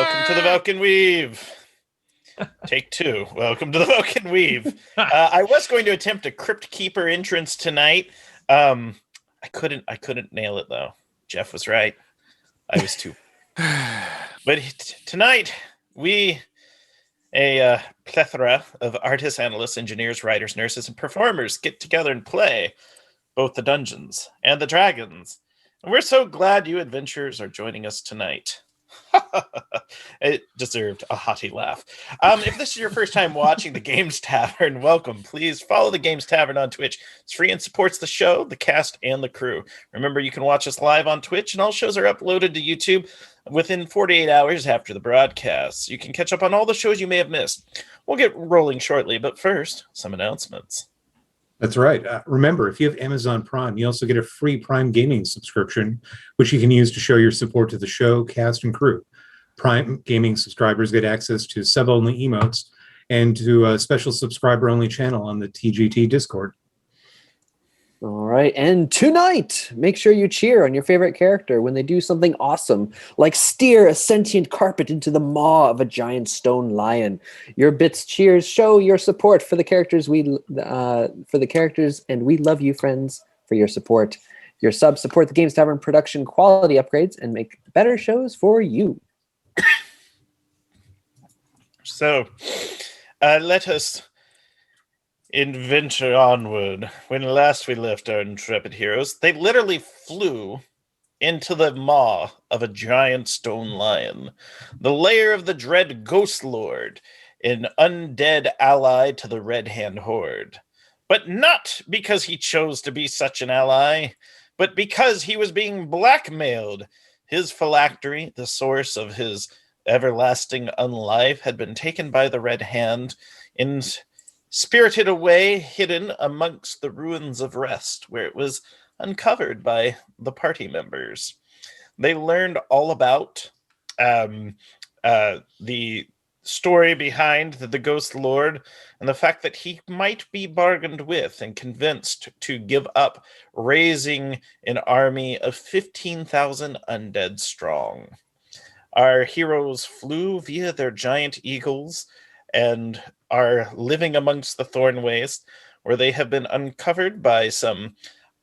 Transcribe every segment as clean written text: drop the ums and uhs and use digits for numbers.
Welcome to the Velkyn Weave. Take two. Welcome to the Velkyn Weave. I was going to attempt a Crypt Keeper entrance tonight. I couldn't nail it though. Jeff was right. I was too. But tonight a plethora of artists, analysts, engineers, writers, nurses, and performers get together and play both the Dungeons and the Dragons. And we're so glad you adventurers are joining us tonight. It deserved a hearty laugh. If this is your first time watching the Games Tavern, welcome. Please follow the Games Tavern on Twitch. It's free and supports the show, the cast, and the crew. Remember, you can watch us live on Twitch, and all shows are uploaded to YouTube within 48 hours after the broadcast. You can catch up on all the shows you may have missed. We'll get rolling shortly, but first, some announcements. That's right. Remember, if you have Amazon Prime, you also get a free Prime Gaming subscription, which you can use to show your support to the show, cast, and crew. Prime Gaming subscribers get access to sub-only emotes and to a special subscriber-only channel on the TGT Discord. All right, and tonight, make sure you cheer on your favorite character when they do something awesome, like steer a sentient carpet into the maw of a giant stone lion. Your bits cheers show your support for the characters and we love you, friends, for your support. Your subs support the Games Tavern production quality upgrades and make better shows for you. So, let us adventure onward. When last we left our intrepid heroes, they literally flew into the maw of a giant stone lion, the lair of the dread Ghost Lord, an undead ally to the Red Hand Horde. But not because he chose to be such an ally, but because he was being blackmailed. His phylactery, the source of his everlasting unlife, had been taken by the Red Hand and spirited away, hidden amongst the ruins of Rest, where it was uncovered by the party members. They learned all about the story behind the Ghost Lord and the fact that he might be bargained with and convinced to give up raising an army of 15,000 undead strong. Our heroes flew via their giant eagles and are living amongst the Thorn Waste, where they have been uncovered by some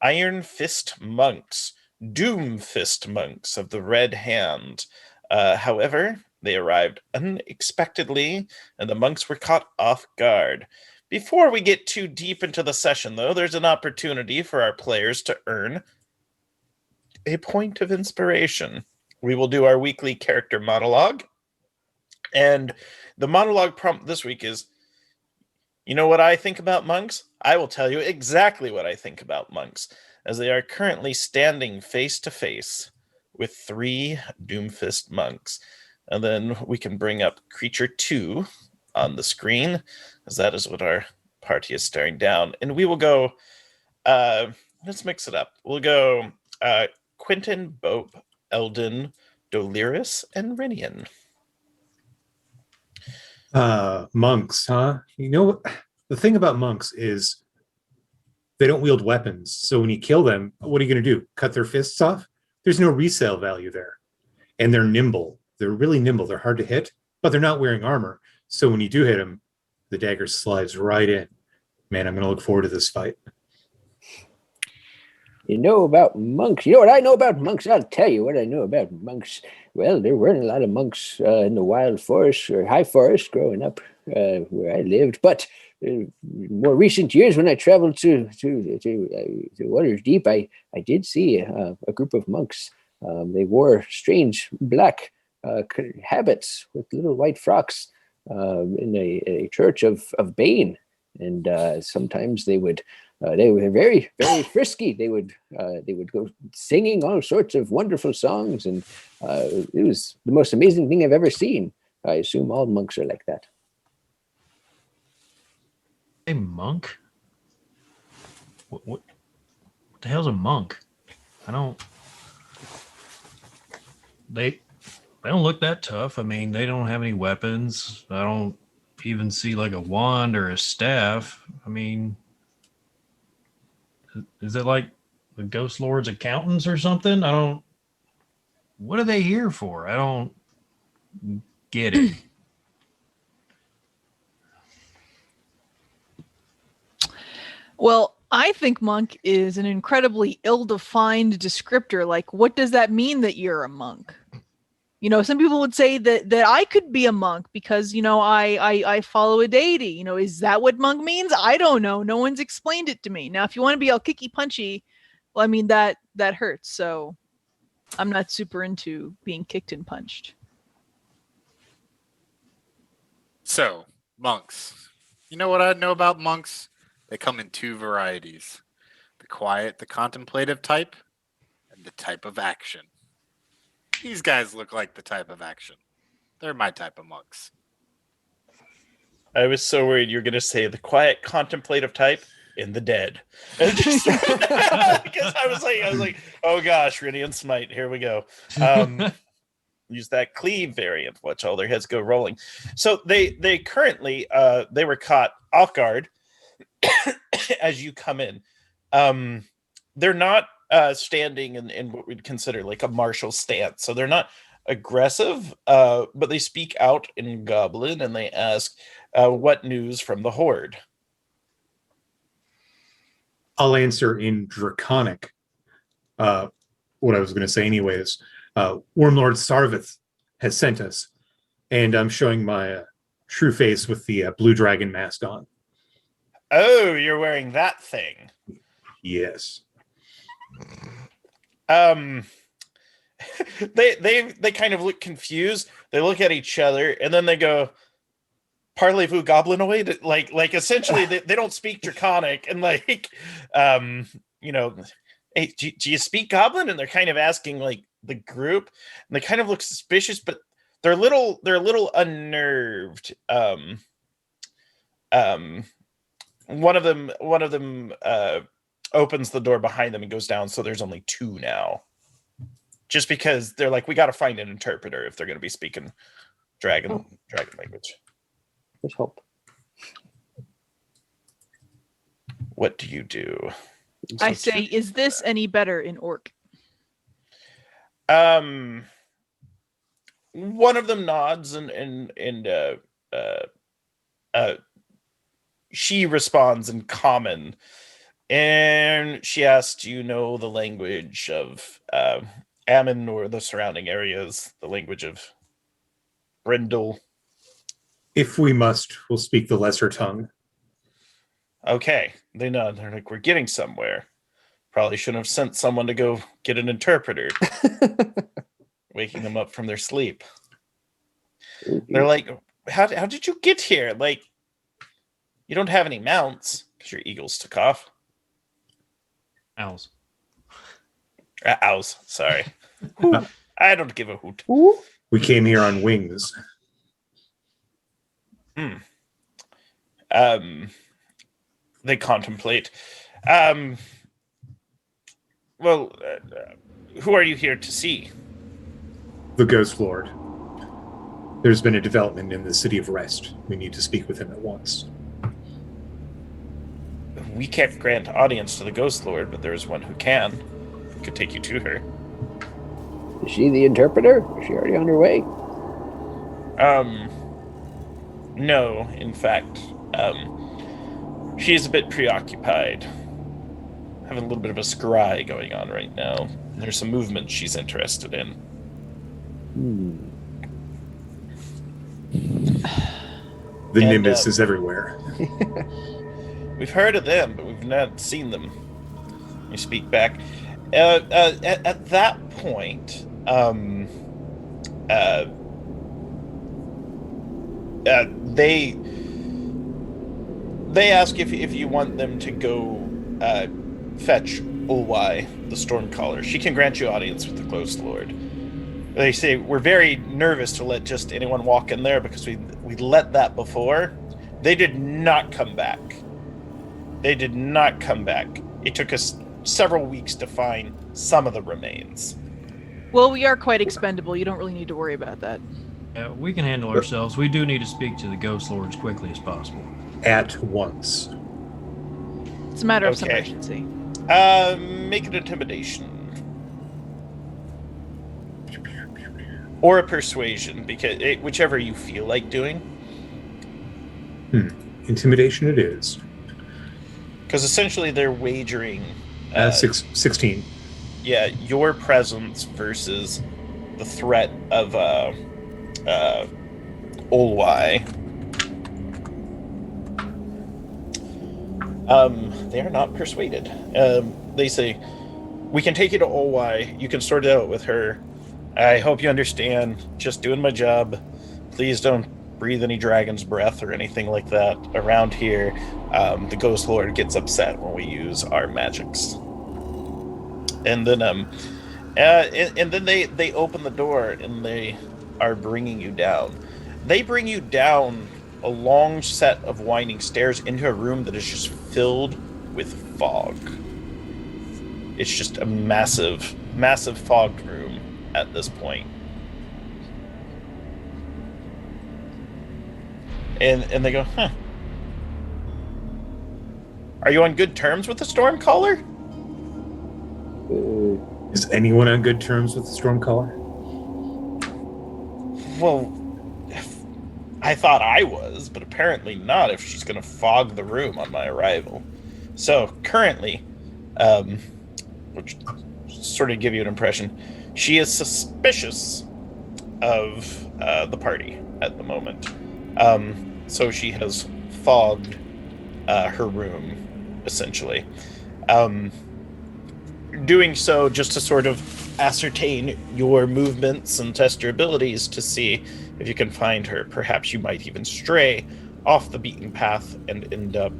Iron Fist monks, Doom Fist monks of the Red Hand. However, they arrived unexpectedly, and the monks were caught off guard. Before we get too deep into the session, though, there's an opportunity for our players to earn a point of inspiration. We will do our weekly character monologue, and the monologue prompt this week is, you know what I think about monks? I will tell you exactly what I think about monks, as they are currently standing face to face with 3 Doomfist monks. And then we can bring up Creature 2 on the screen, as that is what our party is staring down. And we will go, let's mix it up. We'll go Quentin, Bope, Eldon, Doliris, and Rinian. Monks, huh? You know, the thing about monks is they don't wield weapons. So when you kill them, what are you going to do? Cut their fists off? There's no resale value there. And they're nimble. They're really nimble. They're hard to hit, but they're not wearing armor. So when you do hit them, the dagger slides right in. Man, I'm going to look forward to this fight. You know about monks. You know what I know about monks? I'll tell you what I know about monks. Well, there weren't a lot of monks in the wild forest or high forest growing up where I lived. But in more recent years, when I traveled to Waters Deep, I did see a group of monks. They wore strange black habits with little white frocks in a church of Bane. And sometimes they were very, very frisky. They would go singing all sorts of wonderful songs, and it was the most amazing thing I've ever seen. I assume all monks are like that. A monk? What the hell's a monk? They don't look that tough. I mean, they don't have any weapons. I don't even see like a wand or a staff. I mean, is it like the Ghost Lord's accountants or something? What are they here for? get it. Well, I think monk is an incredibly ill-defined descriptor. Like, what does that mean that you're a monk? Some people would say that I could be a monk because, I follow a deity. Is that what monk means? I don't know. No one's explained it to me. Now, if you want to be all kicky punchy, well, I mean, that hurts. So I'm not super into being kicked and punched. So, monks. You know what I know about monks? They come in two varieties. The quiet, the contemplative type, and the type of action. These guys look like the type of action. They're my type of monks. I was so worried you were going to say the quiet, contemplative type in the dead. Because I was like, oh gosh, Rinian Smite, here we go. Use that cleave variant. Watch all their heads go rolling. So they currently they were caught off guard as you come in. They're not standing in what we'd consider like a martial stance. So they're not aggressive, but they speak out in Goblin and they ask, what news from the Horde? I'll answer in Draconic. What I was going to say anyways. Wormlord Sarvith has sent us, and I'm showing my true face with the blue dragon mask on. Oh, you're wearing that thing. Yes. They kind of look confused. They look at each other, and then they go, "Parlez-vous goblinoid?" Like essentially, they don't speak Draconic, and hey, do you speak Goblin? And they're kind of asking like the group, and they kind of look suspicious, but they're a little unnerved. One of them opens the door behind them and goes down, so there's only two now. Just because they're like, we got to find an interpreter if they're going to be speaking dragon language. Let's hope. What do you do? I say, is this any better in Orc? One of them nods and she responds in common, and she asks, "Do you know the language of Ammon or the surrounding areas? The language of Brindle?" If we must, we'll speak the lesser tongue. Okay, they nod. They're like, "We're getting somewhere. Probably shouldn't have sent someone to go get an interpreter." Waking them up from their sleep. They're like, how did you get here? Like, you don't have any mounts because your eagles took off. Owls. Owls, sorry. I don't give a hoot. We came here on wings. They contemplate. Who are you here to see? The Ghost Lord. There's been a development in the City of Rest. We need to speak with him at once. We can't grant audience to the Ghost Lord, but there is one who can. We could take you to her. Is she the interpreter? Is she already on her way? No, in fact. She is a bit preoccupied. Having a little bit of a scry going on right now. There's some movement she's interested in. The Nimbus is everywhere. We've heard of them, but we've not seen them. You speak back. At that point, they ask if you want them to go fetch Ulwai, the Stormcaller. She can grant you audience with the Ghost Lord. They say, we're very nervous to let just anyone walk in there because we let that before. They did not come back. It took us several weeks to find some of the remains. Well, we are quite expendable. You don't really need to worry about that. Yeah, we can handle ourselves. We do need to speak to the Ghost Lord as quickly as possible. At once. It's a matter of some Okay. urgency. Make an intimidation. or a persuasion, because whichever you feel like doing. Intimidation it is. Because essentially they're wagering 16. yeah, your presence versus the threat of Olwai. They are not persuaded. They say, we can take you to Olwai. You can sort it out with her. I hope you understand. Just doing my job. Please don't breathe any dragon's breath or anything like that around here. The Ghost Lord gets upset when we use our magics. And then they open the door and they are bringing you down. They bring you down a long set of winding stairs into a room that is just filled with fog. It's just a massive, massive fogged room at this point. And they go, huh. Are you on good terms with the Stormcaller? Is anyone on good terms with the Stormcaller? Well, I thought I was, but apparently not if she's going to fog the room on my arrival. So, currently, which sort of give you an impression, she is suspicious of the party at the moment. So she has fogged her room, essentially. Doing so just to sort of ascertain your movements and test your abilities to see if you can find her. Perhaps you might even stray off the beaten path and end up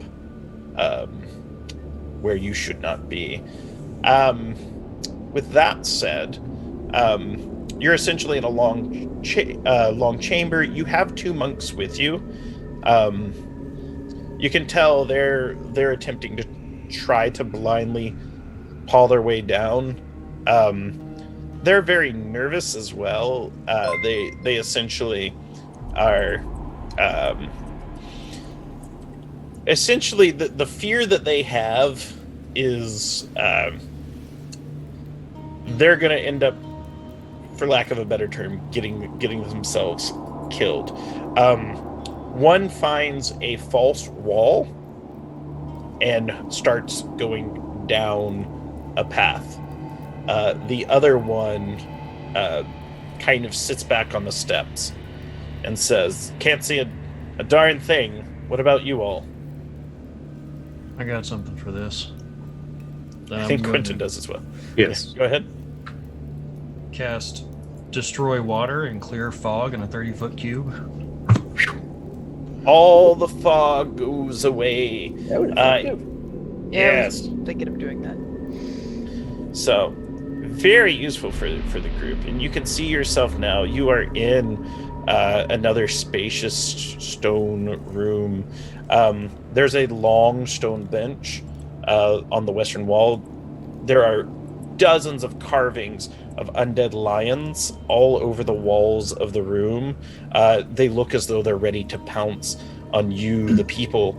where you should not be. With that said, you're essentially in a long chamber. You have two monks with you. You can tell they're attempting to try to blindly paw their way down. They're very nervous as well. They essentially are essentially the fear that they have is they're going to end up, for lack of a better term, getting themselves killed. One finds a false wall and starts going down a path. The other one kind of sits back on the steps and says, "Can't see a darn thing. What about you all?" I got something for this. I think Quentin does as well. Yes. Go ahead. Cast Destroy Water and Clear Fog in a 30-foot cube. All the fog goes away. That would have been Yes. I was thinking of doing that. So, very useful for the group. And you can see yourself now. You are in another spacious stone room. There's a long stone bench on the western wall. There are dozens of carvings of undead lions all over the walls of the room. They look as though they're ready to pounce on you, the people.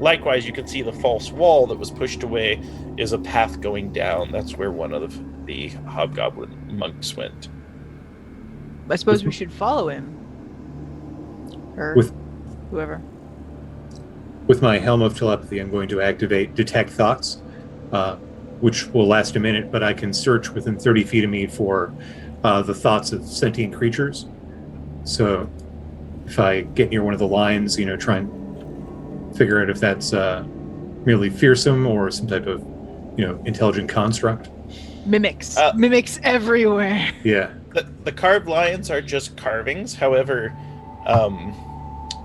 Likewise, you can see the false wall that was pushed away is a path going down. That's where one of the hobgoblin monks went. I suppose we should follow him. Or With whoever. With my Helm of Telepathy, I'm going to activate Detect Thoughts, which will last a minute, but I can search within 30 feet of me for the thoughts of sentient creatures. So if I get near one of the lions, try and figure out if that's merely fearsome or some type of, intelligent construct. Mimics. Mimics everywhere. Yeah. The carved lions are just carvings. However,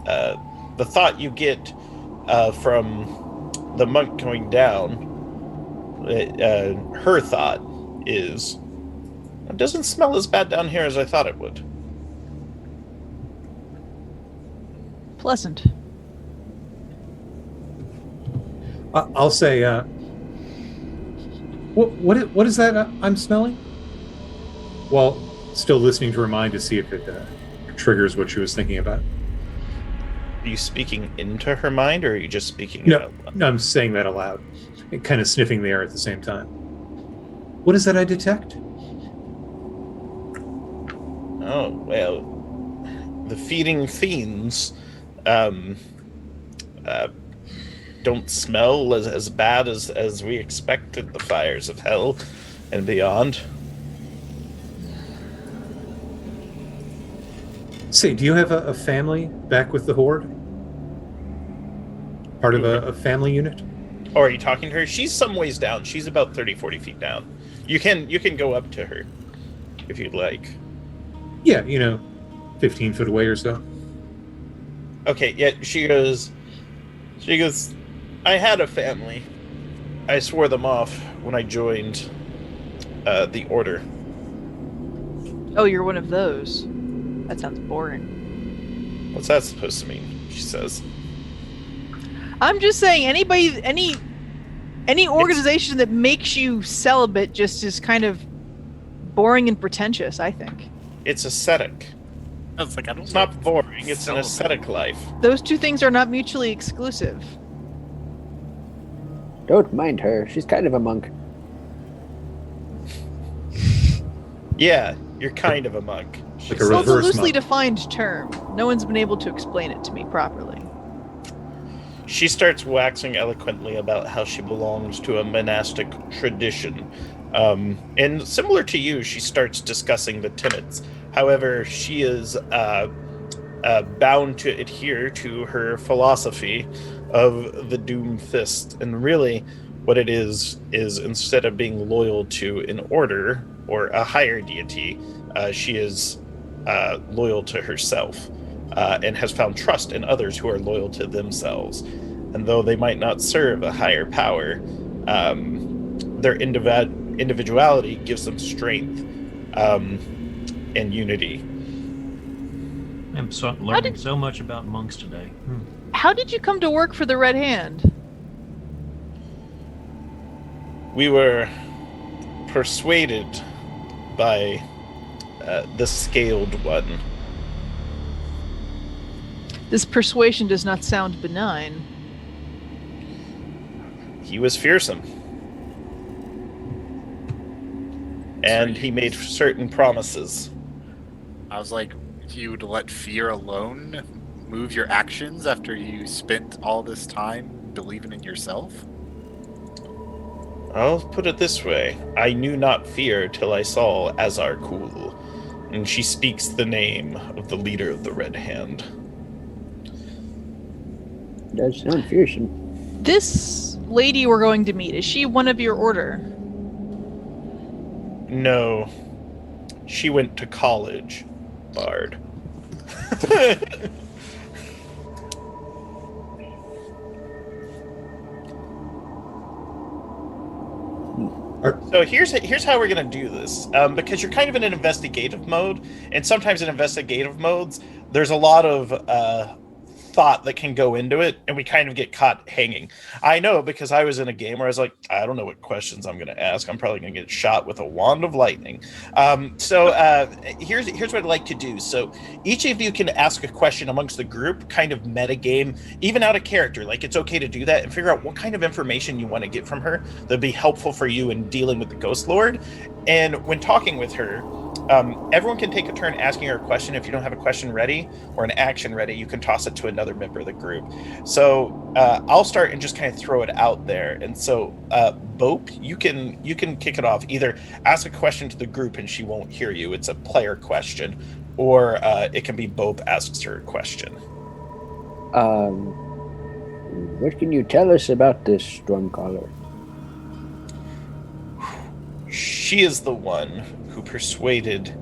the thought you get from the monk going down, her thought is, it doesn't smell as bad down here as I thought it would. Pleasant. I'll say, what is that I'm smelling? Well, still listening to her mind to see if it triggers what she was thinking about. Are you speaking into her mind, or are you just speaking No, out loud? no, I'm saying that aloud, and kind of sniffing the air at the same time. What is that I detect? Oh, well, the feeding fiends um, don't smell as bad as we expected, the fires of hell and beyond. Say, do you have a family back with the Horde? Part of a family unit? Or are you talking to her? She's some ways down. She's about 30, 40 feet down. You can go up to her if you'd like. Yeah, 15 foot away or so. Okay, yeah, she goes, I had a family. I swore them off when I joined the Order. Oh, you're one of those. That sounds boring. What's that supposed to mean? She says. I'm just saying, any organization that makes you celibate just is kind of boring and pretentious, I think. It's ascetic. I was like, I don't It's know not boring, it's an ascetic life. Those two things are not mutually exclusive. Don't mind her. She's kind of a monk. Yeah, you're kind of a monk. Like a Well, it's a reverse loosely monk. defined term. No one's been able to explain it to me properly. She starts waxing eloquently about how she belongs to a monastic tradition. And similar to you, she starts discussing the tenets. However, she is bound to adhere to her philosophy of the Doom Fist. And really, what it is instead of being loyal to an order or a higher deity, she is loyal to herself. And has found trust in others who are loyal to themselves. And though they might not serve a higher power, their individuality gives them strength and unity. I'm learning so much about monks today. How did you come to work for the Red Hand? We were persuaded by the Scaled One. This persuasion does not sound benign. He was fearsome. And he made certain promises. I was like, you would let fear alone move your actions after you spent all this time believing in yourself? I'll put it this way. I knew not fear till I saw Azar Kul. And she speaks the name of the leader of the Red Hand. Does sound fearsome. This lady we're going to meet, is she one of your order? No. She went to college, Bard. So here's how we're gonna do this, because you're kind of in an investigative mode, and sometimes in investigative modes, there's a lot of thought that can go into it, and we kind of get caught hanging. I know, because I was in a game where I was like, I don't know what questions I'm going to ask. I'm probably going to get shot with a wand of lightning. So here's what I'd like to do. So each of you can ask a question amongst the group, kind of metagame, even out of character. Like, it's okay to do that and figure out what kind of information you want to get from her that'd be helpful for you in dealing with the Ghost Lord. And when talking with her, everyone can take a turn asking her a question. If you don't have a question ready or an action ready, you can toss it to another member of the group. So I'll start and just kind of throw it out there. And so, Bope, you can kick it off. Either ask a question to the group and she won't hear you. It's a player question. Or it can be Bope asks her a question. What can you tell us about this Stormcaller? She is the one who persuaded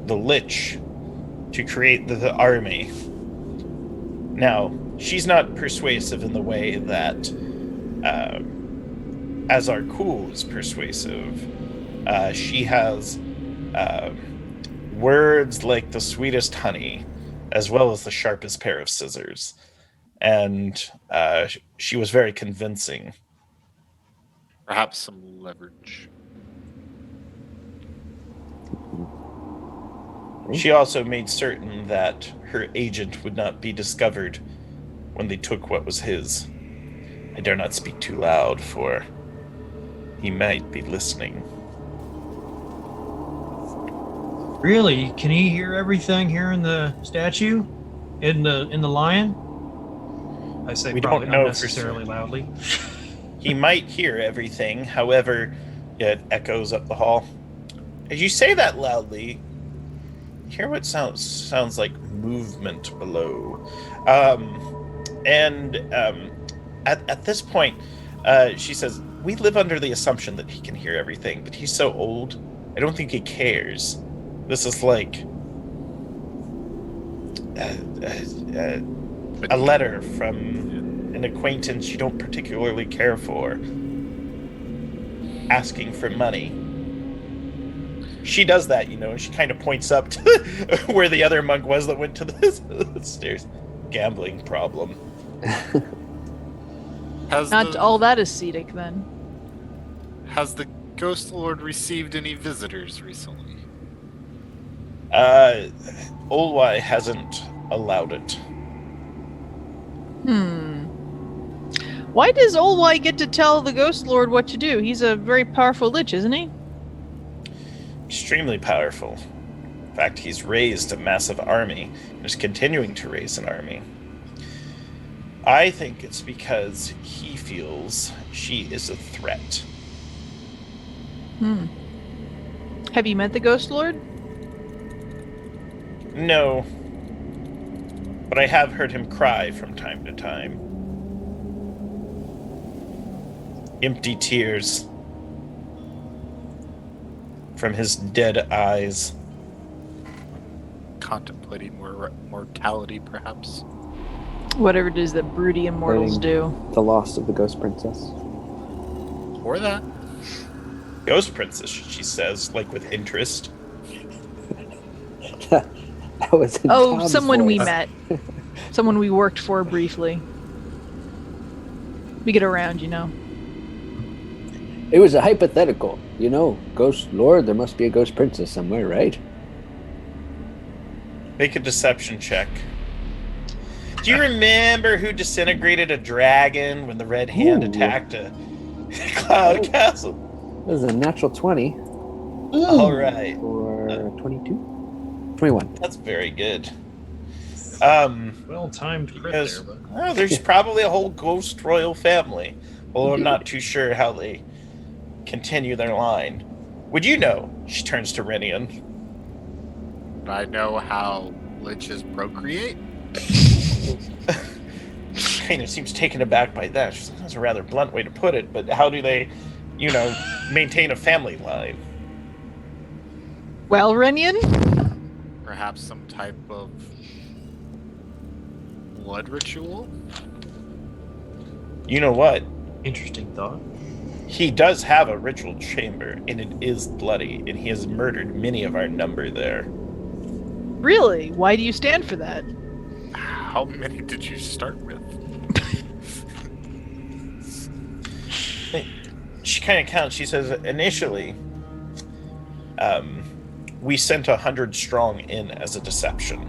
the Lich to create the army. Now, she's not persuasive in the way that Azar Kul is persuasive. She has words like the sweetest honey, as well as the sharpest pair of scissors. And she was very convincing. Perhaps some leverage. She also made certain that her agent would not be discovered when they took what was his. I dare not speak too loud, for he might be listening. Really? Can he hear everything here in the statue? In the lion? I say We probably don't know for unnecessarily certain. loudly. He might hear everything, however, it echoes up the hall. As you say that loudly, you hear what sounds like movement below. At this point, she says, "We live under the assumption that he can hear everything, but he's so old, I don't think he cares. This is like a letter from an acquaintance you don't particularly care for, asking for money." She does that, and she kind of points up to where the other monk was that went to the stairs. Gambling problem. Not all that ascetic then. Has the Ghost Lord received any visitors recently? Olwai hasn't allowed it. Why does Olwai get to tell the Ghost Lord what to do? He's a very powerful lich, isn't he? Extremely powerful. In fact, he's raised a massive army and is continuing to raise an army. I think it's because he feels she is a threat. Have you met the Ghost Lord? No, but I have heard him cry from time to time. Empty tears from his dead eyes. Contemplating mortality, perhaps? Whatever it is that broody immortals do. The loss of the Ghost Princess. Or that. Ghost Princess, she says, like with interest. That was in Oh, Tom's someone we voice. met. Someone we worked for briefly. We get around, It was a hypothetical. Ghost Lord, there must be a Ghost Princess somewhere, right? Make a deception check. Do you remember who disintegrated a dragon when the Red Hand Ooh. attacked a cloud castle? It was a natural 20 All right. or 22? 21. That's very good. Well timed crit Because there, but well, there's probably a whole ghost royal family. Although I'm not too sure how they continue their line. Would you know? She turns to Renian. I know how liches procreate. Kind of seems taken aback by that. She's like, that's a rather blunt way to put it, but how do they, maintain a family line? Well, Renian? Perhaps some type of blood ritual? You know what? interesting thought. He does have a ritual chamber, and it is bloody, and he has murdered many of our number there. Really? Why do you stand for that? How many did you start with? She kind of counts. She says, initially, we sent 100 strong in as a deception.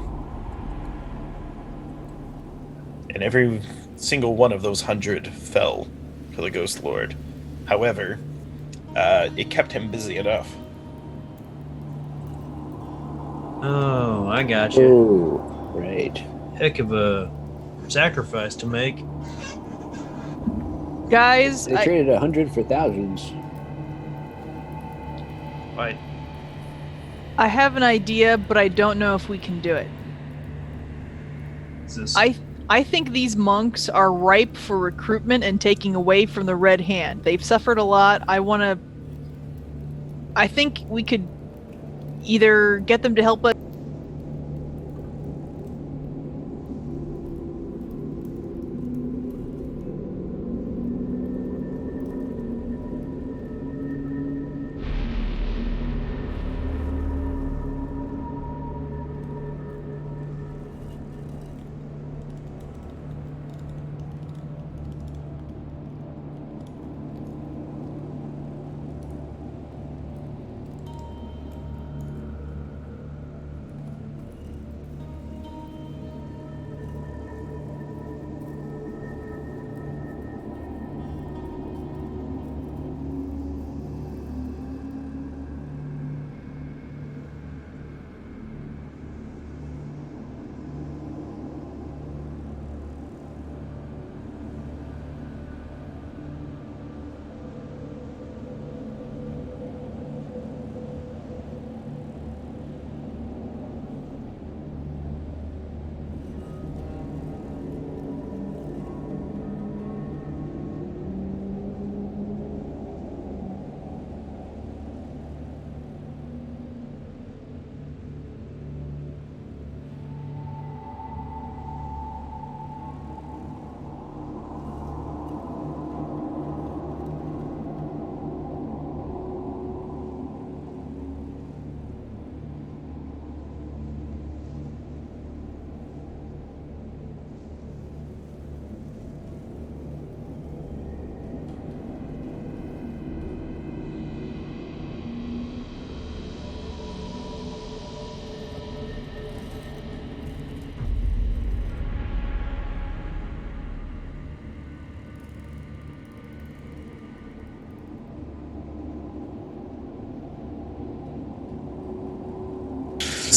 And every single one of those 100 fell to the Ghost Lord. However, it kept him busy enough. Oh, I got you. Oh, right. Heck of a sacrifice to make. Guys, They traded 100 for thousands. Right. I have an idea, but I don't know if we can do it. Is this I think these monks are ripe for recruitment and taking away from the Red Hand. They've suffered a lot. I think we could either get them to help us.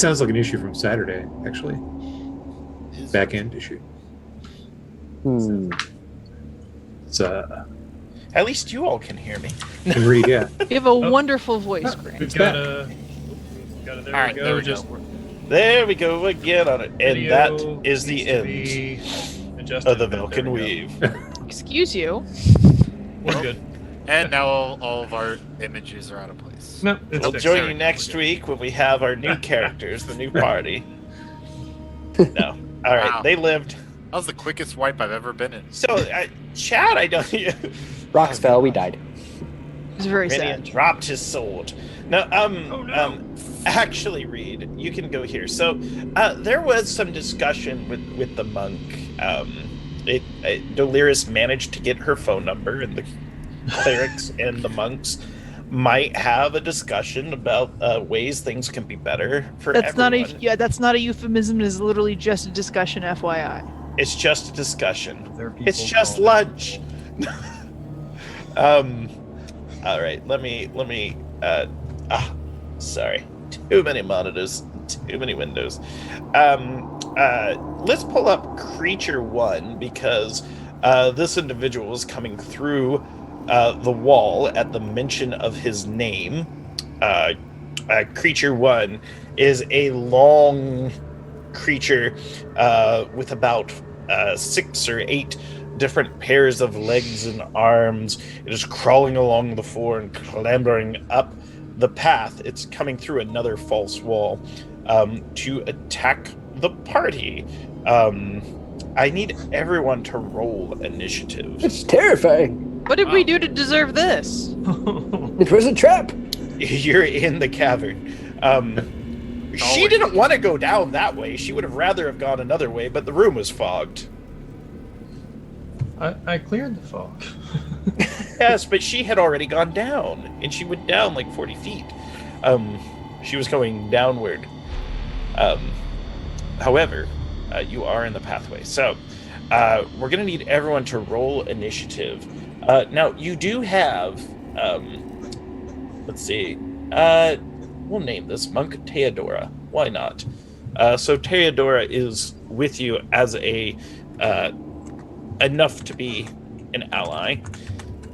sounds like an issue from Saturday, actually. Back end issue. It's At least you all can hear me. can read, yeah. You have a wonderful voice, Grant. We've It's got back. a. There All right, we go. there we Just go. There we go again on it. And that video is the needs to end be adjusted. of the There Velkyn we go. Weave. Excuse you. We're good. And now all of our images are out of place. No, it's We'll fixed. join There you we go. next We're week when we have our new characters, the new party. No. All right, Wow. they lived. That was the quickest wipe I've ever been in. So, Chad, I don't. Rocks fell, we died. It's very Minion sad. dropped his sword. No, Oh, no. actually, Reed, you can go here. So, there was some discussion with the monk. Delirious managed to get her phone number, and the clerics and the monks might have a discussion about ways things can be better for That's everyone. that's not a euphemism. It is literally just a discussion, FYI. It's just a discussion. There are It's people just calling. lunch. All right, let me sorry. Too many monitors, too many windows. Let's pull up Creature 1 because this individual is coming through the wall at the mention of his name. Creature 1 is a long creature with about 6 or 8 different pairs of legs and arms. It is crawling along the floor and clambering up the path. It's coming through another false wall to attack the party. I need everyone to roll initiative. It's terrifying. What did we do to deserve this? It was a trap. You're in the cavern. She Always. didn't want to go down that way. She would have rather have gone another way, but the room was fogged. I cleared the fog. Yes, but she had already gone down, and she went down like 40 feet. She was going downward. However, you are in the pathway. So, we're going to need everyone to roll initiative. Now, you do have, let's see, we'll name this Monk Theodora. Why not? So Theodora is with you as a, enough to be an ally.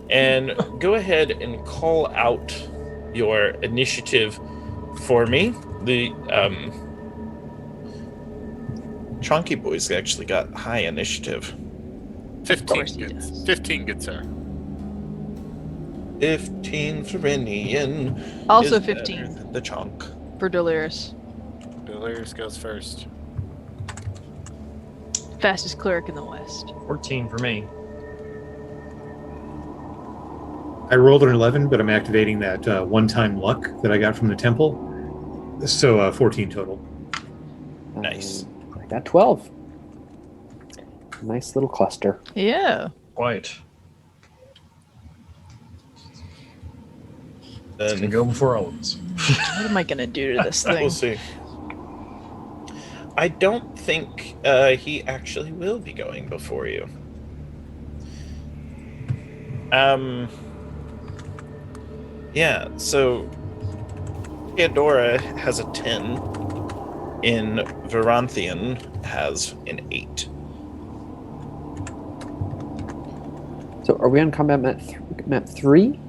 And go ahead and call out your initiative for me. The, Chonky Boys actually got high initiative. 15 course he good. does. 15 good, sir. 15 Florinian. Also is better 15 than the chunk. for Delirious. Delirious goes first. Fastest cleric in the West. 14 for me. I rolled an 11, but I'm activating that one-time luck that I got from the temple. So 14 total. Nice. I got 12. Nice little cluster. Yeah. Quite. It's Then gonna go before all of us. What am I gonna do to this we'll thing? see. I don't think he actually will be going before you. Yeah, so Theodora has a 10, in Veranthian has an 8. So are we on combat map 3?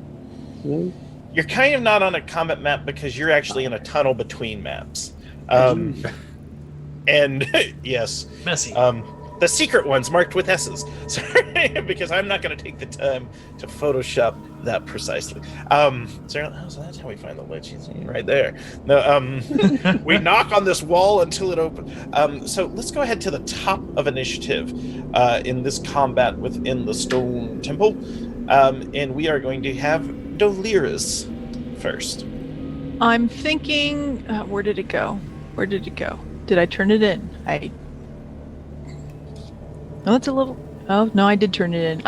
No? You're kind of not on a combat map because you're actually in a tunnel between maps. And yes, Messy. the secret one's marked with S's. Sorry, because I'm not going to take the time to Photoshop that precisely. So that's how we find the lich. He's right there. No, we knock on this wall until it opens. So let's go ahead to the top of initiative in this combat within the stone temple. And we are going to have Delirious first. I'm thinking. Where did it go? Where did it go? Did I turn it in? Oh, it's a little. Oh no, I did turn it in.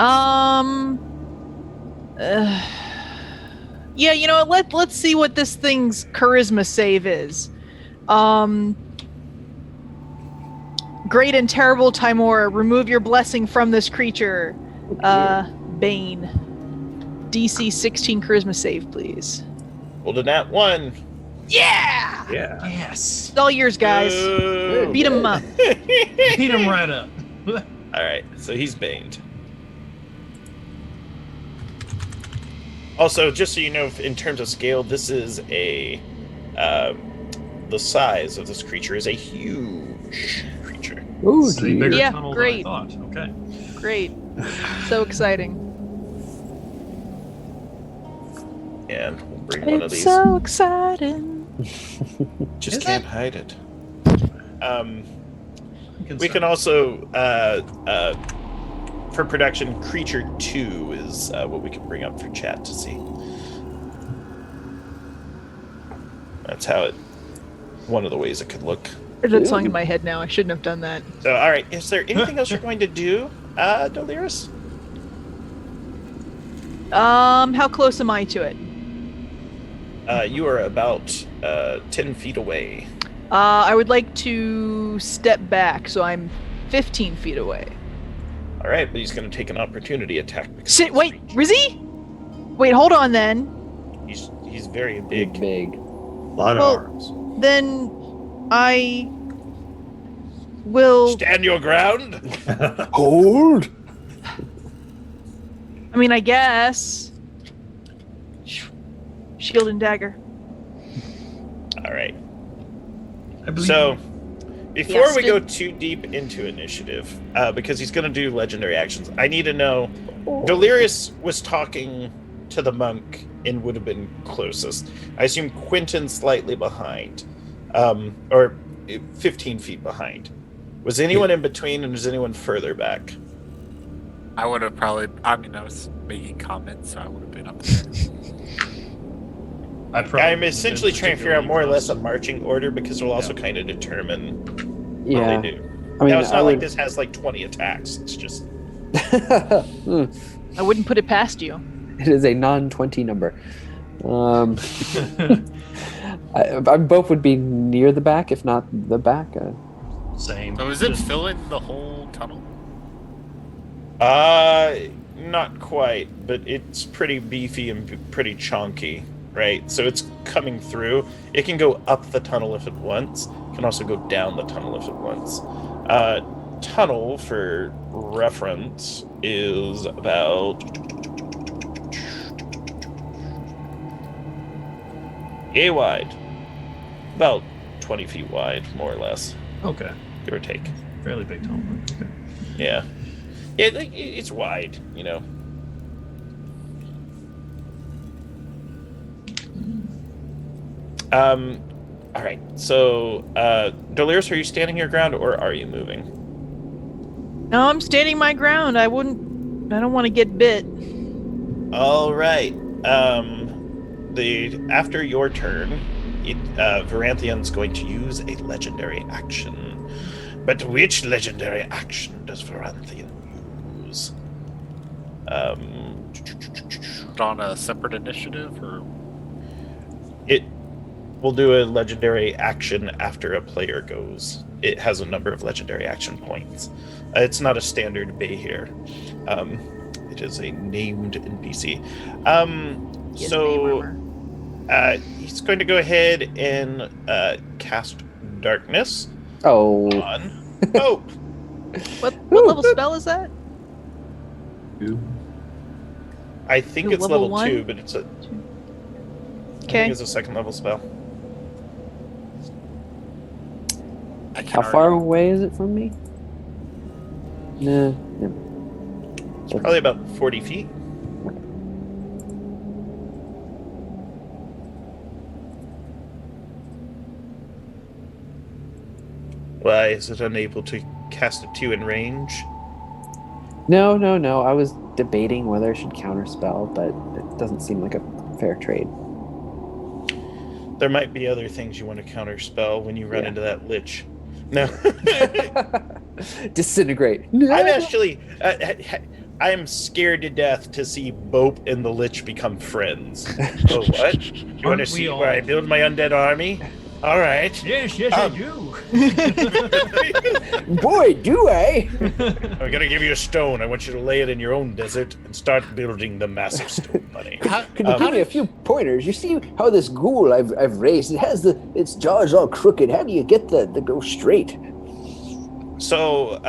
Yeah, you know what? Let's see what this thing's charisma save is. Great and terrible Timora, remove your blessing from this creature. Bane. DC 16 charisma save, please. Rolled a nat 1. Yeah! Yeah. Yes. It's all yours, guys. Boo. Beat him up. Beat him right up. All right, so he's baned. Also, just so you know, in terms of scale, this is the size of this creature is a huge creature. Ooh, This is a bigger Yeah, tunnel great. than I thought. Okay. Great. So exciting. And we'll bring one of It's these. so exciting. Just Is can't it? hide it. We start. can also, for production, Creature 2 is what we can bring up for chat to see. That's how it, one of the ways it could look. That song in my head now. I shouldn't have done that. So, all right, is there anything else you're going to do, Delirious? How close am I to it? You are about 10 feet away. I would like to step back, so I'm 15 feet away. All right, but he's going to take an opportunity attack. Because Sit. he's Wait, reached. Rizzy? Wait, hold on then. He's very big, big. big. A lot of Well- arms. Then I will. Stand your ground. Hold. I mean, I guess. Shield and dagger. All right. I believe So, before we Yes. go too deep into initiative, because he's going to do legendary actions, I need to know. Delirious was talking to the monk and would have been closest. I assume Quentin's slightly behind, or 15 feet behind. Was anyone in between, and is anyone further back? I would have probably. I mean, I was making comments, so I would have been up there. I probably I'm wouldn't have essentially been trying to figure out more or less a particularly marching order because it'll also kind of determine what Yeah. they do. I mean, Now, it's not I like would... this has like 20 attacks. It's just Hmm. I wouldn't put it past you. It is a non-20 number. close. I both would be near the back, if not the back. Same. So is it Just- filling the whole tunnel? not quite, but it's pretty beefy and pretty chunky, right? So it's coming through. It can go up the tunnel if it wants. It can also go down the tunnel if it wants. Tunnel, for reference, is about yay wide, about 20 feet wide, more or less, Okay. give or take. Fairly big tunnel. Okay. Yeah. Yeah, it's wide, you know. All right. So, Delirious, are you standing your ground or are you moving? No, I'm standing my ground. I don't want to get bit. All right. After your turn, Varanthian's going to use a legendary action. But which legendary action does Varanthian use? On a separate initiative, or It will do a legendary action after a player goes. It has a number of legendary action points. It's not a standard bay here. It is a named NPC. He has So name armor. he's going to go ahead and cast Darkness Oh, on Hope. What level spell is that? I think Ooh, it's level level 2, one? but it's a I think Okay. it's a second level spell. I can how far away is it from me? Nah. It's probably about 40 feet. Why is it unable to cast it 2 in range? No. I was debating whether I should counterspell, but it doesn't seem like a fair trade. There might be other things you want to counterspell when you run Yeah. into that lich. No. Disintegrate. I'm actually... I'm scared to death to see Bope and the lich become friends. Oh, what? You want to Aren't we see all? where I build my undead army? All right. Yes, I do. Boy, do I! I'm gonna give you a stone. I want you to lay it in your own desert and start building the massive stone, buddy. Could you give me a few pointers? You see how this ghoul I've raised, it has its jaws all crooked. How do you get the go straight? So,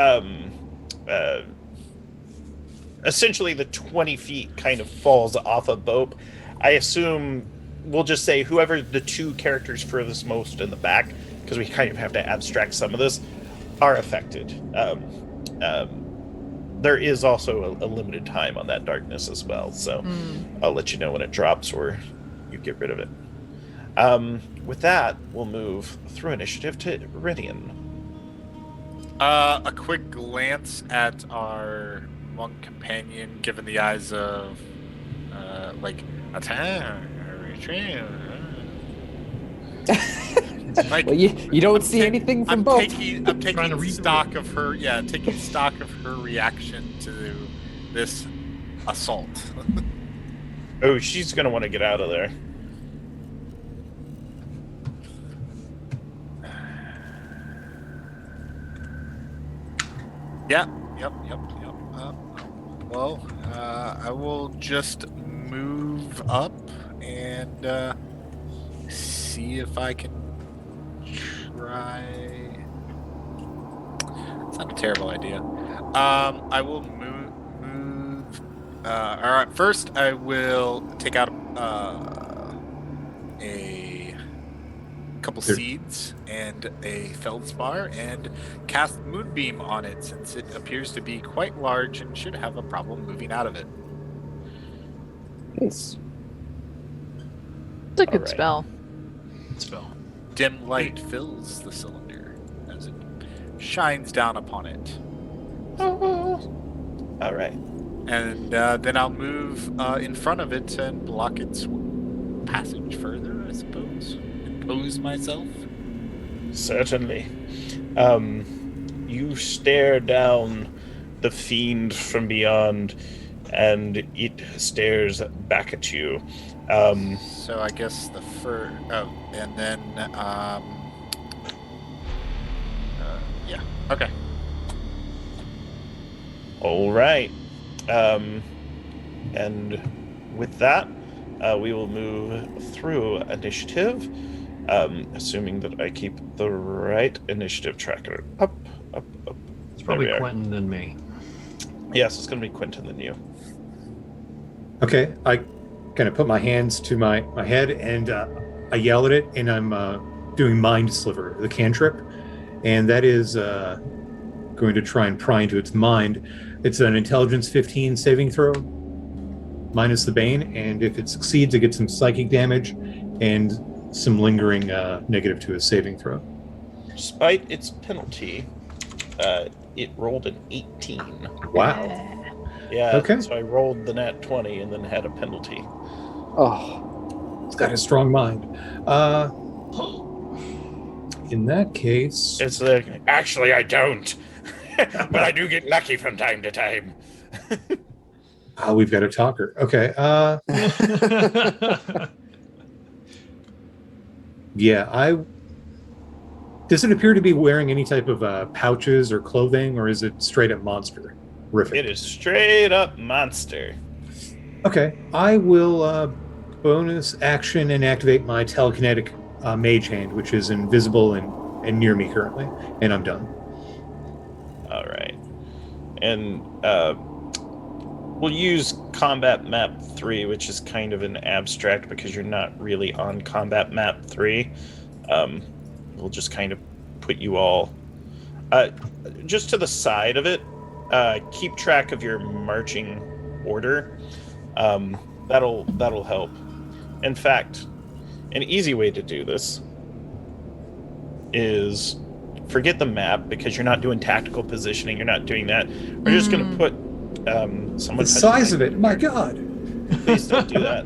essentially the 20 feet kind of falls off a boat. I assume we'll just say whoever the two characters furthest most in the back, because we kind of have to abstract some of this, are affected. There is also a limited time on that darkness as well, so I'll let you know when it drops or you get rid of it. With that, we'll move through initiative to Iridian. A quick glance at our monk companion, given the eyes of, attack, retreat. Like, Well, you don't see anything from I'm both. taking Trying to read the stock of her. Yeah, taking stock of her reaction to this assault. Oh, she's going to want to get out of there. Yep. I will just move up and see if I can try. It's not a terrible idea. I will move. All right. First, I will take out a couple seeds and a feldspar and cast Moonbeam on it, since it appears to be quite large and should have a problem moving out of it. Nice. It's a good Alright. spell. Spell. Dim light fills the cylinder as it shines down upon it. All right. And then I'll move in front of it and block its passage further, I suppose. Impose myself. Certainly. You stare down the fiend from beyond, and it stares back at you. So I guess the first... Oh, and then... yeah. Okay. All right. And with that, we will move through initiative, assuming that I keep the right initiative tracker. Up. It's probably There we are. Quentin than me. Yes, it's going to be Quentin than you. Okay, I kind of put my hands to my head and I yell at it, and I'm doing Mind Sliver, the cantrip, and that is going to try and pry into its mind. It's an Intelligence 15 saving throw, minus the Bane, and if it succeeds, it gets some psychic damage and some lingering negative to its saving throw. Despite its penalty, it rolled an 18. Wow. Yeah, Okay. so I rolled the nat 20 and then had a penalty. Oh, It's got a strong mind. In that case, It's like, actually, I don't. But I do get lucky from time to time. we've got a talker. Okay. Yeah, does it appear to be wearing any type of pouches or clothing, or is it straight up monster? Horrific. It is straight up monster. Okay, I will bonus action and activate my telekinetic mage hand, which is invisible and near me currently, and I'm done. All right. And we'll use Combat Map 3, which is kind of an abstract because you're not really on Combat Map 3. We'll just kind of put you all just to the side of it. Keep track of your marching order. That'll help. In fact, an easy way to do this is forget the map, because you're not doing tactical positioning. You're not doing that. We're just going to put someone. The size of it, my God! Please don't do that.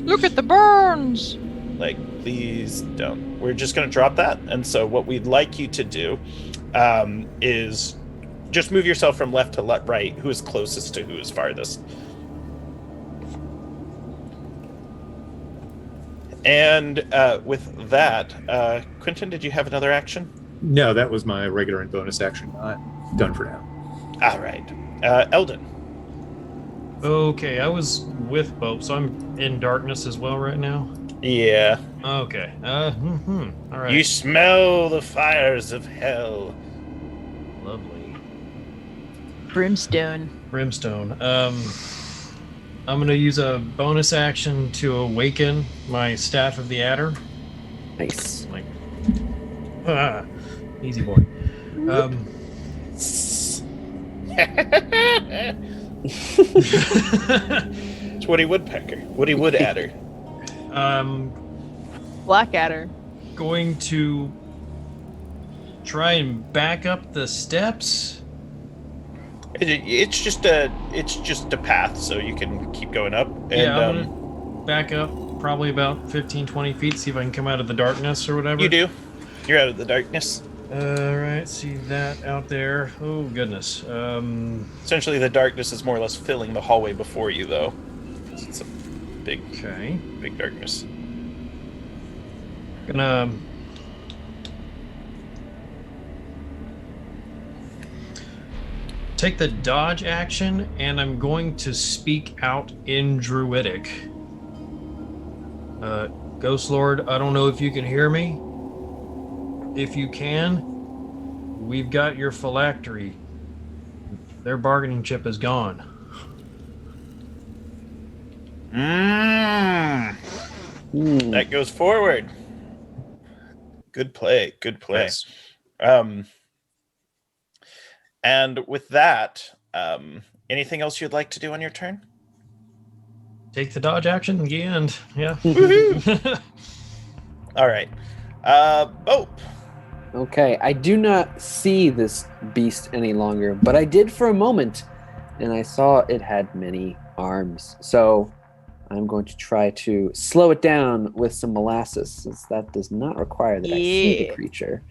Look at the burns. Like, please don't. We're just going to drop that. And so what we'd like you to do is just move yourself from left to right, who is closest to who is farthest. And with that, Quentin, did you have another action? No, that was my regular and bonus action. I'm done for now. All right. Eldon. Okay, I was with Bope, so I'm in darkness as well right now. Yeah. Okay. All right. You smell the fires of hell. Lovely. Brimstone. Brimstone. I'm gonna use a bonus action to awaken my Staff of the Adder. Nice. Like, easy boy. It's Woody Woodpecker. Woody Woodadder. Blackadder. Going to try and back up the steps. It's just a path, so you can keep going up. And, Yeah, I'm gonna back up probably about 15, 20 feet, see if I can come out of the darkness or whatever. you do. You're out of the darkness. Alright, see that out there. Oh, goodness. Essentially, the darkness is more or less filling the hallway before you, though. It's a big Okay. darkness. Gonna take the dodge action, and I'm going to speak out in Druidic. Ghost Lord, I don't know if you can hear me. If you can, we've got your phylactery. Their bargaining chip is gone. That goes forward. Good play. Good play. Nice. And with that, anything else you'd like to do on your turn? Take the dodge action at the end. Yeah. All right. Bope. Okay, I do not see this beast any longer, but I did for a moment, and I saw it had many arms. So I'm going to try to slow it down with some molasses, since that does not require that I see the Yeah. creature.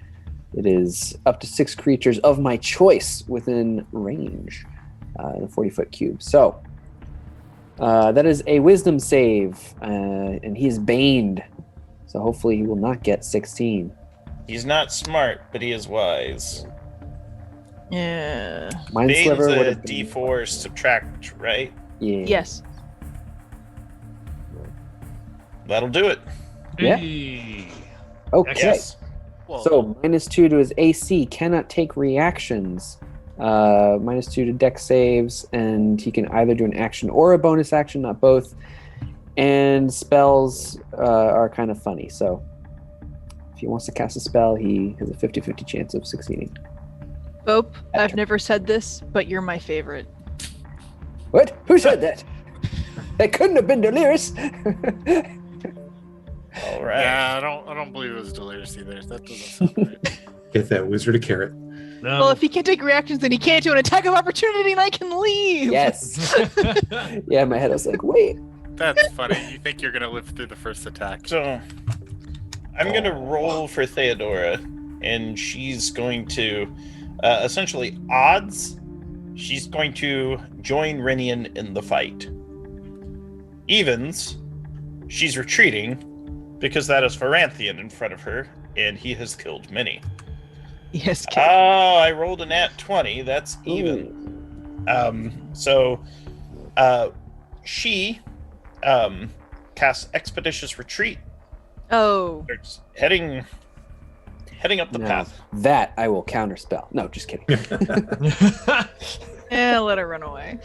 It is up to 6 creatures of my choice within range in a 40-foot cube. So that is a wisdom save, and he is baned. So hopefully he will not get 16. He's not smart, but he is wise. Yeah. Mind Bane's Sliver would a have been, D4 subtract, right? yeah. Yes. That'll do it. Yeah. Hey. Okay. Yes. Well, So -2 to his AC, cannot take reactions. -2 to dex saves, and he can either do an action or a bonus action, not both. And spells are kind of funny. So if he wants to cast a spell, he has a 50-50 chance of succeeding. Bope, I've never said this, but you're my favorite. What? Who said that? That couldn't have been Delirious. All right. yeah, I don't believe it was delirious either. That doesn't sound right. Get that wizard a carrot. No. Well, if he can't take reactions, then he can't do an attack of opportunity, and I can leave. Yes. Yeah, in my head I was like, wait. That's funny. You think you're gonna live through the first attack? So I'm going to roll for Theodora, and she's going to essentially odds. She's going to join Rinian in the fight. Evens, she's retreating because that is Varanthian in front of her, and he has killed many. Yes. Oh, I rolled a nat 20. That's even. So she casts Expeditious Retreat. Oh. Starts heading up the Now, path. that I will counterspell. No, just kidding. Let her run away.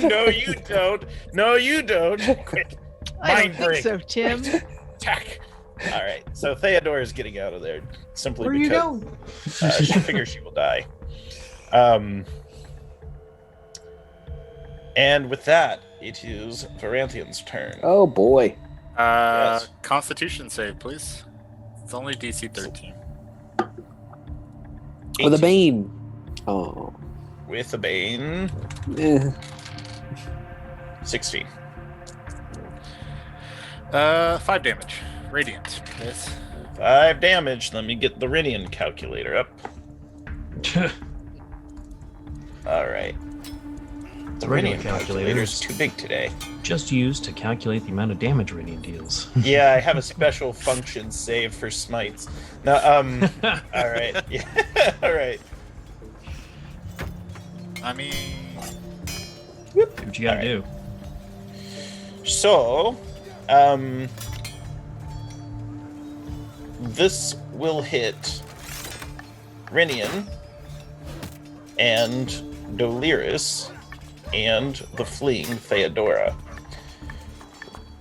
No, you don't. No, you don't. Quick. I don't Mind think break. so, Tim. Attack. All right. So Theodora is getting out of there simply Where you because go? she figures she will die. And with that, it is Varanthian's turn. Oh boy. Yes. Constitution save, please. It's only DC 13. With a 18. bane. Oh. With a bane. Eh. 16. 5 damage. Radiant, please. 5 damage. Let me get the Rinian calculator up. All right. It's a The regular Rinian calculator. calculator's too big today. Just used to calculate the amount of damage Rinian deals. Yeah, I have a special function saved for smites. No, all right. Yeah, all right. I mean, Do what you gotta do. So, this will hit Rinian and Doliris and the fleeing Theodora.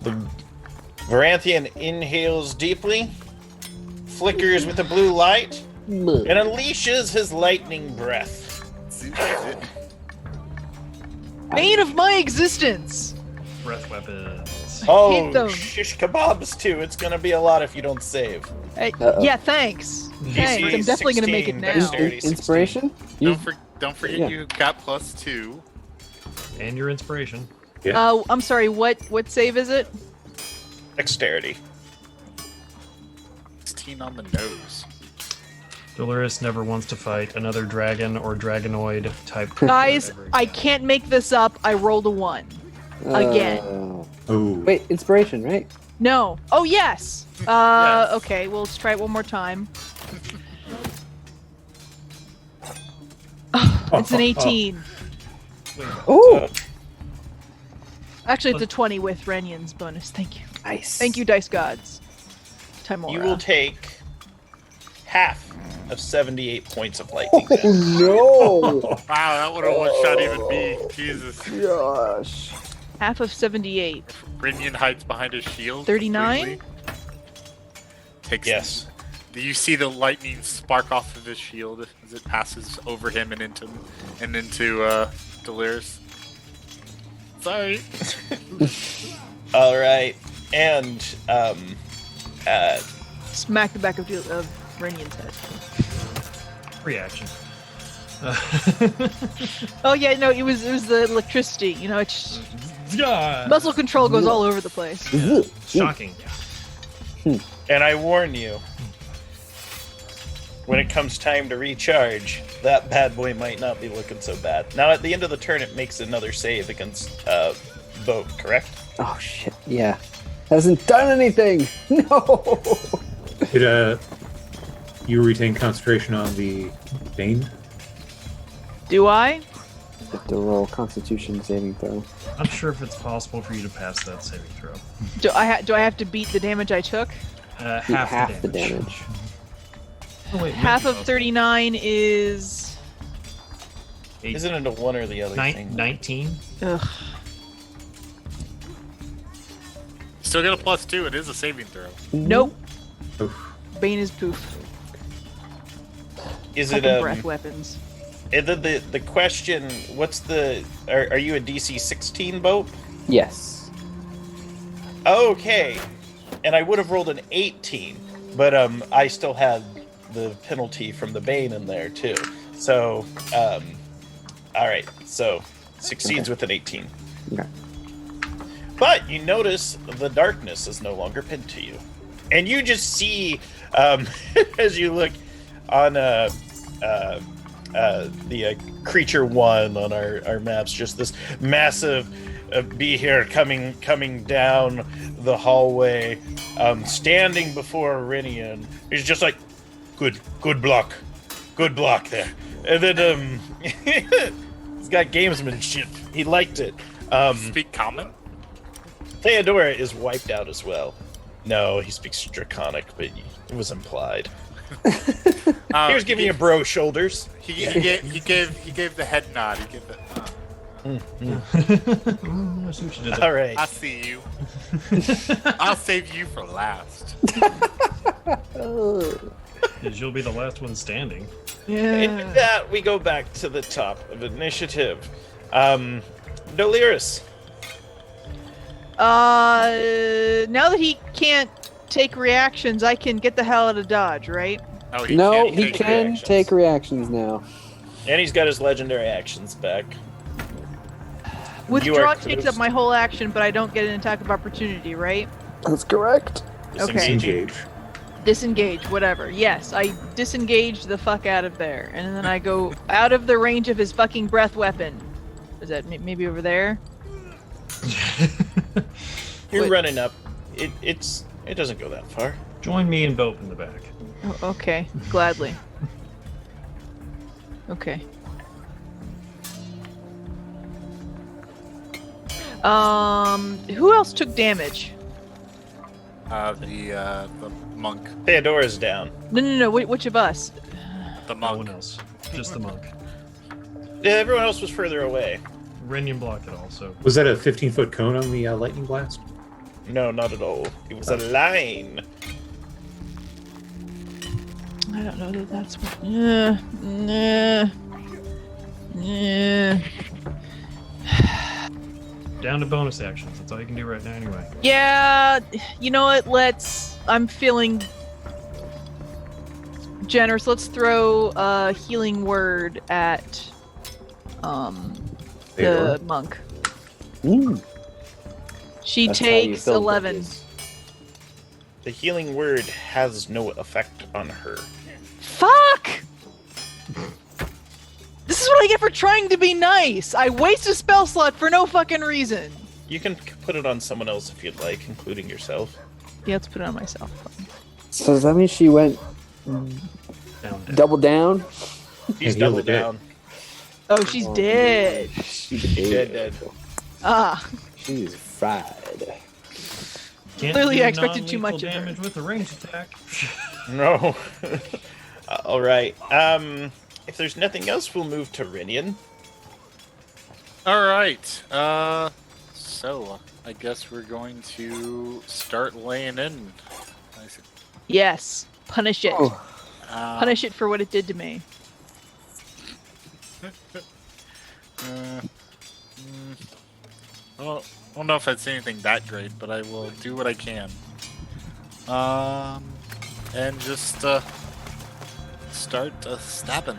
The Varanthian inhales deeply, flickers with a blue light, and unleashes his lightning breath. Bane of my existence. Breath weapons. Oh, hate them. shish kebabs too. It's gonna be a lot if you don't save. Yeah, thanks. Thanks. I'm definitely gonna make it 16, now. dexterity. Inspiration? You, Don't forget Yeah. you got +2. And your inspiration. I'm sorry. What save is it? Dexterity. 16 on the nose. Doloris never wants to fight another dragon or dragonoid type. Guys, creature ever I again. can't make this up. I rolled a 1. Again. Oh. Wait, inspiration, right? No. Oh, yes. Yes. Okay, well, let's try it one more time. It's an 18. Oh, Actually, it's a 20 with Renion's bonus. Thank you. nice. Thank you, Dice Gods. Timora. You will take half of 78 points of lightning damage. Oh Wow, that would have one-shot even me. Jesus. no! Gosh. half of 78. Brinian hides behind his shield. 39? completely. Takes. Yes. Do you see the lightning spark off of his shield as it passes over him and into Doliris? Sorry. All right. And Smack the back of Renion's head. Reaction. Oh yeah, no, it was the electricity. You know, it's Yeah. muscle control goes all over the place. Shocking. and I warn you, when it comes time to recharge, that bad boy might not be looking so bad. Now, at the end of the turn, it makes another save against Vogue, correct? Oh shit! Yeah, hasn't done anything. No. Did you retain concentration on the Bane? Do I? Have to roll Constitution saving throw. I'm sure if it's possible for you to pass that saving throw. Do I have to beat the damage I took? Half the damage. Oh, wait, Half maybe of 39 is. Eight- Isn't it a one or the other thing? 19. Ugh. Still get a +2. It is a saving throw. Nope. Oof. Bane is poof. Is it Fucking breath weapons. the question? What's the? Are you a DC 16 boat? Yes. Okay, and I would have rolled an 18, but I still had the penalty from the Bane in there too. So, all right, so succeeds Okay. with an 18. Okay. But you notice the darkness is no longer pinned to you, and you just see as you look on the creature one on our maps, just this massive beheer coming down the hallway, standing before Rinian. He's just like, good block there. And then he's got gamesmanship. He liked it. Speak common? Theodora is wiped out as well. No, he speaks Draconic, but it was implied. He was giving you bro shoulders. He gave the head nod. He gave the. I see what you did there. All right. I see you. I'll save you for last. Because you'll be the last one standing. And with that, we go back to the top of initiative. Doliris. Now that he can't take reactions, I can get the hell out of Dodge, right? Oh, No, can't he take can reactions. take reactions now. And he's got his legendary actions back. Withdraw are takes close. up my whole action, but I don't get an attack of opportunity, right? That's correct. Okay. Disengaging. Disengage. Disengage, whatever. Yes, I disengage the fuck out of there, and then I go out of the range of his fucking breath weapon. Is that maybe over there? You're Wait. running up. It doesn't go that far. Join me and Bope in the back. Oh, okay, gladly. Okay. Who else took damage? The monk. Theodora's down. No. Which of us? The No one monk. else. Just the monk. Yeah, everyone else was further away. Renian blocked it also. Was that a 15-foot cone on the lightning blast? No, not at all. It was a line. I don't know that that's what. Nah. Down to bonus actions. That's all you can do right now anyway. Yeah, you know what? I'm feeling generous. Let's throw a healing word at Theodora? the monk. Ooh, She that's how you takes fill 11. bridges. The healing word has no effect on her. Fuck! This is what I get for trying to be nice. I waste a spell slot for no fucking reason. You can put it on someone else if you'd like, including yourself. Yeah, let's put it on myself. So does that mean she went Down. double down? He's heal double the dead. down. Oh, she's dead. She's Dead. Ah, She's fried. Can't Clearly do I expected too non-lethal much of her. damage with a range attack. No. All right. If there's nothing else, we'll move to Rinian. All right. So I guess we're going to start laying in. yes. Punish it. Oh, Punish it for what it did to me. Well, I don't know if that's anything that great, but I will do what I can. And just start stabbing.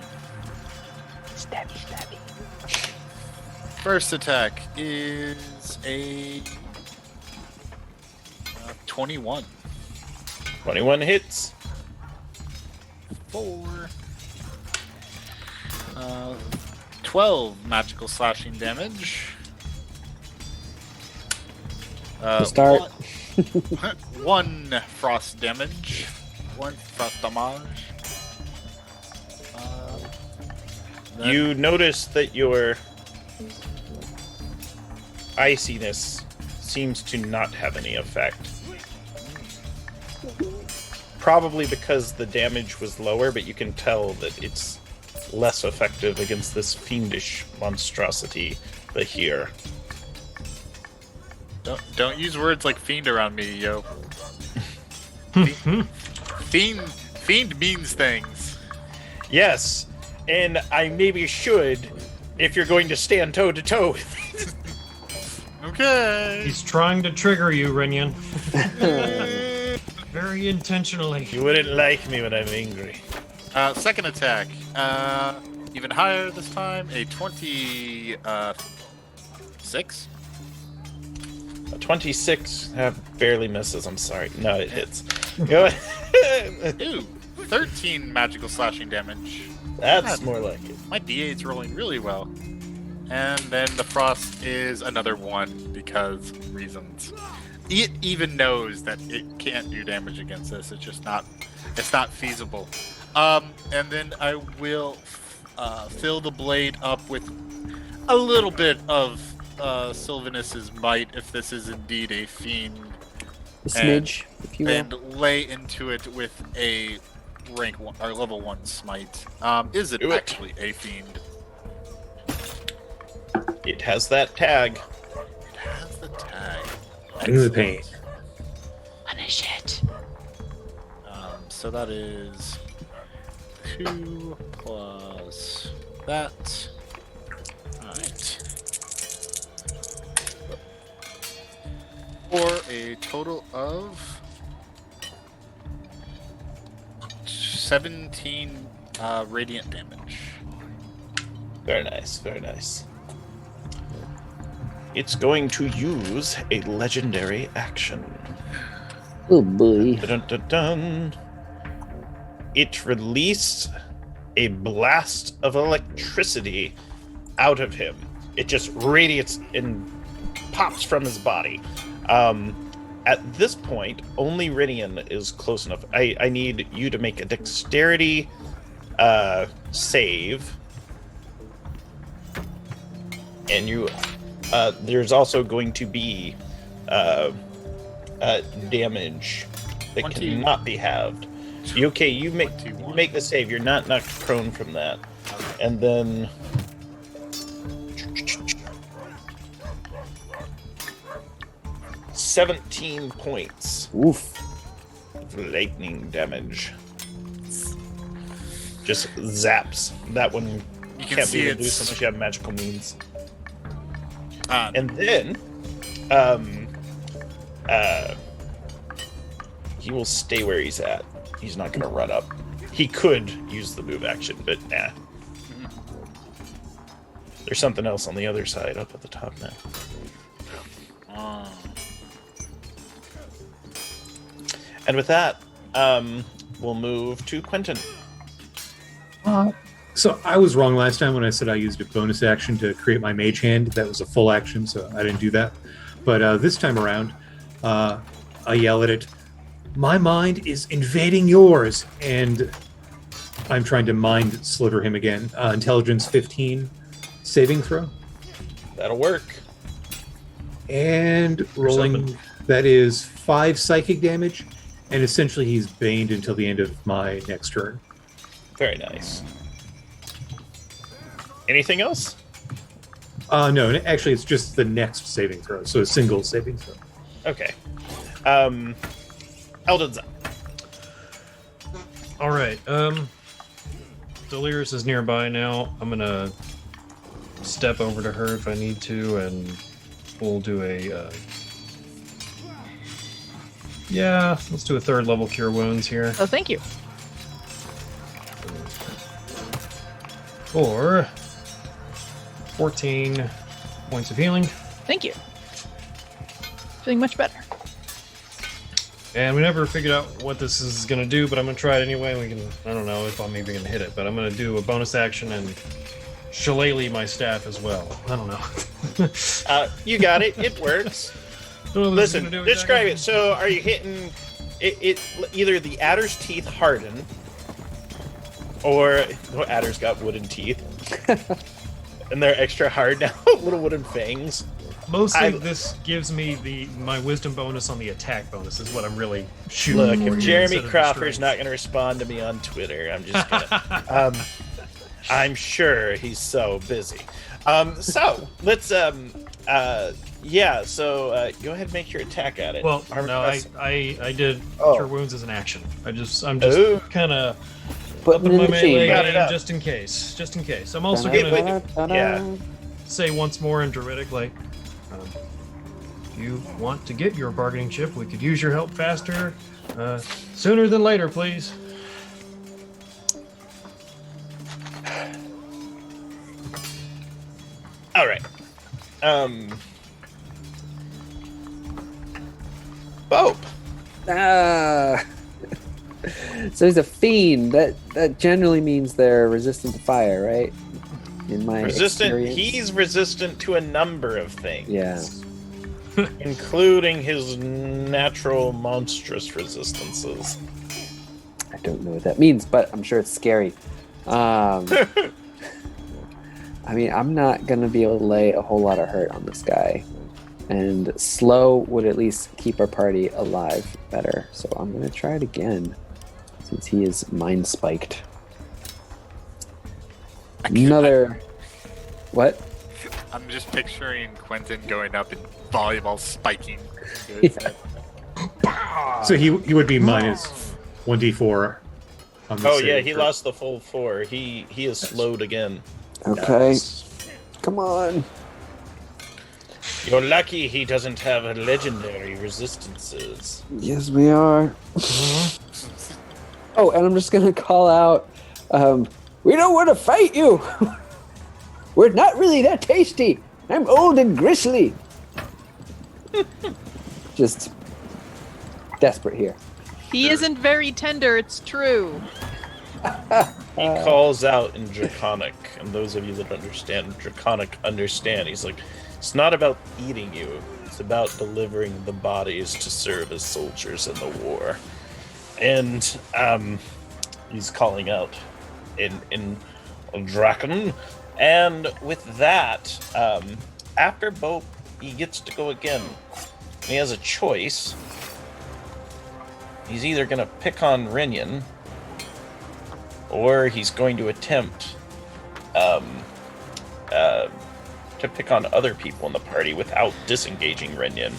Stabby. First attack is a 21. 21 hits. 4. 12 magical slashing damage. To start. One frost damage. 1 frost damage. Then- You notice that your iciness seems to not have any effect. Probably because the damage was lower, but you can tell that it's less effective against this fiendish monstrosity, the here. Don't use words like fiend around me, yo. Fiend means things. Yes, and I maybe should if you're going to stand toe to toe. Okay. He's trying to trigger you, Renian. Very intentionally. You wouldn't like me when I'm angry. Second attack. Even higher this time. A 26. A 26 barely misses. I'm sorry. No, it hits. Go ahead. Ooh, 13 magical slashing damage. That's more like it. My D8's rolling really well. And then the frost is another 1 because reasons. It even knows that it can't do damage against this. It's just not. It's not feasible. And then I will fill the blade up with a little bit of Sylvanus's might, if this is indeed a fiend, a smidge, if you will. and lay into it with a rank 1 or level 1 smite. Is it Do it. actually a fiend? It has that tag. It has the tag. Bring the pain. Punish it. So that is 2 plus that. Alright. For a total of 17 radiant damage. Very nice, very nice. It's going to use a legendary action. Oh boy. Dun, dun, dun. It released a blast of electricity out of him. it just radiates and pops from his body. At this point, only Rinian is close enough. I need you to make a dexterity save. And you, there's also going to be damage that 20. cannot be halved. You make the save. You're not knocked prone from that. And then 17 points Oof. of lightning damage. Just zaps. That one You can can't see be reduced it's unless you have magical means. uh, And then he will stay where he's at. He's not going to run up. He could use the move action, but nah. There's something else on the other side up at the top now. And with that, we'll move to Quentin. So I was wrong last time when I said I used a bonus action to create my mage hand. That was a full action, so I didn't do that. But this time around, I yell at it, "My mind is invading yours!" And I'm trying to mind sliver him again. Intelligence 15 saving throw. That'll work. And rolling, that is 5 psychic damage. And essentially he's baned until the end of my next turn. Very nice. Anything else? No, actually it's just the next saving throw. So a single saving throw. Okay. Eldon's up. All right. Delirious is nearby now. I'm gonna step over to her if I need to, and we'll do a. Yeah, let's do a 3rd level cure wounds here. Oh, thank you. For 14 points of healing. Thank you. Feeling much better. And we never figured out what this is going to do, but I'm going to try it anyway. We can, I don't know if I'm even going to hit it, but I'm going to do a bonus action and shillelagh my staff as well. I don't know. You got it. It works. Don't know what this is Listen, gonna do describe exactly. it. So are you hitting it either the adder's teeth harden, or the adder's got wooden teeth. And they're extra hard now, little wooden fangs. Mostly, this gives me my wisdom bonus on the attack bonus is what I'm really shooting Look, for if here Jeremy instead of the Crawford's strength. not going to respond to me on Twitter, I'm just gonna. I'm sure he's so busy. So let's. Yeah. So go ahead and make your attack at it. Well, Armor no, class- I did Oh. cure wounds as an action. I'm just Oh. kind of Putting upping in my the melee machine. Got it game up. just in case. Just in case. I'm also It gonna would- yeah. say once more in Druidic, like, if you want to get your bargaining chip, we could use your help faster, sooner than later, please. All right. Bope. Ah. So he's a fiend. That generally means they're resistant to fire, right? In my Resistant. experience. He's resistant to a number of things. Yeah. Including his natural monstrous resistances. I don't know what that means, but I'm sure it's scary. I mean, I'm not gonna be able to lay a whole lot of hurt on this guy, and slow would at least keep our party alive better. So I'm gonna try it again, since he is mind spiked. Another. What? I'm just picturing Quentin going up and volleyball spiking. into his head. So he would be minus 1d4 on the Oh save yeah, he throw. lost the full 4. He is slowed again. Okay, Yes. come on. You're lucky he doesn't have legendary resistances. Yes, we are. Oh, and I'm just gonna call out. We don't want to fight you. We're not really that tasty. I'm old and gristly. Just desperate here. He isn't very tender, it's true. He calls out in Draconic, and those of you that understand Draconic understand. He's like, it's not about eating you, it's about delivering the bodies to serve as soldiers in the war. And he's calling out in Draken. And with that, after Bo, he gets to go again. He has a choice. He's either going to pick on Renyan, or he's going to attempt to pick on other people in the party without disengaging Renyan.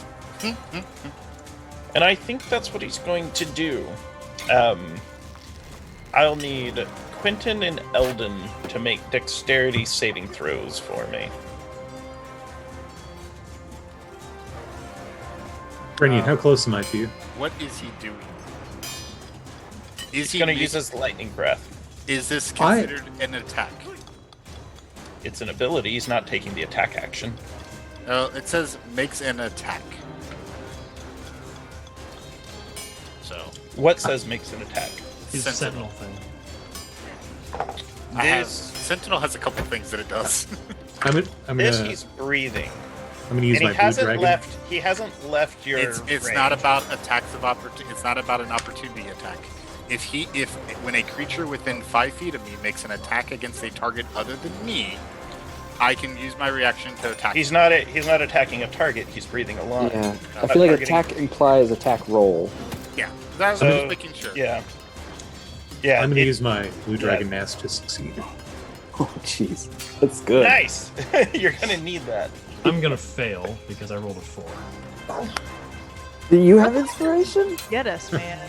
And I think that's what he's going to do. I'll need Quentin and Eldon to make dexterity saving throws for me. Renyan, how close am I to you? What is he doing? He's going to use his lightning breath. Is this considered an attack? It's an ability. He's not taking the attack action. It says makes an attack. So What says makes an attack? His Sentinel thing. Sentinel has a couple things that it does. I'm This gonna he's breathing. I'm gonna use And my blue dragon. He hasn't left your It's range. not about attacks of opportunity. It's not about an opportunity attack. If when a creature within 5 feet of me makes an attack against a target other than me, I can use my reaction to attack. He's not attacking a target. He's breathing a lot. Yeah, I Not feel like targeting- attack implies attack roll. Yeah, that's So, just making sure. Yeah. Yeah. I'm gonna it- use my blue dragon mask to succeed. Oh, jeez, that's good. Nice. You're gonna need that. I'm gonna fail because I rolled a 4. Do you have inspiration? Get us, man.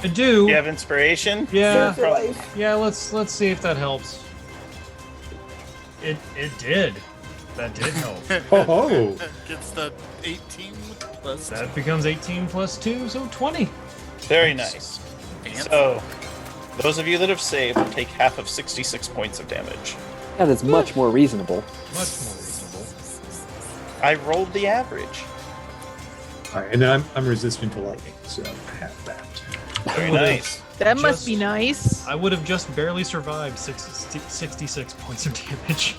I do. You have inspiration. Yeah. Serve your life. Yeah. Let's see if that helps. It did. That did help. Oh, Gets the 18 plus. That becomes 18 plus 2, so 20. Very nice. Fancy. So, those of you that have saved will take half of 66 points of damage. That is much more reasonable. Much more reasonable. I rolled the average. all right, and then I'm resistant to lightning, so I have that. Very would've- nice. That must Just- be nice. I would have just barely survived 66 points of damage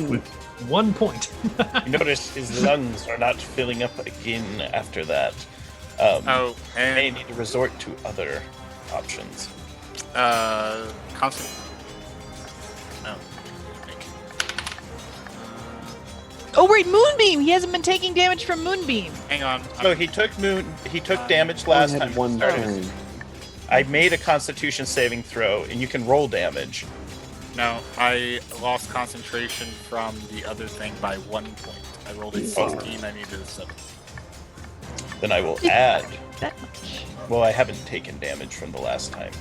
with 1 point. You notice his lungs are not filling up again after that. Oh, He may and need to resort to other options. constant. No. Oh wait, Moonbeam. He hasn't been taking damage from Moonbeam. Hang on. So he took damage last Only time. had he one started. turn. I made a Constitution saving throw, and you can roll damage. No, I lost concentration from the other thing by 1 point. I rolled a 16. I needed a 7. Then I will add. That much. Well, I haven't taken damage from the last time.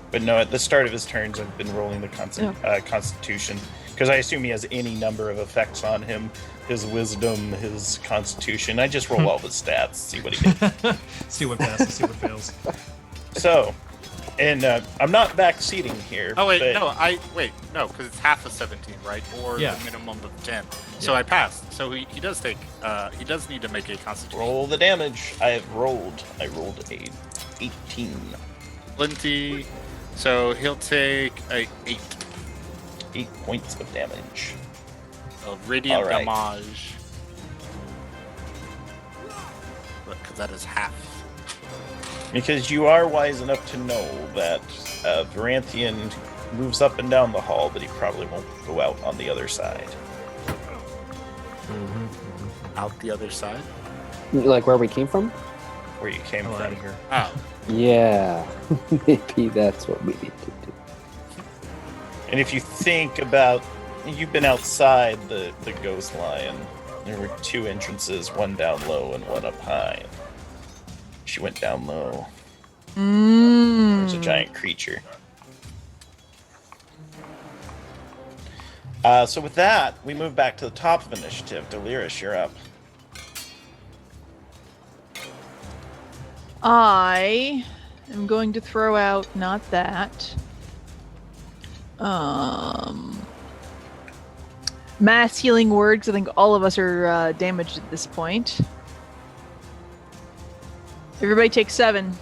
But no, at the start of his turns, I've been rolling the Constitution. Because I assume he has any number of effects on him. His wisdom, his constitution. I just roll all the stats, see what he gets. See what passes, see what fails. So, and I'm not backseating here. Oh wait, but no, because it's half of 17, right? Or Yeah. the minimum of 10. So I passed. So he does take. He does need to make a constitution. Roll the damage. I rolled a 18. Plenty. So he'll take a 8 8 points of damage. of radiant All right. damage. Because that is half. Because you are wise enough to know that Varanthian moves up and down the hall, but he probably won't go out on the other side. Out the other side. Like where we came from? Where you came Hell out from. of here. Oh, Yeah, maybe that's what we need to do. And if you think about, you've been outside the ghost lion. There were 2 entrances, one down low and one up high. She went down low. There's a giant creature. So with that, we move back to the top of initiative. Delirious, you're up. I am going to throw out not that. Mass healing word, 'cause I think all of us are damaged at this point. Everybody take 7.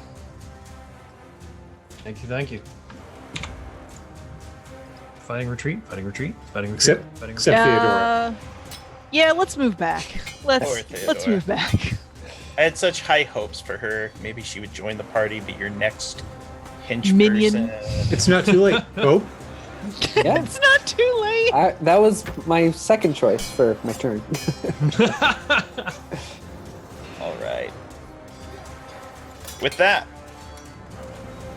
Thank you, thank you. fighting retreat, fighting retreat, fighting retreat, Except- fighting except- retreat. Theodora. Yeah, let's move back. Poor Let's Theodora. move back. I had such high hopes for her. Maybe she would join the party, be your next hench Minion. person. It's not too late. Oh, Yeah. It's not too late. That was my second choice for my turn. All right. With that,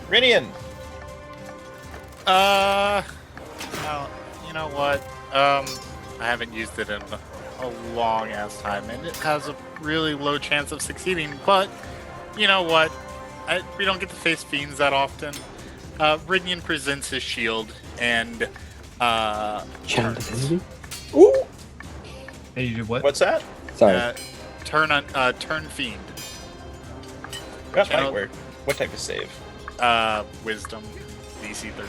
Rinian. Well, you know what? I haven't used it in a long ass time, and it has a really low chance of succeeding. But you know what? We don't get to face fiends that often. Rinian presents his shield and Channel turns. divinity? And you do what? What's that? Sorry. Turn fiend. That Channel- might work. What type of save? Wisdom, DC 13.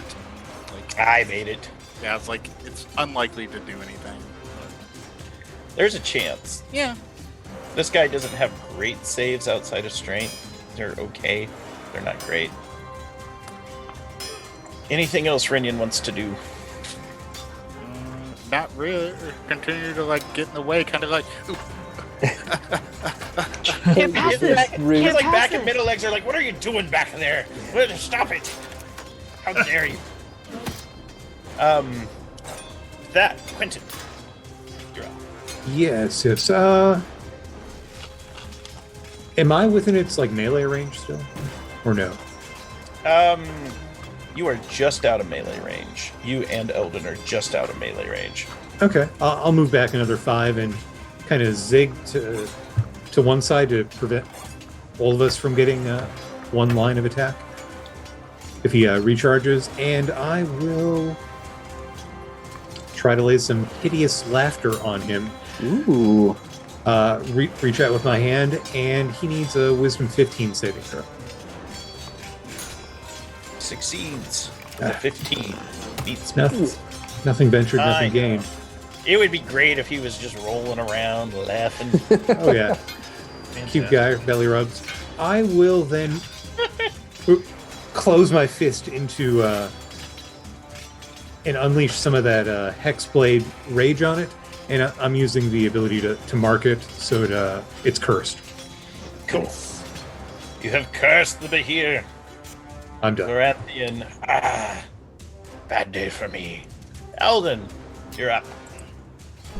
Like, I made it. yeah, it's unlikely to do anything. There's a chance. Yeah. This guy doesn't have great saves outside of strength. They're okay. They're not great. Anything else Rinian wants to do? Not really. Continue to get in the way, kind of like. Ooh. Can't pass He's it. like, Rude. he's like Pass back it. and middle legs are like, what are you doing back there? Stop it! How dare you? That Quentin. You're up. yes. Am I within its melee range still, or no? You are just out of melee range. You and Eldon are just out of melee range. Okay, I'll move back another 5 and kind of zig to one side to prevent all of us from getting one line of attack if he recharges, and I will try to lay some hideous laughter on him. Ooh. Reach out with my hand, and he needs a Wisdom 15 saving throw. Succeeds. The 15 beats me. Nothing ventured, I nothing know. gained. It would be great if he was just rolling around, laughing. Oh yeah, cute guy, belly rubs. I will then close my fist into and unleash some of that Hexblade rage on it, and I'm using the ability to mark it so it's cursed. Cool. You have cursed the Behir. I'm done. Lorathian. Bad day for me. Eldon, you're up.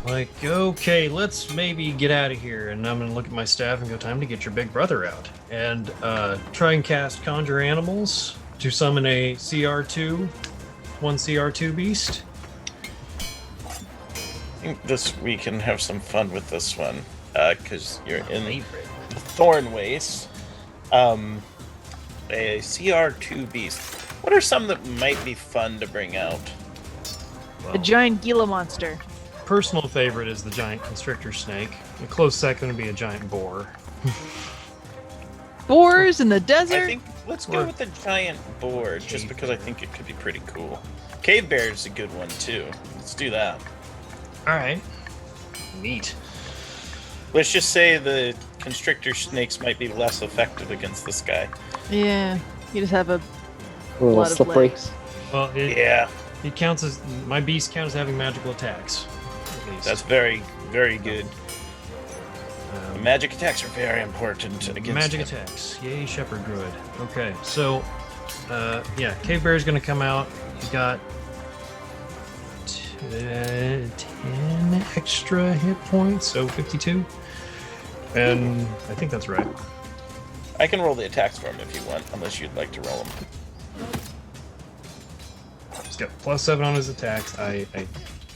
Okay, let's maybe get out of here. And I'm gonna look at my staff and go, time to get your big brother out. And try and cast Conjure Animals to summon a CR2, one CR2 beast. I think we can have some fun with this one. Because you're in the Thorn Waste. A CR2 beast. What are some that might be fun to bring out? Well, A giant Gila monster. personal favorite is the giant constrictor snake. A close second would be a giant boar. Boars in the I desert. think let's go Or- with the giant boar, just because I think it could be pretty cool. Cave bear is a good one too. Let's do that. All right. Neat. Let's just say the constrictor snakes might be less effective against this guy. Yeah, you just have a A little lot of slippery. legs. Well, Yeah, it counts as my beast counts as having magical attacks. At least. that's very, very good. Um, Magic attacks are very important against magic him. attacks. Yay, Shepherd Druid. Okay, so yeah, Cave Bear is going to come out. He's got 10 extra hit points, so 52. And I think that's right. I can roll the attacks for him if you want, unless you'd like to roll them. He's got +7 on his attacks. I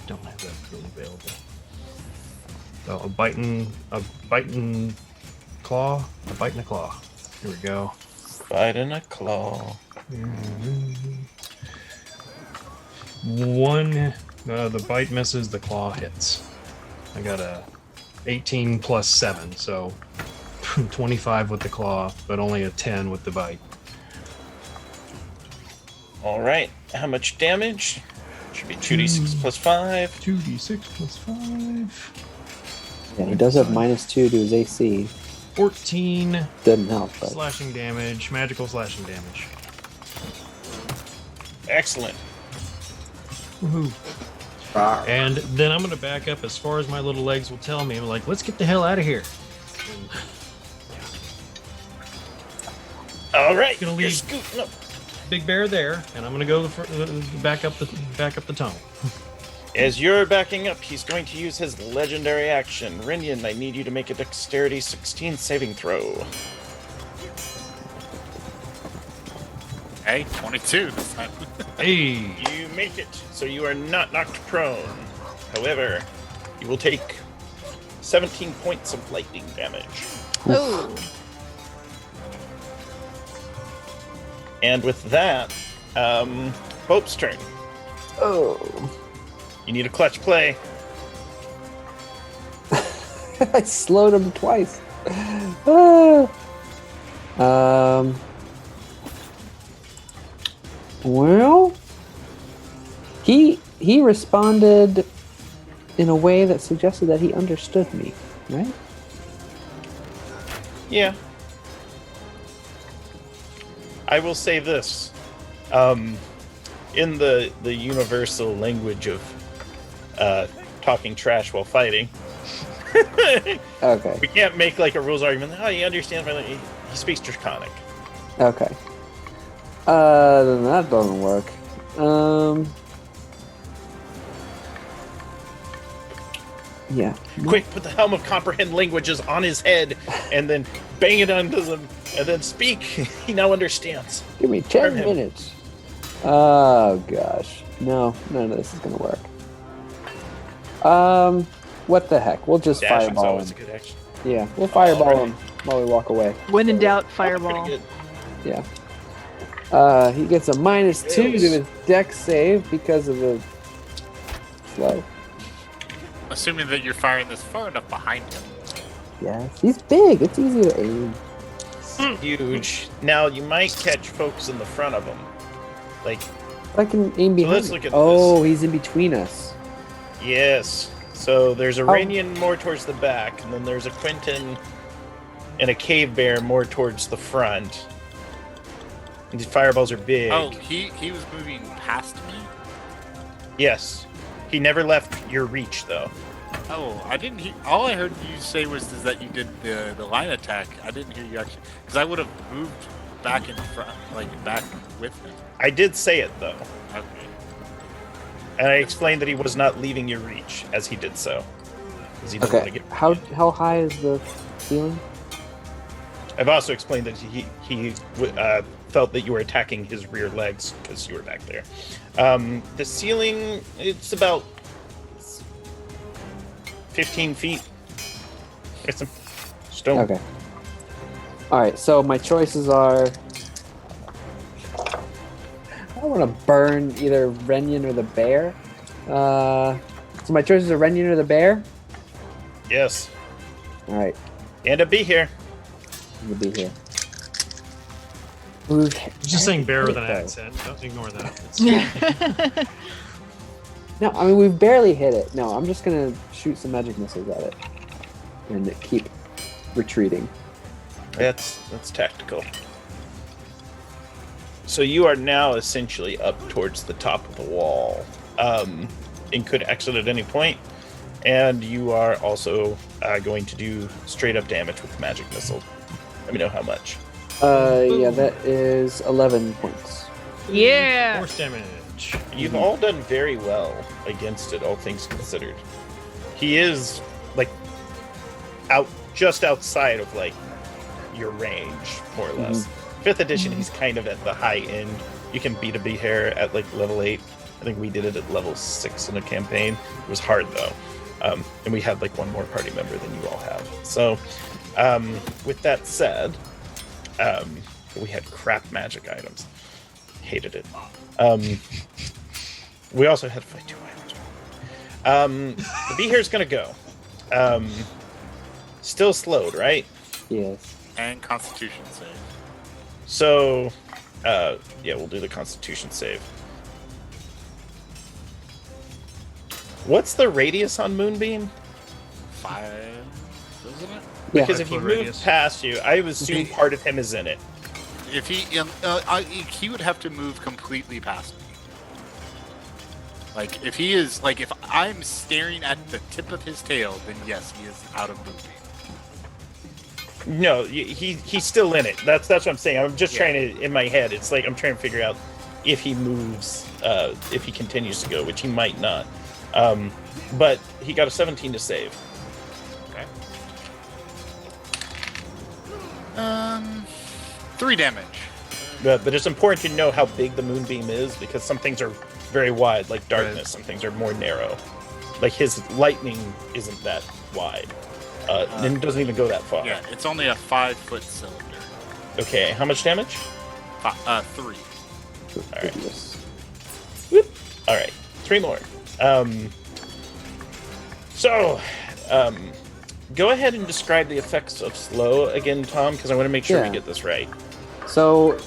don't have that really available. So a biting claw, a bite and a claw. Here we go. Bite and a claw. One, the bite misses, the claw hits. I got a 18 plus 7, so 25 with the claw, but only a 10 with the bite. All right. How much damage? Should be 2d6 plus 5. 2d6 plus 5. Yeah, he does have -2 to his AC. 14 Doesn't help, but slashing damage, magical slashing damage. Excellent. Woohoo. Rawr. And then I'm gonna back up as far as my little legs will tell me. I'm like, let's get the hell out of here. All right, Gonna you're leave. scooting up. Big Bear there, and I'm gonna go back up the tunnel. As you're backing up, he's going to use his legendary action. Rinyan, I need you to make a dexterity 16 saving throw. Hey, 22 this time. Hey, You make it, so you are not knocked prone. However, you will take 17 points of lightning damage. Oh. And with that, Pope's turn. Oh. You need a clutch play. I slowed him twice. Ah. Well, he responded in a way that suggested that he understood me, right? Yeah. I will say this. In the universal language of talking trash while fighting, Okay. we can't make like a rules argument. Oh, he understands. He speaks Draconic. Okay. Then that doesn't work. Yeah. Quick, put the helm of comprehend languages on his head, and then bang it onto them, and then speak. He now understands. Give me 10 Harm him. minutes. Oh gosh. No, none of this is gonna work. What the heck? We'll just Dash is fireball always a him. good action. Yeah, we'll fireball Alright. him while we walk away. When in doubt, Pretty fireball. good. Yeah. He gets a -2 to Yes. his dex save because of the slow. Assuming that you're firing this far enough behind him. Yes, he's big. It's easy to aim. Huge. Now you might catch folks in the front of him. Like, I can aim behind. let's him. look at Oh, he's in between us. yes. So there's a Oh. Rainian more towards the back, and then there's a Quentin and a Cave Bear more towards the front. And these fireballs are big. Oh, he was moving past me? Yes. He never left your reach, though. Oh, I didn't hear. All I heard you say was is that you did the line attack. I didn't hear you actually. Because I would have moved back in front, like back with him. I did say it, though. Okay. And I explained that he was not leaving your reach as he did so. Because he didn't want Okay. to get. How high is the ceiling? I've also explained that he felt that you were attacking his rear legs because you were back there. The ceiling, it's about 15 feet. It's some stone. Okay. All right. So my choices are. I want to burn either Renyan or the bear. So my choices are Renyan or the bear. Yes. All right. And to be here. We'll be here. Ooh, just saying bear with an though. accent. Don't ignore that. It's- No, I mean we've barely hit it. No, I'm just gonna shoot some magic missiles at it and keep retreating. That's tactical. So you are now essentially up towards the top of the wall, and could exit at any point. And you are also going to do straight up damage with the magic missile. Let me know how much. Yeah, that is 11 points. Yeah. Force damage. You've all done very well against it, all things considered. He is like just outside of like your range, more or less. 5th edition, he's kind of at the high end. You can beat a Behair at like level 8. I think we did it at level 6 in a campaign. It was hard though. And we had like one more party member than you all have. So, with that said, we had crap magic items. Hated it. We also had to fight 2 items. The Behair's gonna go. Still slowed, right? Yes. And Constitution save. So, yeah, we'll do the Constitution save. What's the radius on Moonbeam? 5, isn't it? Yeah. Because if he 5-foot moved radius. past you, I would assume part of him is in it. If he would have to move completely past me. Like if he is like if I'm staring at the tip of his tail, then yes, he is out of moving. No, he's still in it. That's what I'm saying. I'm just Yeah. trying to, in my head, it's like I'm trying to figure out if he moves, if he continues to go, which he might not. But he got a 17 to save. Okay. 3 damage. But it's important to know how big the moonbeam is, because some things are very wide, like darkness. Right. Some things are more narrow. Like his lightning isn't that wide. And it doesn't even go that far. Yeah, it's only a 5-foot cylinder. Okay, how much damage? 3. Alright. Yes. Whoop. All right, 3 more. Go ahead and describe the effects of slow again, Tom, because I want to make sure we Yeah. get this right. So,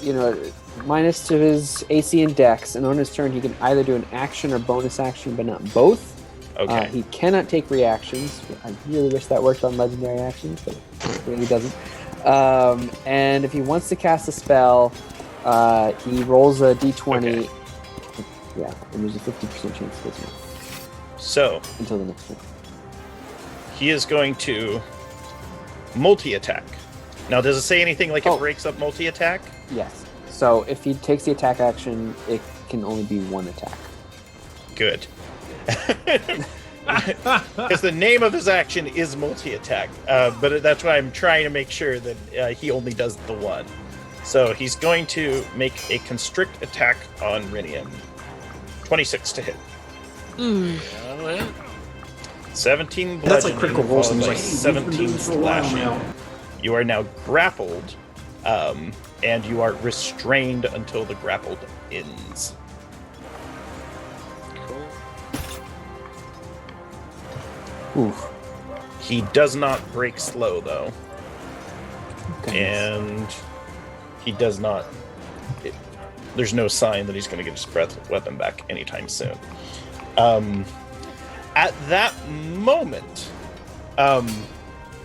minus to his AC and Dex, and on his turn he can either do an action or bonus action, but not both. Okay. He cannot take reactions. I really wish that worked on legendary actions, but it really doesn't. And if he wants to cast a spell, he rolls a d20. Okay. Yeah, and there's a 50% chance of it So until the next one. he is going to multi-attack. Now, does it say anything like Oh. it breaks up multi-attack? Yes. So if he takes the attack action, it can only be one attack. Good. Because the name of his action is multi-attack, but that's why I'm trying to make sure that he only does the one. So he's going to make a constrict attack on Rinian. 26 to hit. Ooh. 17 bludgeoning, That's like Critical Role, followed seems by like, hey, we've been doing 17 this for a while slashing. now. You are now grappled, and you are restrained until the grappled ends. Oof. He does not break slow, though. Okay. And he does not. There's no sign that he's going to get his breath weapon back anytime soon. At that moment,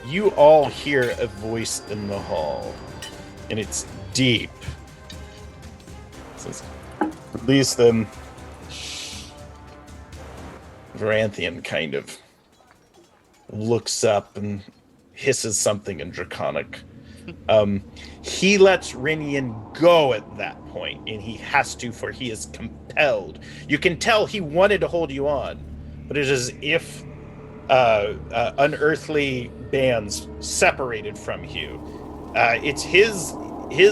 you all hear a voice in the hall, and it's deep. It says, "Release them." Varanthian kind of looks up and hisses something in Draconic. He lets Rinian go at that point, and he has to, for he is compelled. You can tell he wanted to hold you on, but it is as if unearthly bands separated from you. It's his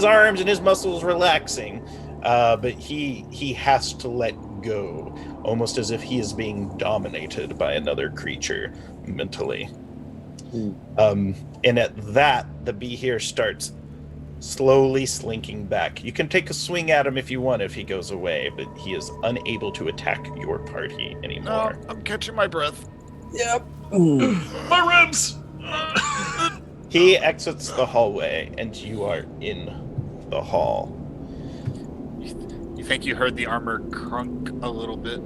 arms and his muscles relaxing, but he has to let go, almost as if he is being dominated by another creature mentally. And at that, the bee here starts slowly slinking back. You can take a swing at him if you want if he goes away, but he is unable to attack your party anymore. I'm catching my breath. Yep. My ribs! He exits the hallway, and you are in the hall. You think you heard the armor crunk a little bit?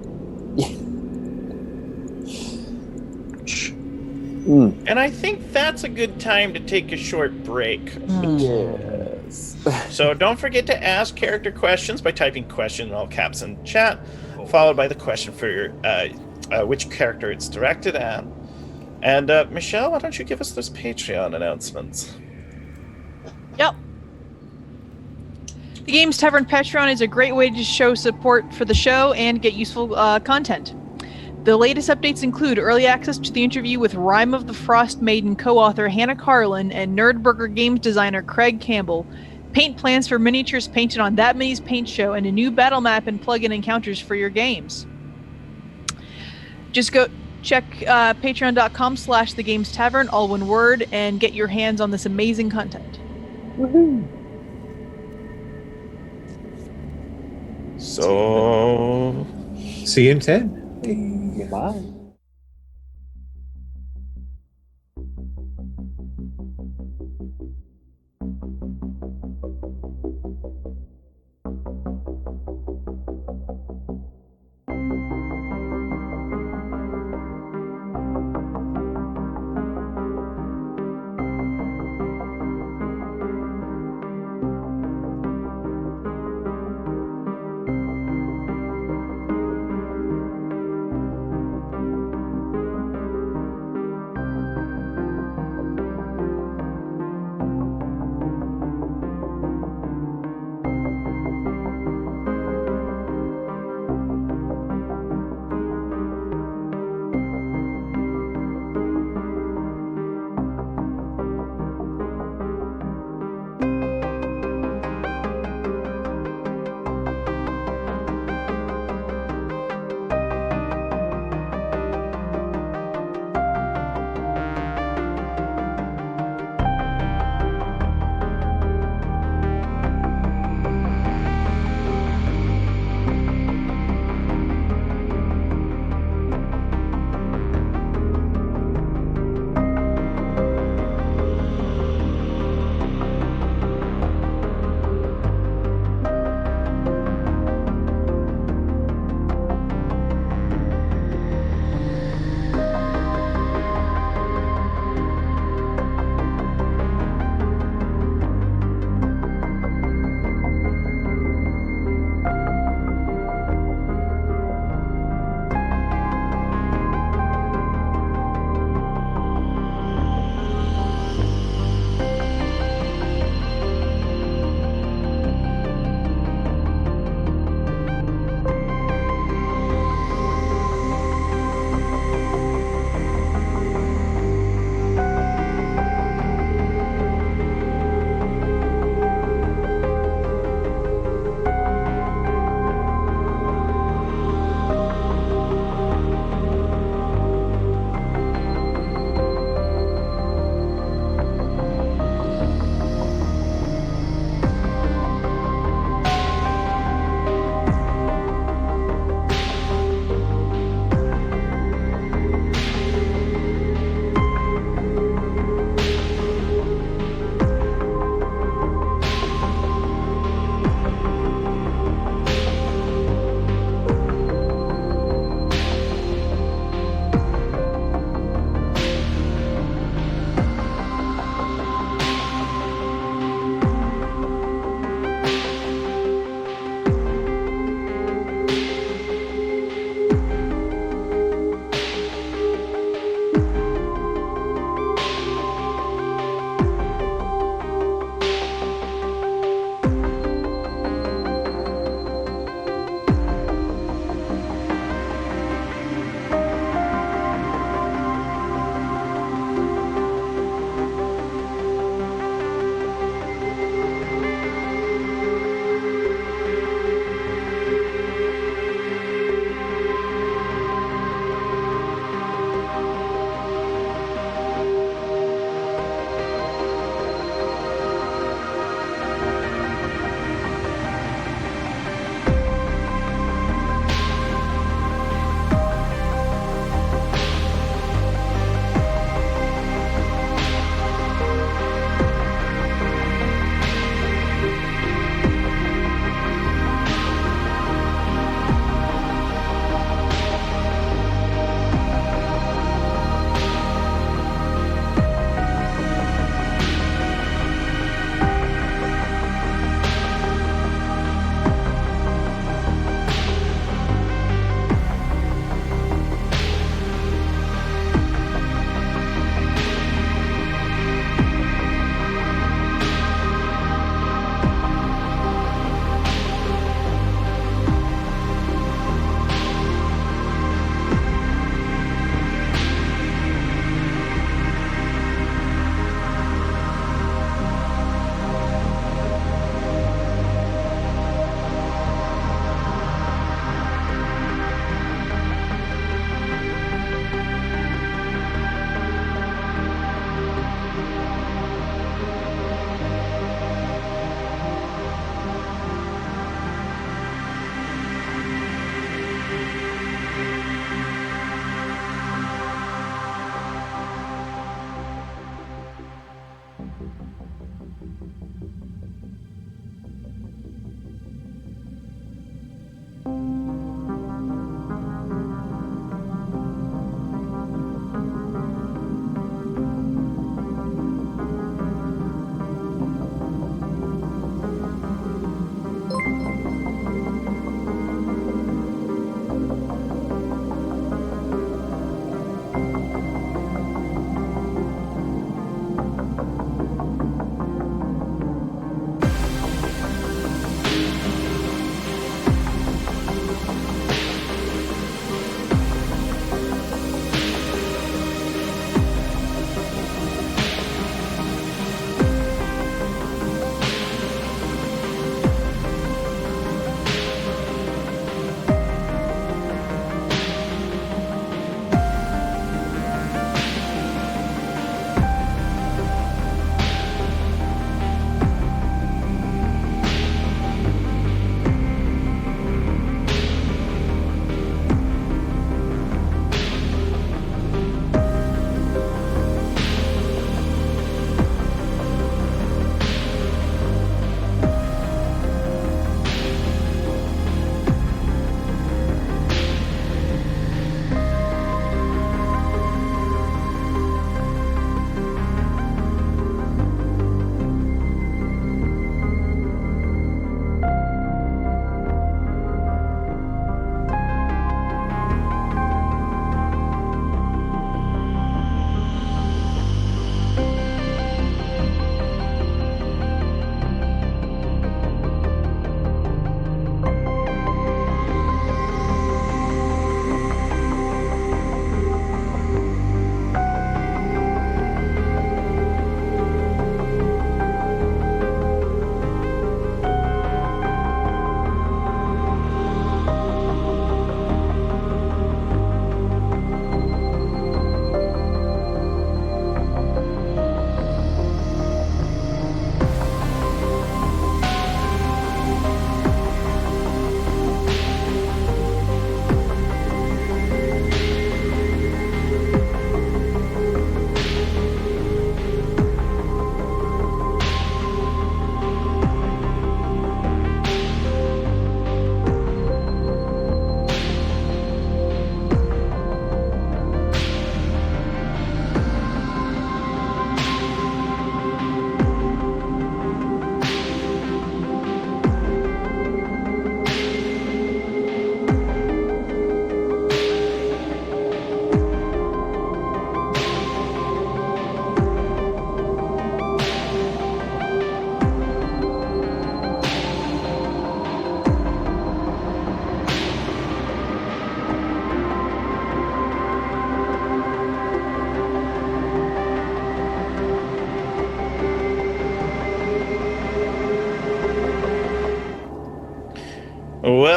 And I think that's a good time to take a short break. Yes. So don't forget to ask character questions by typing question in all caps in chat, followed by the question for your, which character it's directed at. And Michelle, why don't you give us those Patreon announcements? Yep. The Games Tavern Patreon is a great way to show support for the show and get useful content. The latest updates include early access to the interview with Rime of the Frost Maiden co-author Hannah Carlin and Nerdburger games designer Craig Campbell, paint plans for miniatures painted on That Minis Paint Show, and a new battle map and plug-in encounters for your games. Just go check patreon.com/thegamestavern, all one word, and get your hands on this amazing content. Woohoo. So See you in 10. Goodbye.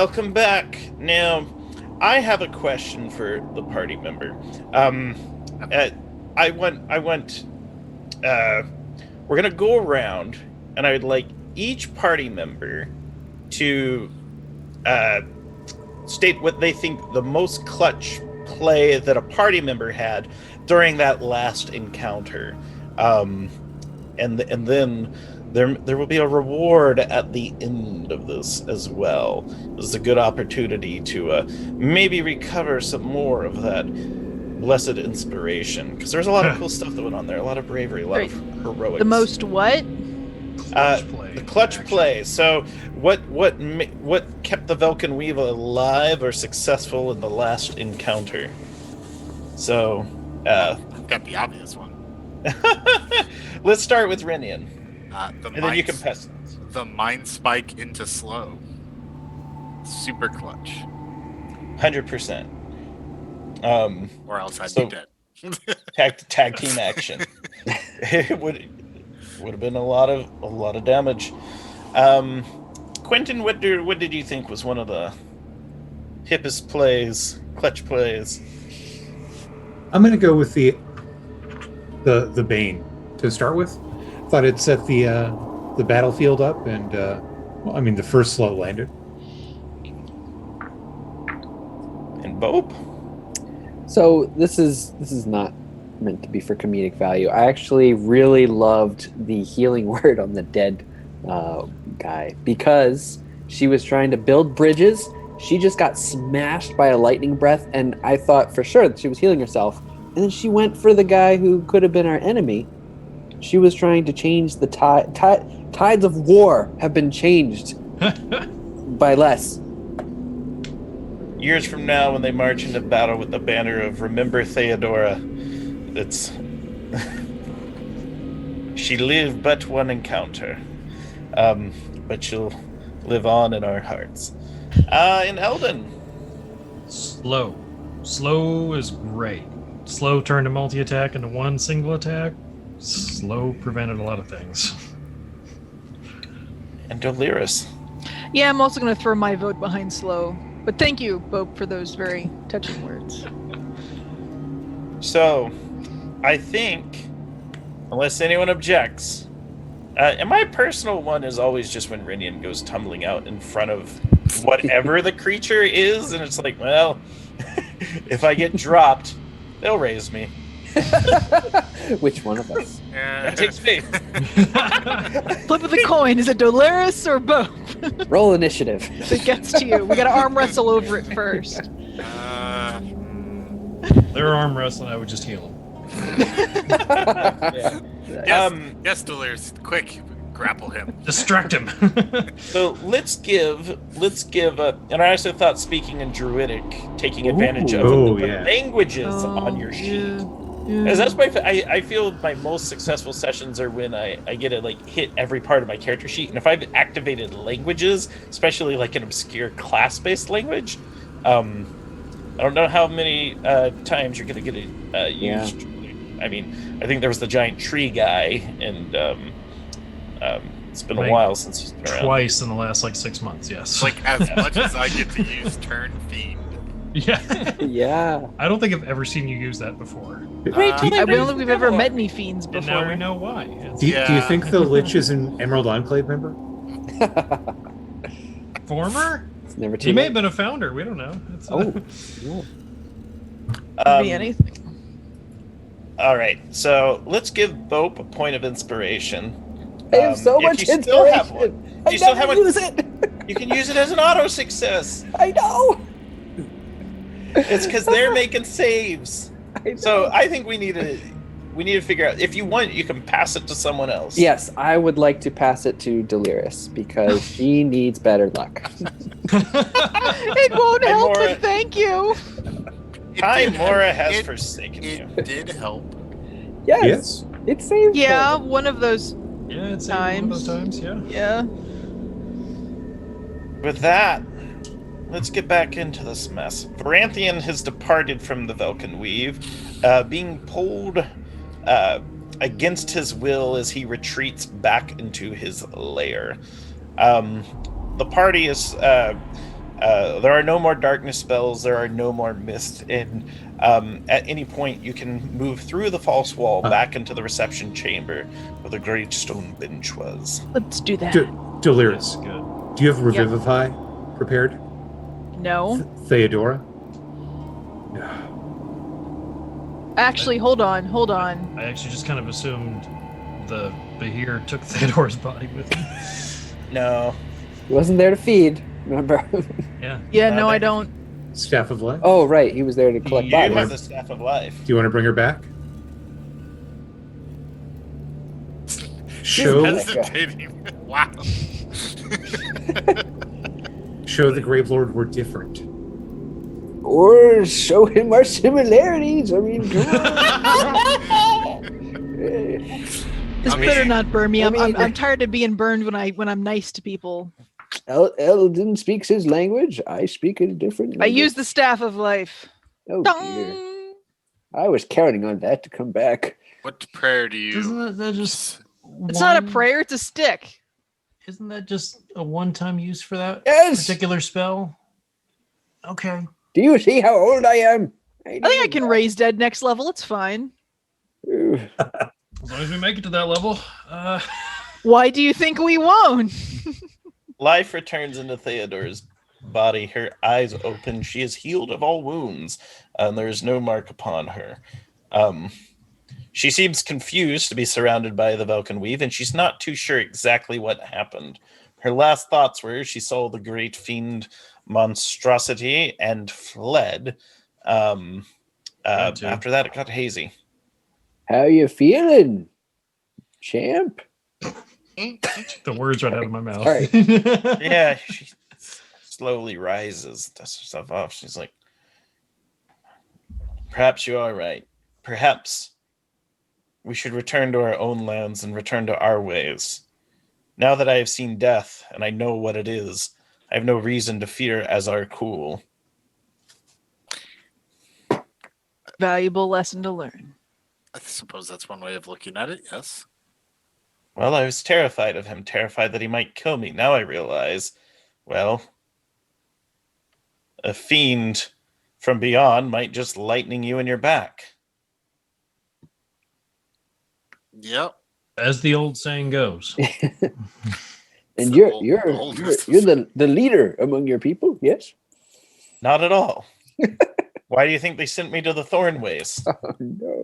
welcome back. Now, I have a question for the party member. We're gonna go around, and I would like each party member to state what they think the most clutch play that a party member had during that last encounter, and then there will be a reward at the end of this as well. This is a good opportunity to maybe recover some more of that blessed inspiration, because there's a lot of cool stuff that went on there, a lot of bravery, a lot of heroics. The most what? The clutch play. So what kept the Velkyn Weave alive or successful in the last encounter? So I've got the obvious one. Let's start with Renian. Then you can pass. The mind spike into slow. Super clutch. 100%. Or else I'd be dead. Tag team action. It would have been a lot of damage. Quentin, what did you think was one of the hippest plays, clutch plays? I'm gonna go with the Bane to start with. Thought it set the battlefield up, and the first slow landed. And Bope? So this is not meant to be for comedic value. I actually really loved the healing word on the dead guy, because she was trying to build bridges. She just got smashed by a lightning breath, and I thought for sure that she was healing herself. And then she went for the guy who could have been our enemy. She was trying to change the tides of war have been changed by less. Years from now, when they march into battle with the banner of "Remember Theodora," it's she lived but one encounter, but she'll live on in our hearts. In Eldon, Slow is great. Slow turned a multi-attack into one single attack. Slow prevented a lot of things. and Doliris. Yeah, I'm also going to throw my vote behind Slow. But thank you, Bope, for those very touching words. So, I think, unless anyone objects, and my personal one is always just when Rinian goes tumbling out in front of whatever the creature is, and it's like, well, if I get dropped, they'll raise me. Which one of us? That takes me. Flip of the coin, is it Dolaris or Bope Roll initiative. that gets to you? We got to arm wrestle over it first. They're arm wrestling, I would just heal them. Yes, Delirious, quick, grapple him. Distract him. So let's give and I also thought speaking in Druidic, taking advantage of the languages on your sheet. As that's I feel my most successful sessions are when I get to like hit every part of my character sheet, and if I've activated languages, especially like an obscure class-based language, I don't know how many times you're gonna get it used. I mean, I think there was the giant tree guy, and it's been a while since he's been around. Twice in the last 6 months, yes. Like as much as I get to use Turn Fiend. Yeah. Yeah. I don't think I've ever seen you use that before. I don't think we've ever met any fiends before. And now we know why. Do you think the Lich is an Emerald Enclave member? Former? It's never too He may late. have been a founder. We don't know. It's, Could be anything. All right, so let's give Bope a point of inspiration. I have so much if you still have inspiration. one. I You still never have use it. You can use it as an auto success. I know. It's because they're making saves. I know. So I think we need to figure out, if you want, you can pass it to someone else. Yes, I would like to pass it to Delirious because she needs better luck. It won't help, Mora. but thank you. Hi, Mora has forsaken you. It did help. Yes. It saved Yeah, her. one of those. yeah, it's one of those times, yeah. Yeah. With that, let's get back into this mess. Varanthian has departed from the Velkyn Weave, being pulled against his will as he retreats back into his lair. The party is There are no more darkness spells. There are no more mist. And at any point, you can move through the false wall back into the reception chamber where the great stone bench was. Let's do that. Delirious, Good. do you have Revivify prepared? No. Theodora? No. Actually, hold on. I actually just kind of assumed the Bahir took Theodore's body with him. No. He wasn't there to feed. Remember? Yeah. Yeah, no, I don't. Staff of Life? Oh, right. He was there to collect You bodies. have the Staff of Life. Do you want to bring her back? Show Hesitating. Wow. show the Grave Lord we're different. Or show him our similarities. I mean, come on. This better not burn me. I mean- I'm tired of being burned when I'm nice to people. Eldon speaks his language. I speak a different I language. use the Staff of Life. Oh, dear. Dong! I was counting on that to come back. What prayer do you? Isn't that just? It's not a prayer, it's a stick. Isn't that just a one-time use for that Yes! particular spell? Okay. Do you see how old I am? I think I can raise dead next level. It's fine. Ooh. As long as we make it to that level. Why do you think we won't? Life returns into Theodore's body. Her eyes open. She is healed of all wounds, and there is no mark upon her. She seems confused to be surrounded by the Velkyn weave, and she's not too sure exactly what happened. Her last thoughts were she saw the great fiend monstrosity and fled. After that, it got hazy. How you feeling, champ? The words right out of my mouth. Sorry. Yeah, she slowly rises, dusts herself off. She's like, perhaps you are right. Perhaps we should return to our own lands and return to our ways. Now that I have seen death and I know what it is, I have no reason to fear Azar-Kul. Valuable lesson to learn. I suppose that's one way of looking at it. Yes. Well, I was terrified of him, terrified that he might kill me. Now I realize, well, a fiend from beyond might just lightning you in your back. Yep. As the old saying goes. And The you're old- you're the old- you're the leader among your people, yes? Not at all. Why do you think they sent me to the Thornways? Oh no.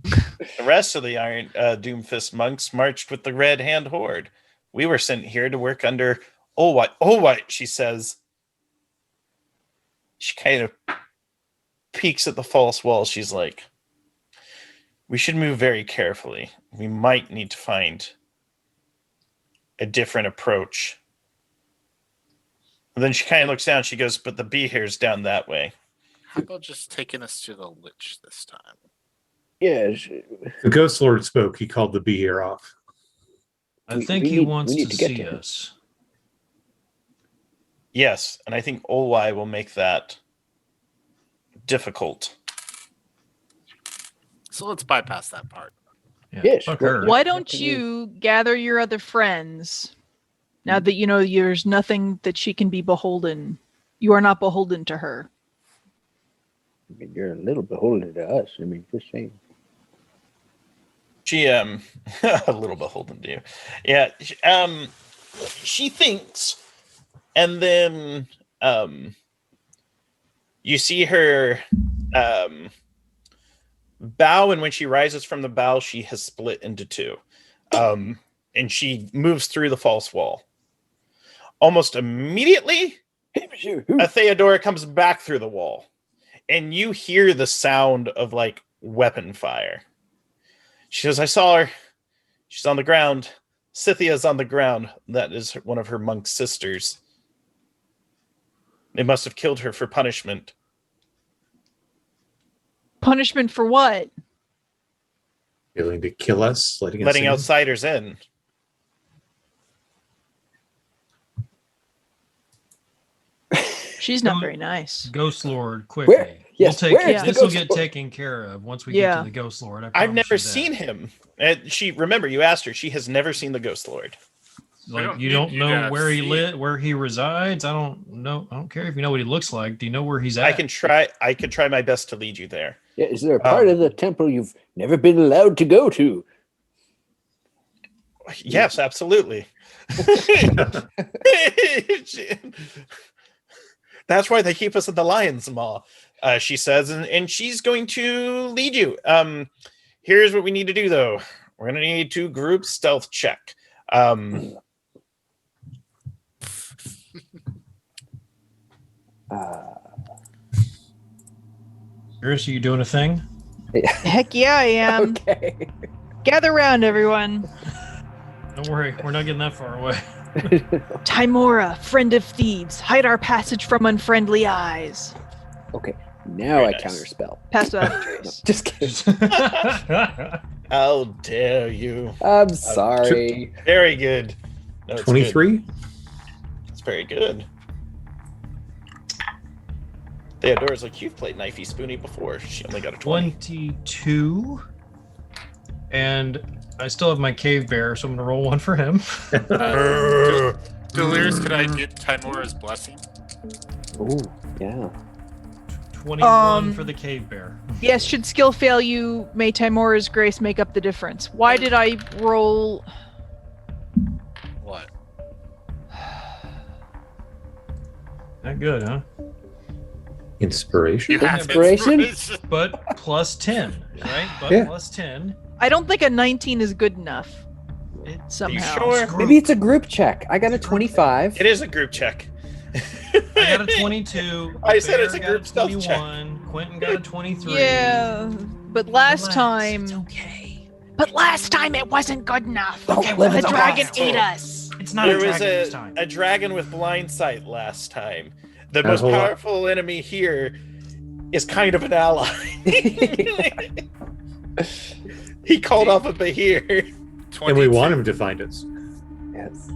The rest of the Iron Doomfist monks marched with the Red Hand Horde. We were sent here to work under Olwhite, she says. She kind of peeks at the false wall. She's like, we should move very carefully. We might need to find a different approach. And then she kind of looks down. She goes, but the Behir's down that way. How about just taking us to the Lich this time? Yes. The Ghost Lord spoke. He called the Behir off. I think we he need- wants we need to to get see to him. us. Yes, and I think Olwai will make that difficult. So let's bypass that part. Yeah, Yes, fuck well, her. Why What don't can you gather your other friends? Now that you know there's nothing that she can be beholden. You are not beholden to her. I mean, you're a little beholden to us. I mean, just saying. She a little beholden to you. Yeah, she thinks, and then you see her bow, and when she rises from the bow, she has split into two, and she moves through the false wall. Almost immediately, a Theodora comes back through the wall, and you hear the sound of like weapon fire. She says, I saw her. She's on the ground. Scythia's on the ground. That is one of her monk sisters. They must have killed her for punishment. Punishment for what? Willing to kill us, letting Letting us in. outsiders in. She's not Don't- very nice. Ghost Lord, quickly. Where? Yes, we'll where take is the this will Ghost get Lord? taken care of once we get Yeah. to the Ghost Lord. I I've promise never you that. seen him. And she, remember, you asked her. She has never seen the Ghost Lord. We Like don't you need don't you know to where he see lit, where he resides. I don't know. I don't care if you know what he looks like. Do you know where he's at? I can try my best to lead you there. Yeah, is there a part of the temple you've never been allowed to go to? Yes, absolutely. That's why they keep us in the lion's maw, she says, and she's going to lead you. Here's what we need to do, though. We're going to need to group stealth check. Seriously, you doing a thing? Heck yeah, I am. Okay. Gather round, everyone. Don't worry, we're not getting that far away. Timora, friend of thieves, hide our passage from unfriendly eyes. Okay. Now Very I nice. counterspell. Pass without a No, trace. just kidding. How dare you? I'm sorry. Very good. No, it's good. 23? It's very good. Theodora's like, you've played Knifey Spoony before. She only got a 20. 22. And I still have my cave bear, so I'm gonna roll one for him. Delirious, could I get Timora's blessing? Ooh, yeah. 21 for the cave bear. Yes, should skill fail you, may Timora's grace make up the difference. Why did I roll? What? Not good, huh? Inspiration? You have Inspiration? But plus 10, right? But Yeah. plus 10. I don't think a 19 is good enough. It's Somehow. sure? Maybe it's a group check. I got a 25. It is a group check. I got a 22. I said Bear it's a got group stealth check. 21. Quentin got a 23. Yeah, but last Relax, time. It's okay. But last time it wasn't good enough. Don't Okay, live the in the dragon past. ate us. It's not There a was dragon this time. a dragon with blind sight last time. The That most whole lot. powerful enemy here is kind of an ally. He called off a Bahir. And we want him to find us. Yes.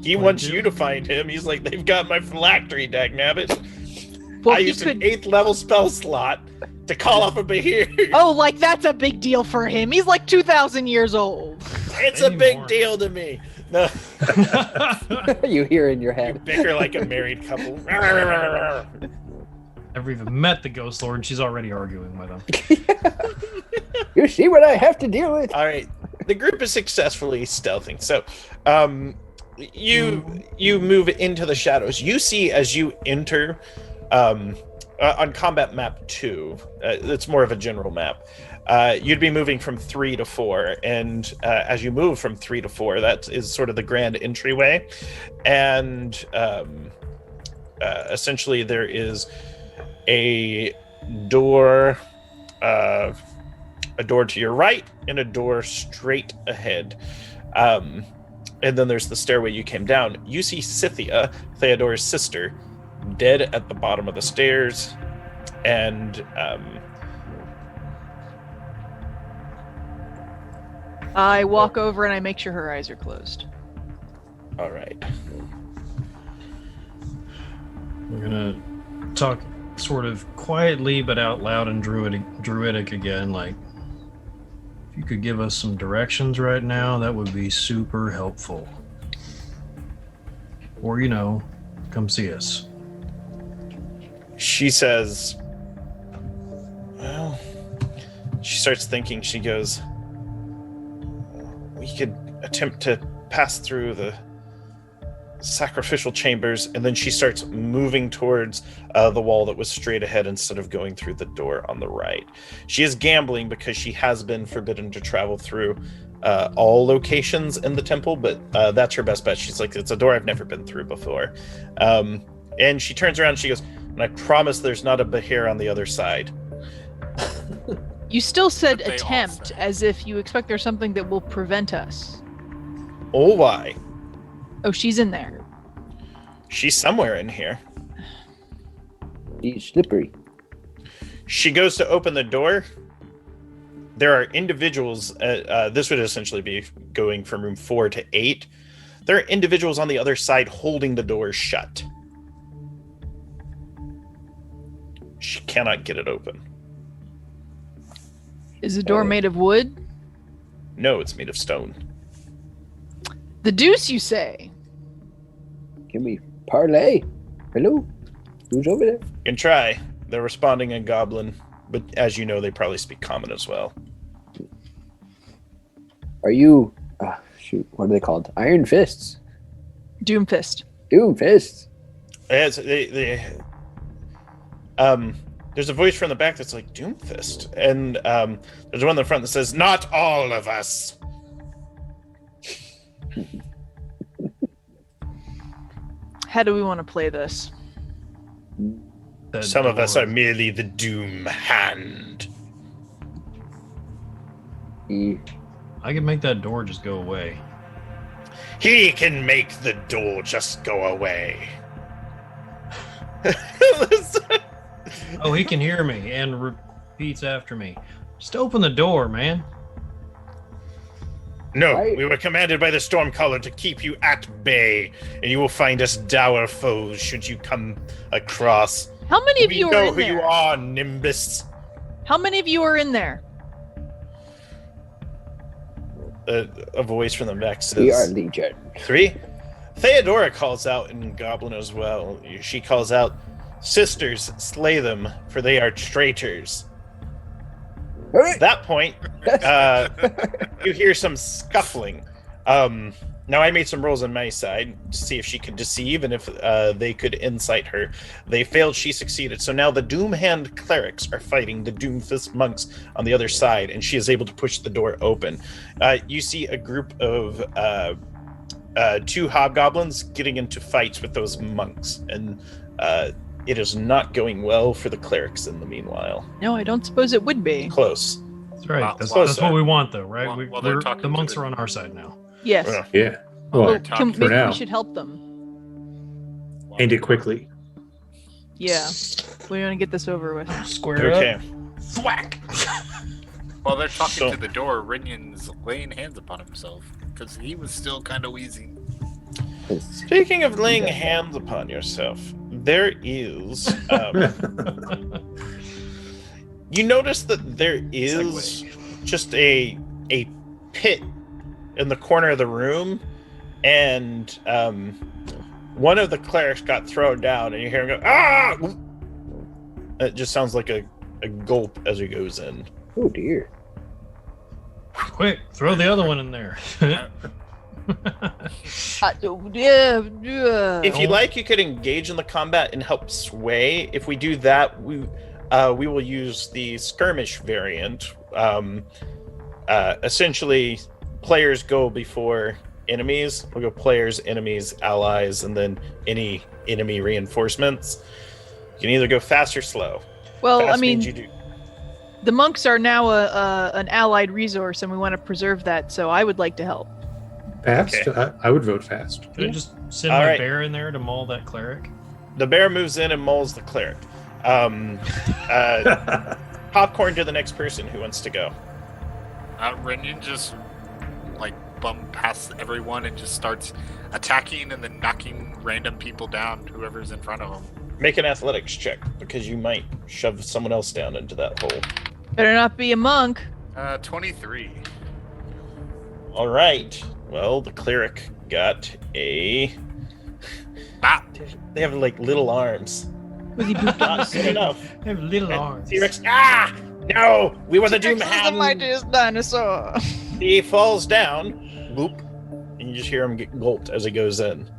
He wants 22. you to find him. He's like, they've got my phylactery, dagnabbit. Well, I he used an could. 8th level spell slot to call off a Bahir. Oh, like that's a big deal for him. He's like 2,000 years old. It's a Maybe big more. deal to me. No, You hear in your you head. bicker like a married couple. Never even met the Ghost Lord, and she's already arguing with him. You see what I have to deal with? All right, the group is successfully stealthing. So, you move into the shadows. You see as you enter on combat map 2. It's more of a general map. You'd be moving from 3 to 4, and as you move from 3 to 4, that is sort of the grand entryway, and essentially there is a door to your right and a door straight ahead, and then there's the stairway you came down. You see Scythia, Theodora's sister, dead at the bottom of the stairs, and I walk over and I make sure her eyes are closed. all right. We're gonna talk sort of quietly but out loud and druidic again, like, if you could give us some directions right now, that would be super helpful. Or, come see us. She says, well, she starts thinking. She goes, we could attempt to pass through the sacrificial chambers, and then she starts moving towards the wall that was straight ahead instead of going through the door on the right. She is gambling because she has been forbidden to travel through all locations in the temple, but that's her best bet. She's like, it's a door I've never been through before. And she turns around and she goes, and I promise there's not a Bahir on the other side. You still said But they all attempt, say. as if you expect there's something that will prevent us. Oh, why? Oh, she's in there. She's somewhere in here. He's slippery. She goes to open the door. There are individuals. This would essentially be going from room 4 to 8. There are individuals on the other side holding the door shut. She cannot get it open. Is the door made of wood? No, it's made of stone. The deuce, you say? Can we parlay? Hello? Who's over there? You can try. They're responding in Goblin, but as you know, they probably speak Common as well. Are you... shoot, what are they called? Iron Fists? Doomfist. Doom Fists? There's a voice from the back that's like, Doomfist. And there's one in the front that says, not all of us. How do we want to play this? Some of us are merely the Doom Hand. I can make that door just go away. He can make the door just go away. Oh, he can hear me and repeats after me. Just open the door, man. No, Right. we were commanded by the Stormcaller to keep you at bay, and you will find us dour foes should you come across. How many of We you are know in who there? you are, Nimbus. How many of you are in there? A voice from the back says, We are Legion. 3. Theodora calls out in Goblin as well. She calls out, sisters, slay them, for they are traitors. At that point, you hear some scuffling. Now, I made some rolls on my side to see if she could deceive and if they could incite her. They failed, she succeeded. So now the Doom Hand clerics are fighting the Doomfist monks on the other side, and she is able to push the door open. You see a group of 2 hobgoblins getting into fights with those monks, and it is not going well for the clerics in the meanwhile. No, I don't suppose it would be. Close. That's right. Wow. That's, Close, that's sir. what we want, though, right? While they're talking The to monks the- are on our side now. Yes. Yeah. Yeah. Well, Well, talking maybe for now. we should help them. end it quickly. Yeah. We want to get this over with. Square Okay. up. Thwack. While they're talking So- to the door, Rinyan's laying hands upon himself because he was still kind of wheezing. Speaking of laying hands upon yourself, there is. You notice that there is just a pit in the corner of the room, and one of the clerics got thrown down, and you hear him go, ah! It just sounds like a gulp as he goes in. Oh dear. Quick, throw the other one in there. Yeah. If you like, you could engage in the combat and help sway. If we do that, we will use the skirmish variant. Essentially, players go before enemies. We'll go players, enemies, allies, and then any enemy reinforcements. You can either go fast or slow. Well, Fast I mean, means you do. the monks are now an allied resource, and we want to preserve that. So I would like to help. Fast? Okay. I would vote fast. Could I just send All my right. bear in there to maul that cleric? The bear moves in and mauls the cleric. Popcorn to the next person who wants to go. Rinyan just like bum past everyone and just starts attacking and then knocking random people down, whoever's in front of him. Make an athletics check because you might shove someone else down into that hole. Better not be a monk. 23. All right. Well, the cleric got a. Ah, They have like little arms. Was he booped on? Not good enough. I have little And arms. T-Rex. Ah! No! We were the Doom Hand. dinosaur. He falls down. Boop. And you just hear him get gulped as he goes in.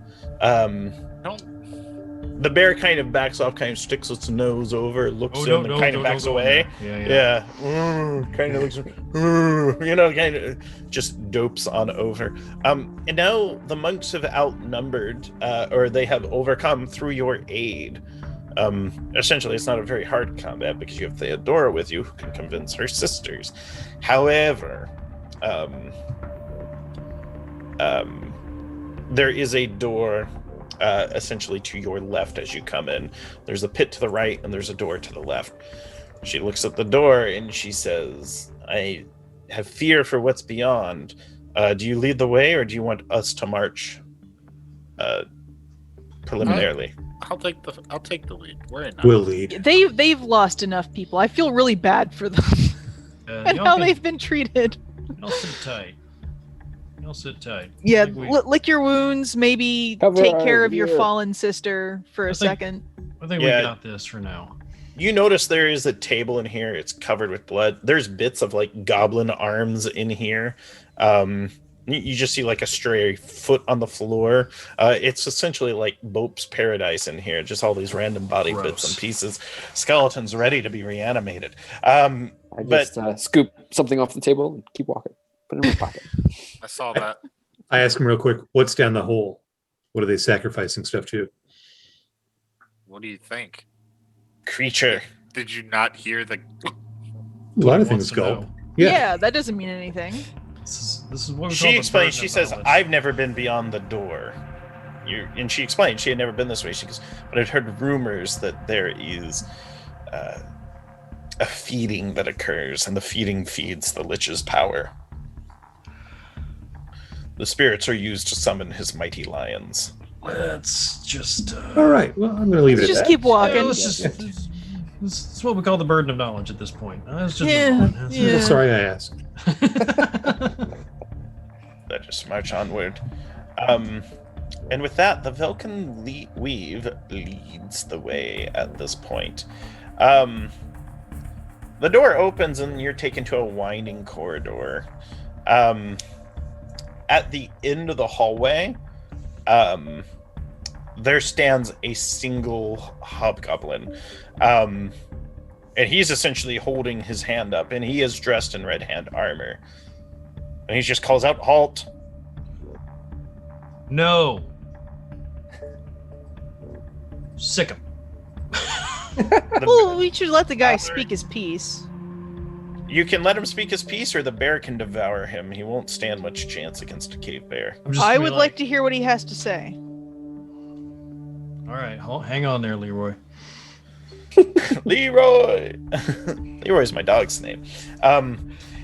don't. The bear kind of backs off, kind of sticks its nose over, looks Oh, in, no, and kind of backs away. Yeah. Kind of looks, kind of just dopes on over. And now the monks have outnumbered, or they have overcome through your aid. Essentially, it's not a very hard combat because you have Theodora with you who can convince her sisters. However, there is a door essentially to your left as you come in. There's a pit to the right and there's a door to the left. She looks at the door and she says, I have fear for what's beyond. Do you lead the way or do you want us to march preliminarily? I'll take the lead. We're in. Will lead. They've lost enough people. I feel really bad for them and Y'all how can- they've been treated. y'all sit tight. I'll sit tight. Yeah, I think we- lick your wounds. Maybe Cover take our care of your rear. fallen sister for a I think- second. I think Yeah. we got this for now. You notice there is a table in here. It's covered with blood. There's bits of like goblin arms in here. You just see like a stray foot on the floor. It's essentially like Bope's paradise in here. Just all these random body bits Gross. and pieces. Skeletons ready to be reanimated. I But just scoop something off the table and keep walking. Put it in my pocket. I saw that. I ask him real quick, what's down the hole? What are they sacrificing stuff to? What do you think? creature. Did you not hear the? A lot of Wants things to go. know. Yeah. That doesn't mean anything. This is what we call She the explains. burden She of says, knowledge. "I've never been beyond the door." And she explained she had never been this way. She goes, "But I'd heard rumors that there is a feeding that occurs, and the feeding feeds the Lich's power. The spirits are used to summon his mighty lions." Let's just. All right. Well, I'm going to leave it Let's at just that. keep walking. Yeah, let's just. This is what we call the burden of knowledge at this point. Let's just Yeah, move on. yeah. Sorry, I asked. Let us march onward. And with that, the Velkyn weave leads the way at this point. The door opens and you're taken to a winding corridor. At the end of the hallway, there stands a single hobgoblin. And he's essentially holding his hand up, and he is dressed in red hand armor. And he just calls out, "Halt!" No. Sick him. Well, we should let the guy speak his piece. You can let him speak his piece, or the bear can devour him. He won't stand much chance against a cave bear. I'm just I gonna be would like to hear what he has to say. All right, hang on there, Leroy. Leroy! Leroy's my dog's name.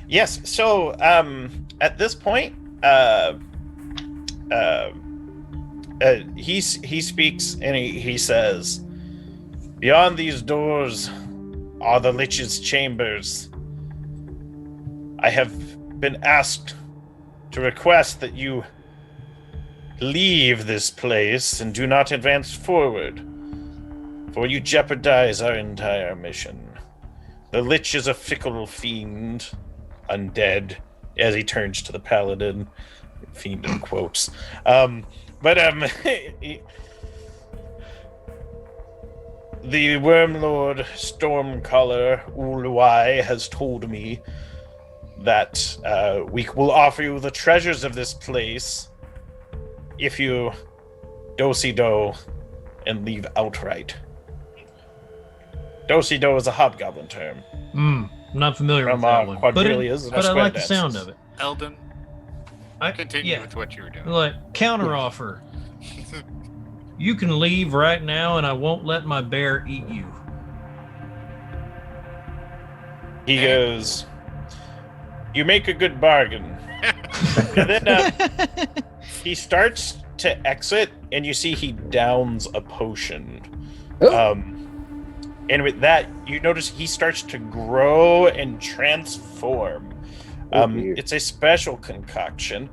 Yes, so at this point, he speaks and he says, "Beyond these doors are the Lich's chambers. I have been asked to request that you leave this place and do not advance forward, for you jeopardize our entire mission. The Lich is a fickle fiend, undead," as he turns to the paladin, fiend in quotes. The Wormlord Stormcaller Uluai has told me that we will offer you the treasures of this place if you do-si-do and leave outright. Do-si-do is a hobgoblin term. I'm not familiar From, with that one, but quadrillions and I square like the dances. sound of it. Eldon, continue with what you were doing. Like counter offer. You can leave right now, and I won't let my bear eat you. He goes, "You make a good bargain." And then he starts to exit, and you see he downs a potion. And with that, you notice he starts to grow and transform. It's a special concoction.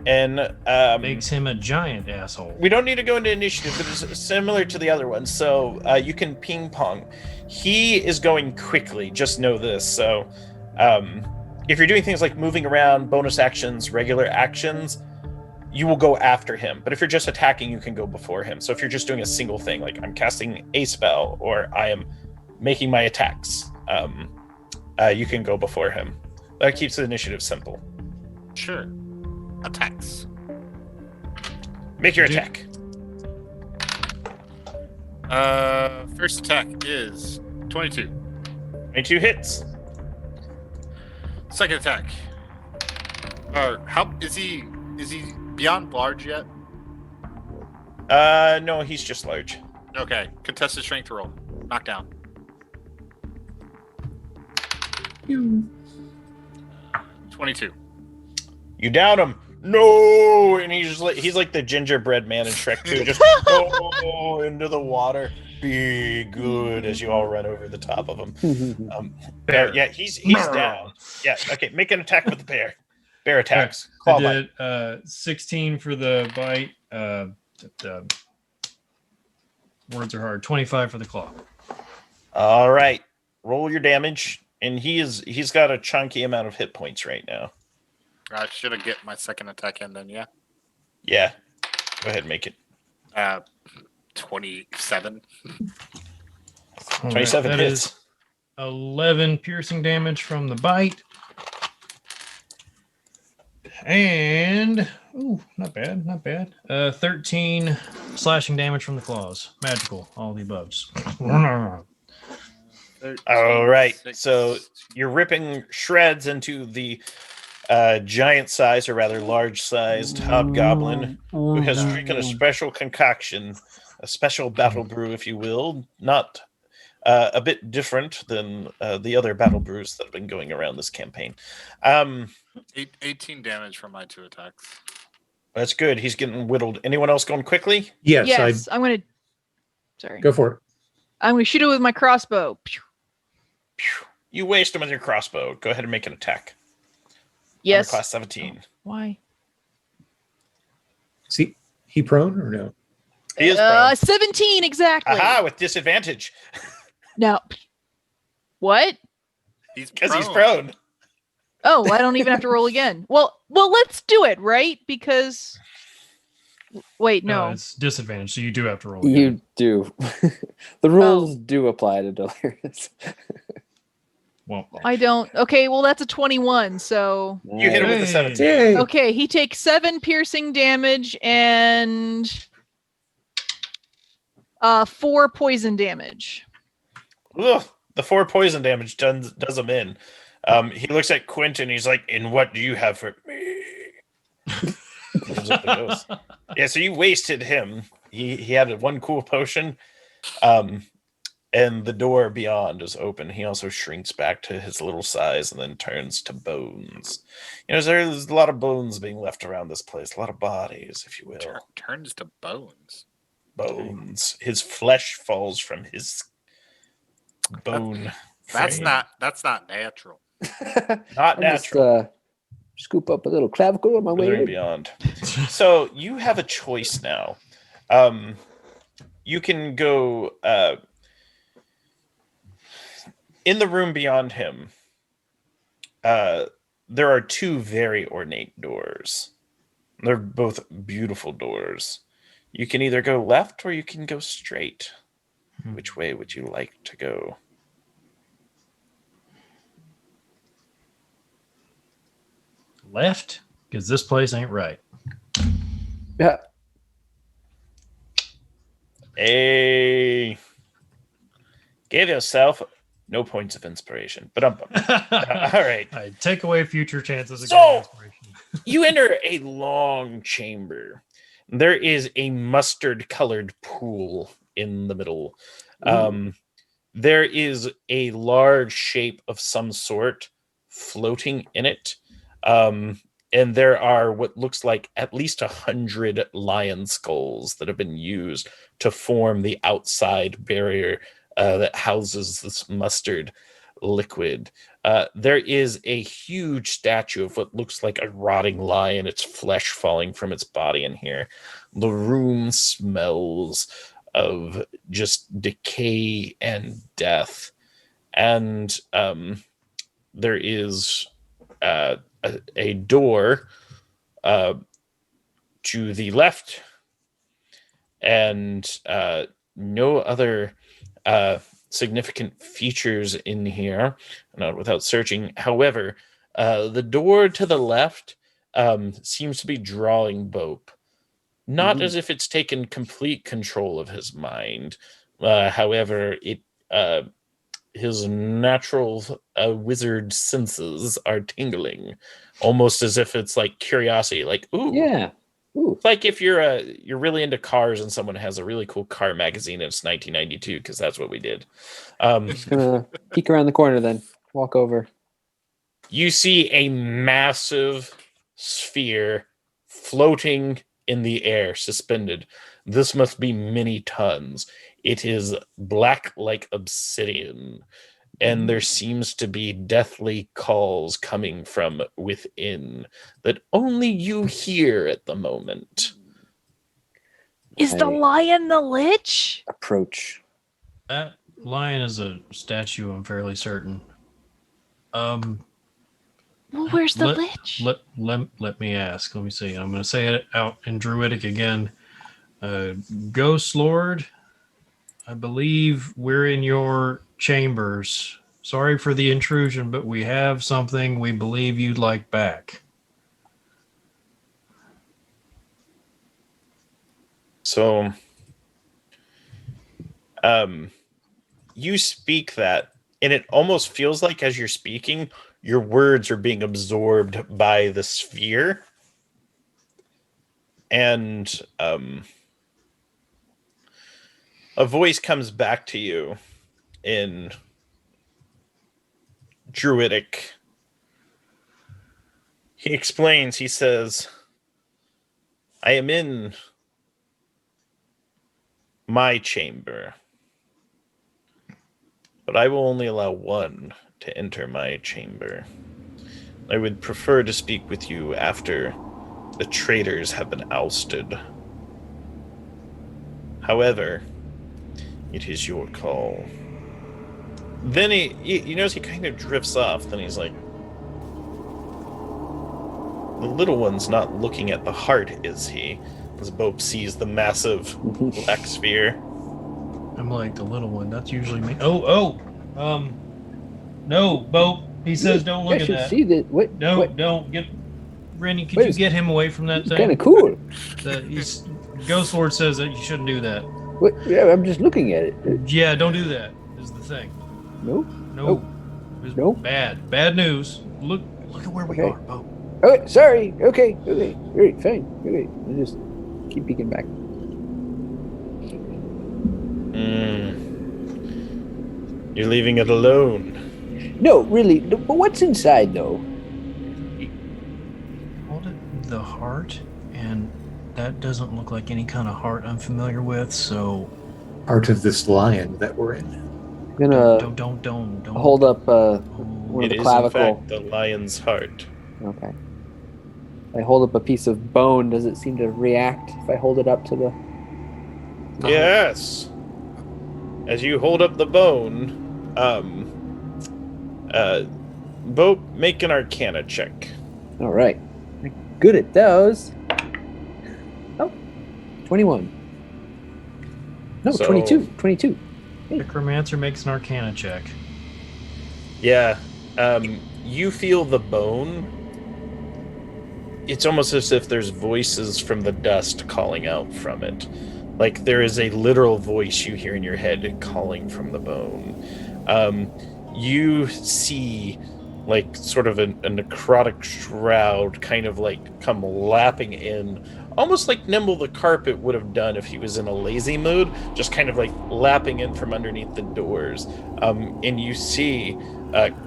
Makes him a giant asshole. We don't need to go into initiative, but it's similar to the other one. So you can ping pong. He is going quickly. Just know this. So if you're doing things like moving around, bonus actions, regular actions, you will go after him. But if you're just attacking, you can go before him. So if you're just doing a single thing, like I'm casting a spell or I am making my attacks, you can go before him. That keeps the initiative simple. Sure. Attacks. Make your attack. First attack is 22. 22 hits. Second attack. How is he beyond large yet? No, he's just large. Okay. Contested strength roll. Knockdown. 22. You down him. No, and he's like the gingerbread man in Shrek 2, just go into the water. Be good as you all run over the top of him. Yeah, he's down. Yeah, okay, make an attack with the bear. Bear attacks. I Claw bite. did 16 for the bite. Words are hard. 25 for the claw. All right. Roll your damage. And he's got a chunky amount of hit points right now. I should have get my second attack in then, yeah. Yeah. Go ahead and make it. 27. All right, 27 that hits. is 11 piercing damage from the bite. And, ooh, not bad, not bad. 13 slashing damage from the claws. Magical, all the aboves. All right. So you're ripping shreds into the giant size, or rather large sized hobgoblin who has drinking a special concoction, a special battle brew, if you will, not a bit different than the other battle brews that have been going around this campaign. 18 damage from my 2 attacks. That's good. He's getting whittled. Anyone else going quickly? Yes, I'm gonna. Sorry. go for it. I'm gonna shoot it with my crossbow. Pew. Phew. You waste him with your crossbow. Go ahead and make an attack. Yes. Class 17. Why? See, he prone or no? He is prone. 17 exactly. Aha, with disadvantage. Now, what? He's Because he's prone. Oh, I don't even have to roll again. Well, let's do it, right? Because wait, no. It's disadvantage, so you do have to roll. You again. do. The rules do apply to Delirious. Well, I don't. Okay, well that's a 21, so You hit him with the Hey. 17. Yay! okay, he takes 7 piercing damage and 4 poison damage. Ugh, the 4 poison damage does him in. He looks at Quentin. He's like, "And what do you have for me?" Gives up the ghost. Yeah, so you wasted him. He had one cool potion, and the door beyond is open. He also shrinks back to his little size and then turns to bones. You know, there's a lot of bones being left around this place. A lot of bodies, if you will. Turns to bones. Bones. His flesh falls from his bone. That's frame. not natural. Not I just natural. scoop up a little clavicle on my way Withering in. beyond. So you have a choice now. You can go in the room beyond him. There are 2 very ornate doors. They're both beautiful doors. You can either go left or you can go straight. Which way would you like to go? left, because this place ain't right. Yeah. Hey, give yourself no points of inspiration. But all right. I take away future chances of So- getting inspiration. You enter a long chamber. There is a mustard-colored pool in the middle. There is a large shape of some sort floating in it. And there are what looks like at least 100 lion skulls that have been used to form the outside barrier that houses this mustard liquid. There is a huge statue of what looks like a rotting lion, its flesh falling from its body in here. The room smells of just decay and death. And there is a door to the left and no other significant features in here, not without searching. However, the door to the left seems to be drawing Bope, not as if it's taken complete control of his mind. However, it his natural wizard senses are tingling, almost as if it's like curiosity, like, ooh. Yeah. Ooh. It's like if you're really into cars and someone has a really cool car magazine and it's 1992, because that's what we did. Just gonna peek around the corner then. Walk over. You see a massive sphere floating in the air, suspended. This must be many tons. It is black like obsidian, and there seems to be deathly calls coming from within that only you hear at the moment. Is the I- lion the lich? Approach. That lion is a statue, I'm fairly certain. Well, where's the Let- lich? Let me ask. Let me see. I'm going to say it out in Druidic again. Ghost Lord, I believe we're in your chambers. Sorry for the intrusion, but we have something we believe you'd like back. So, you speak that, and it almost feels like as you're speaking, your words are being absorbed by the sphere. And a voice comes back to you in Druidic. He explains, he says, I am in my chamber, but I will only allow one to enter my chamber. I would prefer to speak with you after the traitors have been ousted. However, it is your call. Then you notice he kind of drifts off. Then he's like, the little one's not looking at the heart, is he? As Bope sees the massive black sphere. I'm like, the little one. That's usually me. No, Bope. He says don't look I at should that. see that. What? No, what? don't get. Randy, could Wait, you it's- get him away from that It's thing? kind of cool. Ghost Lord says that you shouldn't do that. What? Yeah, I'm just looking at it. Yeah, don't do that. Is the thing. No. No. It's No. Bad news. Look at where we Okay. are, Bope. Oh, wait, sorry. Okay. All right. Fine. Okay. I'll just keep peeking back. You're leaving it alone. No, really. No, but what's inside though? Called it the heart, and that doesn't look like any kind of heart I'm familiar with. So Part of this lion that we're in. I'm gonna don't hold up one of It the is, clavicle. in fact, the lion's heart. Okay. I hold up a piece of bone. Does it seem to react if I hold it up to the? Yes. As you hold up the bone, Bope, make an Arcana check. All right. I'm good at those. Oh, 21. No, So- 22. 22. Necromancer makes an Arcana check. Yeah. You feel the bone. It's almost as if there's voices from the dust calling out from it. Like there is a literal voice you hear in your head calling from the bone. You see like sort of a necrotic shroud kind of like come lapping in, almost like Nimble the Carpet would have done if he was in a lazy mood, just kind of like lapping in from underneath the doors. And you see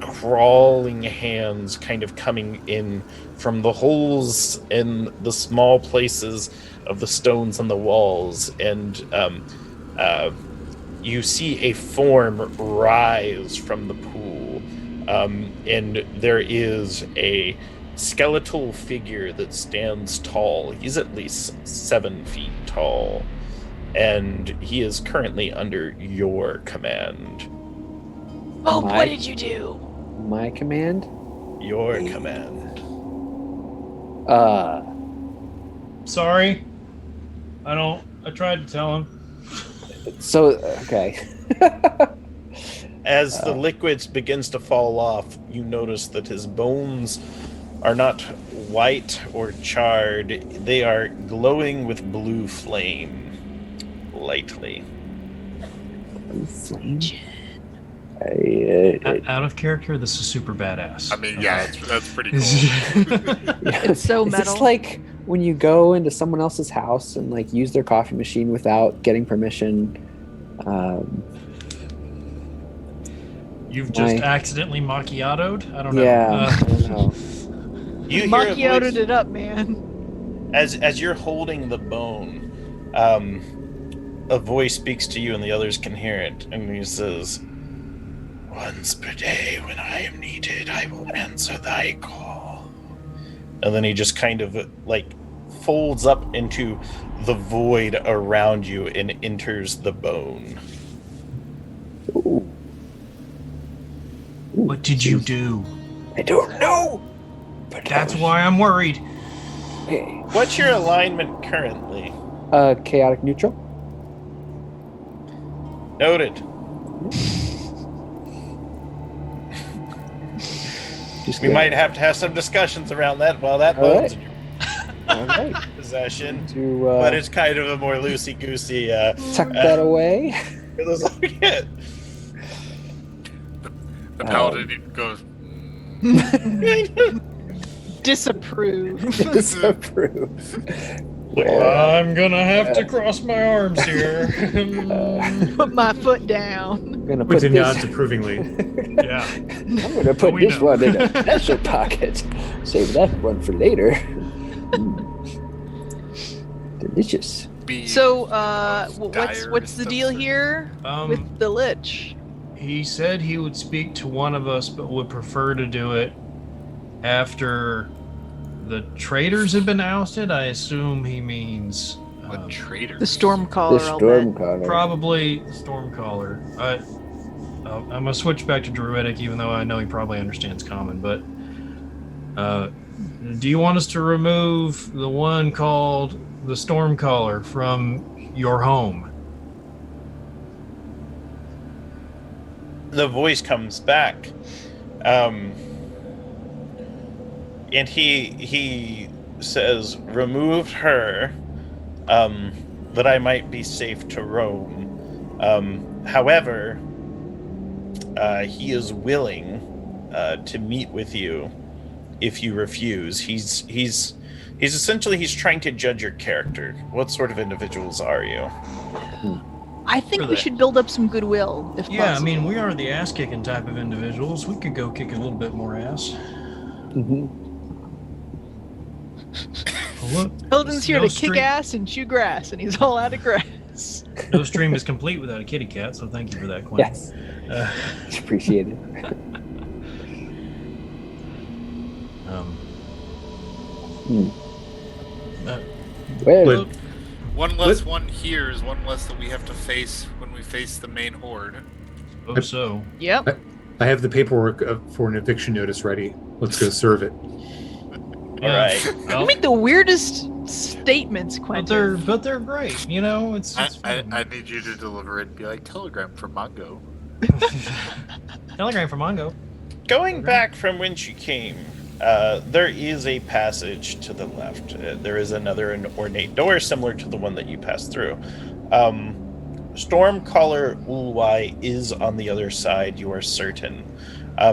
crawling hands kind of coming in from the holes in the small places of the stones on the walls, and you see a form rise from the pool, and there is a skeletal figure that stands tall. He's at least 7 feet tall, and he is currently under your command. Oh, My- what did you do? My command. Your command. Sorry. I tried to tell him. So okay. As the liquids begins to fall off, you notice that his bones are not white or charred. They are glowing with blue flame, lightly. Out of character, this is super badass. I mean, yeah, that's pretty cool. It's so Is metal. this like when you go into someone else's house and like use their coffee machine without getting permission? You've just my- accidentally macchiatoed? I don't know. Yeah, I don't know. You hear a Macchioted voice- it up, man. as you're holding the bone, a voice speaks to you and the others can hear it, and he says, Once per day, when I am needed, I will answer thy call. And then he just kind of folds up into the void around you and enters the bone. Ooh. What did you do? I don't know. But That's why I'm worried. Okay. What's your alignment currently? Chaotic neutral. Noted. We might have to have some discussions around that while that All bone's right. in your All right. possession. To But it's kind of a more loosey-goosey. tuck that away. Yeah. The paladin goes, Disapprove. Disapprove. I'm gonna have to cross my arms here. Put my foot down. I'm gonna With put the this. nods approvingly. Yeah. I'm gonna put we this know. one in a special pocket. Save that one for later. Delicious. be So, most what's the direst deal of here with the Lich? He said he would speak to one of us, but would prefer to do it after the traitors have been ousted. I assume he means What traitor? The Stormcaller. The I'll bet. Stormcaller. probably Stormcaller. I'm gonna switch back to Druidic, even though I know he probably understands Common. But do you want us to remove the one called the Stormcaller from your home? The voice comes back, and he says, "Remove her, that I might be safe to roam. However, he is willing to meet with you if you refuse. He's essentially trying to judge your character. What sort of individuals are you?" I think For we that. should build up some goodwill, if Yeah, I possible. mean, we are the ass-kicking type of individuals. We could go kick a little bit more ass. Mhm. Look, Hilden's here no to kick stream- ass and chew grass, and he's all out of grass. No stream is complete without a kitty cat, so thank you for that, Quinn. Yes, Uh, It's appreciated. Well, But- One less one here is one less that we have to face when we face the main horde. oh, so. Yep. I have the paperwork for an eviction notice ready. Let's go serve it. All right. You Well, make the weirdest statements, but Quentin. they're great. You know, it's I fun. need you to deliver it and be like telegram from Mongo. Telegram from Mongo. Going back from when she came, there is a passage to the left. There is an ornate door similar to the one that you passed through. Stormcaller Ulwai is on the other side, you are certain.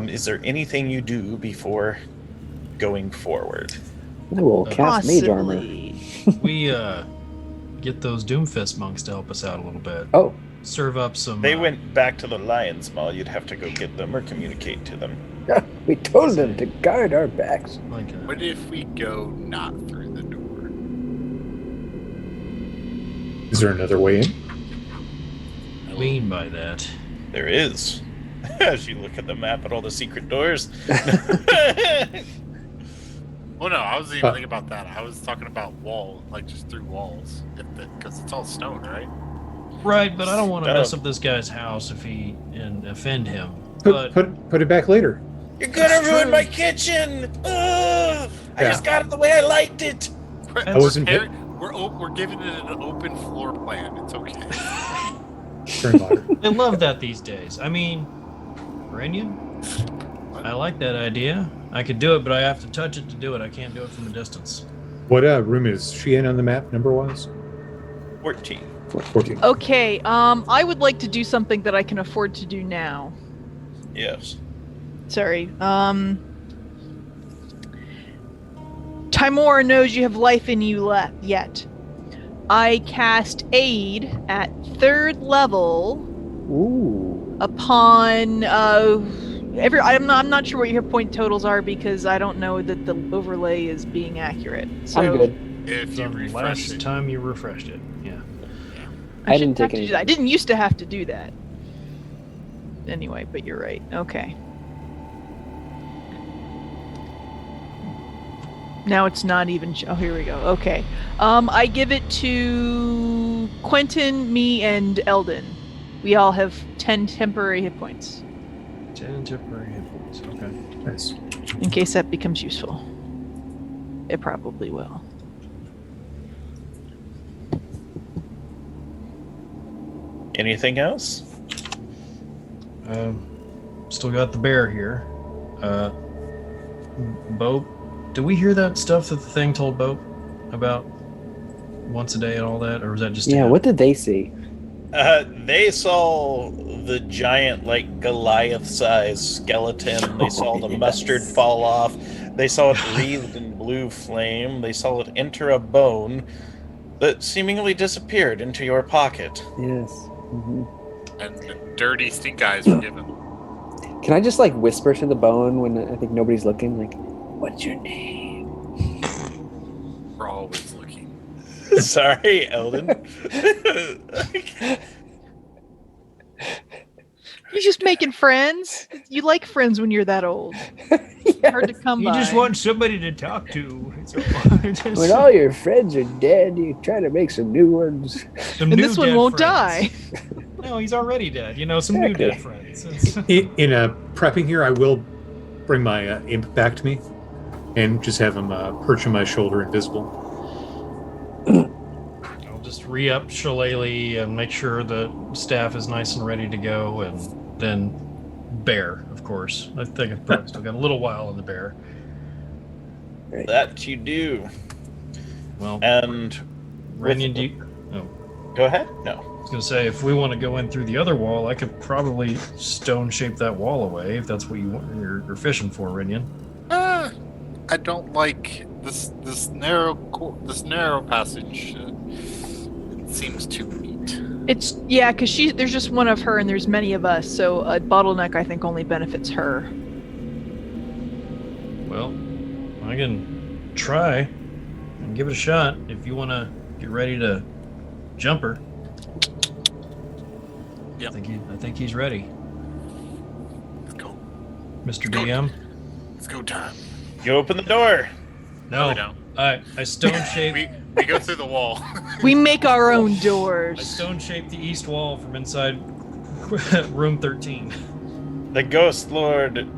Is there anything you do before going forward? I will cast mage armor. Possibly. We get those Doomfist monks to help us out a little bit. Oh, Serve up some. They went back to the Lion's Maw. You'd have to go get them or communicate to them. we told them to guard our backs. Like What if we go not through the door? Is there another way in? mean by that? There is. As you look at the map at all the secret doors. Well, no, I wasn't even thinking about that. I was talking about wall, like just through walls, because it's all stone, right? Right, but I don't want to mess Stone. up this guy's house and offend him. But Put it back later. You're gonna That's ruin true. my kitchen! Ugh! I Yeah. just got it the way I liked it! I wasn't We're giving it an open floor plan. It's okay. Turn modern. they love that these days. I mean, Renian, I like that idea. I could do it, but I have to touch it to do it. I can't do it from a distance. What room is she in on the map, number-wise? 14. 14. Okay, I would like to do something that I can afford to do now. Yes. Sorry. Timora knows you have life in you yet. I cast Aid at 3rd level Ooh. upon I'm not sure what your point totals are because I don't know that the overlay is being accurate. So I'm good. If The you refresh last it. time you refreshed it, yeah. I shouldn't didn't take have to any. do that. I didn't used to have to do that. anyway, but you're right. Okay. Now it's not even. Oh, here we go. Okay. I give it to Quentin, me, and Eldon. We all have 10 temporary hit points. 10 temporary hit points. Okay. Nice. In case that becomes useful. It probably will. Anything else? Still got the bear here. Bo, did we hear that stuff that the thing told Bo about once a day and all that, or was that just Yeah, him? what did they see? They saw the giant, like Goliath-sized skeleton. They saw the mustard fall off. They saw it wreathed in blue flame. They saw it enter a bone that seemingly disappeared into your pocket. Yes. Hmm. And the dirty stink eyes were given. Can I just like whisper to the bone when I think nobody's looking? Like, what's your name? We're always looking. Sorry, Eldon. You're just making friends. You like friends when you're that old. Hard to come You by. just want somebody to talk to. When all your friends are dead, you try to make some new ones. Some And new this one dead won't friends. die. No, he's already dead. You know, some new dead friends. In prepping here, I will bring my imp back to me and just have him perch on my shoulder, invisible. I'll just re-up Shillelagh and make sure the staff is nice and ready to go, and then bear, of course. I think I've probably still got a little while in the bear. That you do. Well, And Renyon, do you, go ahead. No. I was gonna say, if we want to go in through the other wall, I could probably stone shape that wall away if that's what you're fishing for, Renyon. I don't like this narrow passage. It seems too neat. It's because there's just one of her and there's many of us, so a bottleneck I think only benefits her. Well, I can try and give it a shot if you want to get ready to jump her. Yep. I think he's ready, Let's go. Mr. Go. DM. Let's go time. You open the door. No, we don't. I stone shape. We go through the wall. We make our own I doors. stone shaped the east wall from inside room 13. The Ghost Lord.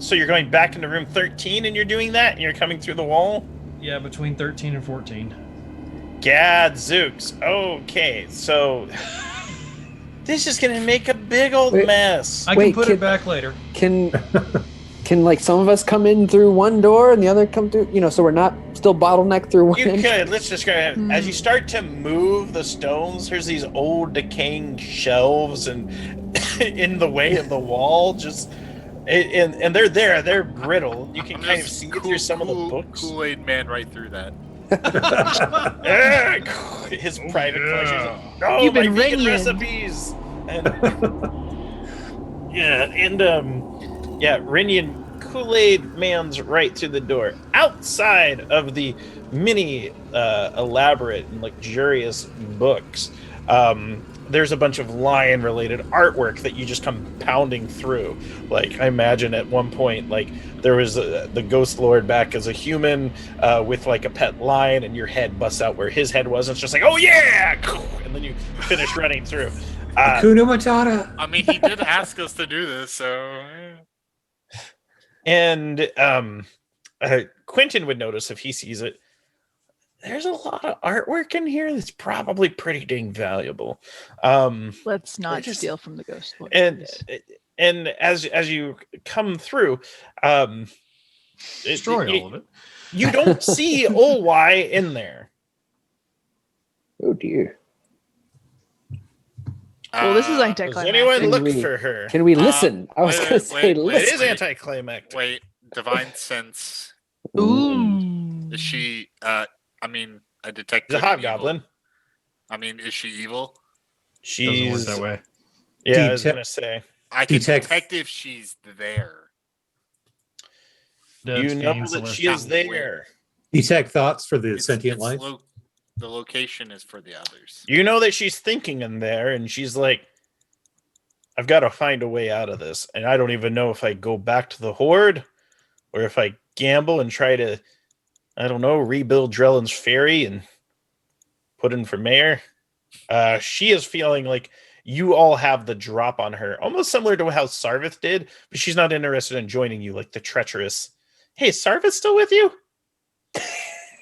So you're going back into room 13 and you're doing that? And you're coming through the wall? Yeah, between 13 and 14. Gadzooks. Okay, so this is gonna make a big old Wait. mess. I Wait, can put kid- it back later. Can like some of us come in through one door and the other come through? So we're not still bottlenecked through one. You end? could. Let's just go ahead. As you start to move the stones, there's these old decaying shelves and in the way of the wall. And they're there. They're brittle. You can I'm kind of just see through some of the books. Kool-Aid man right through that. His private pleasures. No, You've my been vegan ringing. recipes. And Renyon Kool-Aid man's right through the door. Outside of the many elaborate and luxurious books, there's a bunch of lion-related artwork that you just come pounding through. Like, I imagine at one point, like, there was the Ghost Lord back as a human with, like, a pet lion, and your head busts out where his head was. And it's just like, oh, yeah! And then you finish running through. Hakuna Matata. I mean, he did ask us to do this, so... And Quentin would notice if he sees it. There's a lot of artwork in here that's probably pretty dang valuable. Let's not just- steal from the Ghost Lord. And as you come through, Destroy all of it. you don't see OY in there. Oh dear. Well, this is Does anticlimactic. anyone Can look we- for her? Can we listen? I was wait, gonna say wait, It listen. is anticlimactic. Wait, divine sense. Ooh. Is she, I detect She's a good and hobgoblin. evil. I mean, is she evil? Doesn't work She's that way. yeah. I was Detect- gonna say I can Detect- detect if she's there. That's you know being that she celestial. is there. Detect thoughts for the It's- sentient it's life. the location is for the others. You know that she's thinking in there, and she's like, I've got to find a way out of this, and I don't even know if I go back to the Horde or if I gamble and try to, I don't know, rebuild Drellin's ferry and put in for mayor. She is feeling like you all have the drop on her, almost similar to how Sarvith did, but she's not interested in joining you like the treacherous. Hey, is Sarvith still with you?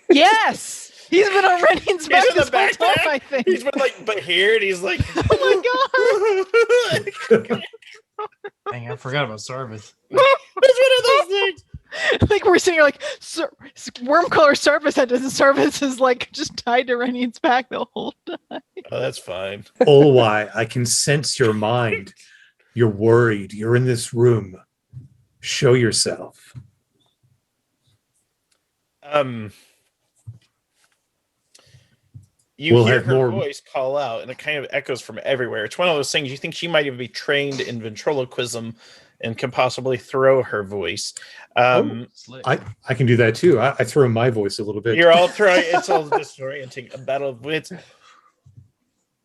Yes, he's been on Renion's back He's in this the whole time, backpack. I think. He's been but here, and he's like, Oh my god! Dang, I forgot about Sarvith. It's one of those things. Like we're sitting here like worm color Sarvis head, and Sarvis is like just tied to Renion's back the whole time. Oh, that's fine. Olwai, I can sense your mind. You're worried. You're in this room. Show yourself. You We'll hear have her more- voice call out, and it kind of echoes from everywhere. It's one of those things you think she might even be trained in ventriloquism and can possibly throw her voice. Slick. I can do that too. I throw my voice a little bit. You're all throwing. It's all disorienting. A battle of wits.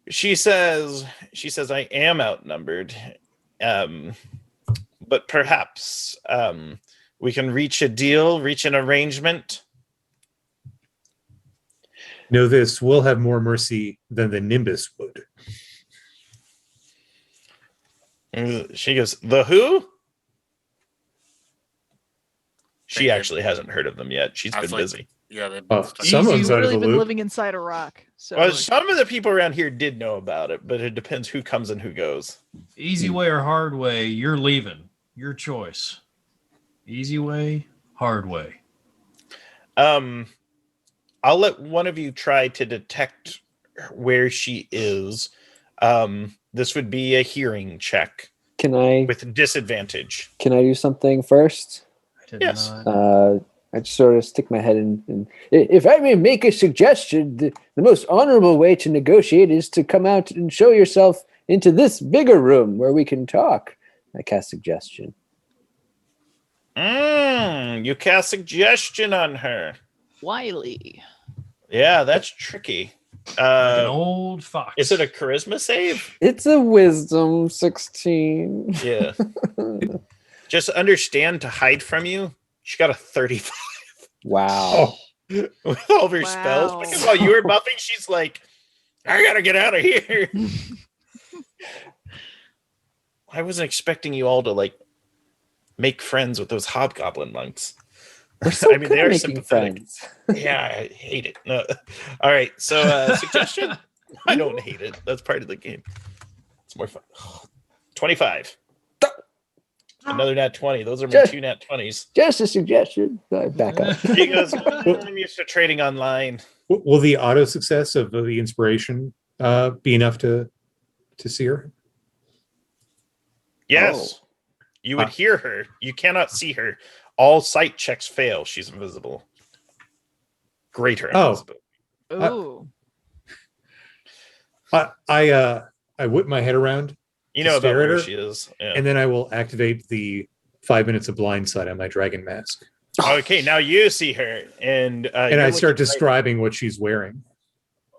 She says, I am outnumbered, but perhaps we can reach a deal, reach an arrangement. Know this, we'll have more mercy than the Nimbus would. And she goes, the who? She actually hasn't heard of them yet. She's I was been like, busy. Yeah, they Oh, both someone's You've out of really the been loop. living inside a rock. So Well, some of the people around here did know about it, but it depends who comes and who goes. Easy way or hard way, you're leaving. Your choice. Easy way, hard way. I'll let one of you try to detect where she is. This would be a hearing check Can I with disadvantage. do something first? I did Yes. not. I just sort of stick my head in. And if I may make a suggestion, the most honorable way to negotiate is to come out and show yourself into this bigger room where we can talk. I cast suggestion. You cast suggestion on her. wily. Yeah, that's tricky. Like an old fox. Is it a charisma save? It's a wisdom 16. Yeah. Just understand to hide from you. She got a 35 Wow. with all of her spells. Wow. Because while you were buffing, she's like, I gotta get out of here. I wasn't expecting you all to like make friends with those hobgoblin monks. We're so I mean, good they at are making sympathetic. friends. Yeah, I hate it. No. All right, so suggestion? I don't hate it. That's part of the game. It's more fun. 25. Another nat 20. Those are my Just- 2 nat 20s. Just a suggestion. Back up. He goes, I'm used to trading online. Will the auto success of the inspiration be enough to see her? Yes. You would hear her. You cannot see her. All sight checks fail. She's invisible. Greater Oh. invisibility. Ooh. I whip my head around, You to know about stare at where her, she is. Yeah. and then I will activate the 5 minutes of blindside on my dragon mask, Okay, now you see her, and and you're I start looking right- describing what she's wearing.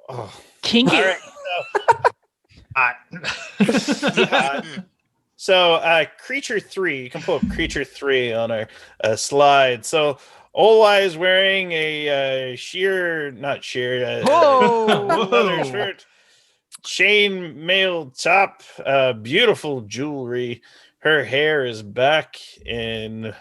Oh. Kinky. All right. So, creature 3, you can pull up creature 3 on our slide. So, Olai is wearing a not sheer, Whoa. leather shirt, chain mail top, beautiful jewelry. Her hair is back in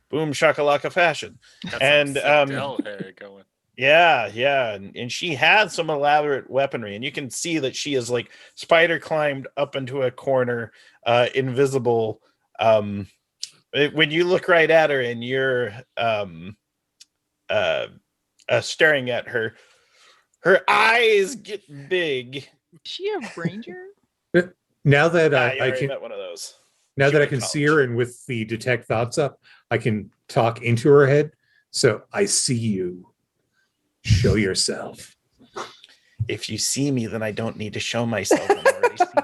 boom shakalaka fashion. Got And, some Sindel hair going. Yeah, and she had some elaborate weaponry, and you can see that she is like spider climbed up into a corner, invisible. When you look right at her and you're staring at her, her eyes get big. Is she a ranger? Now that You I already can, met one of those. now she that I went can to see college. her, and with the detect thoughts up, I can talk into her head. So I see you. Show yourself. If you see me, then I don't need to show myself. I'm already seen you.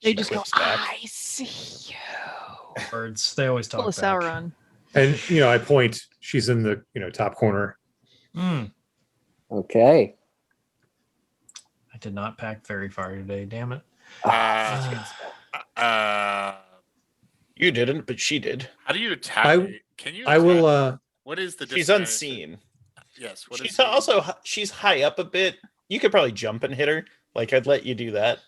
They She just go, quips back. I see you. Birds, they always talk Pull a back. Sauron. And I point. She's in the top corner. Okay. I did not pack very far today, damn it. I'm You didn't, but she did. How do you attack? Can you? I will. What is the? She's disadvantage? unseen. Yes. What She's is the- also she's high up a bit. You could probably jump and hit her. Like I'd let you do that.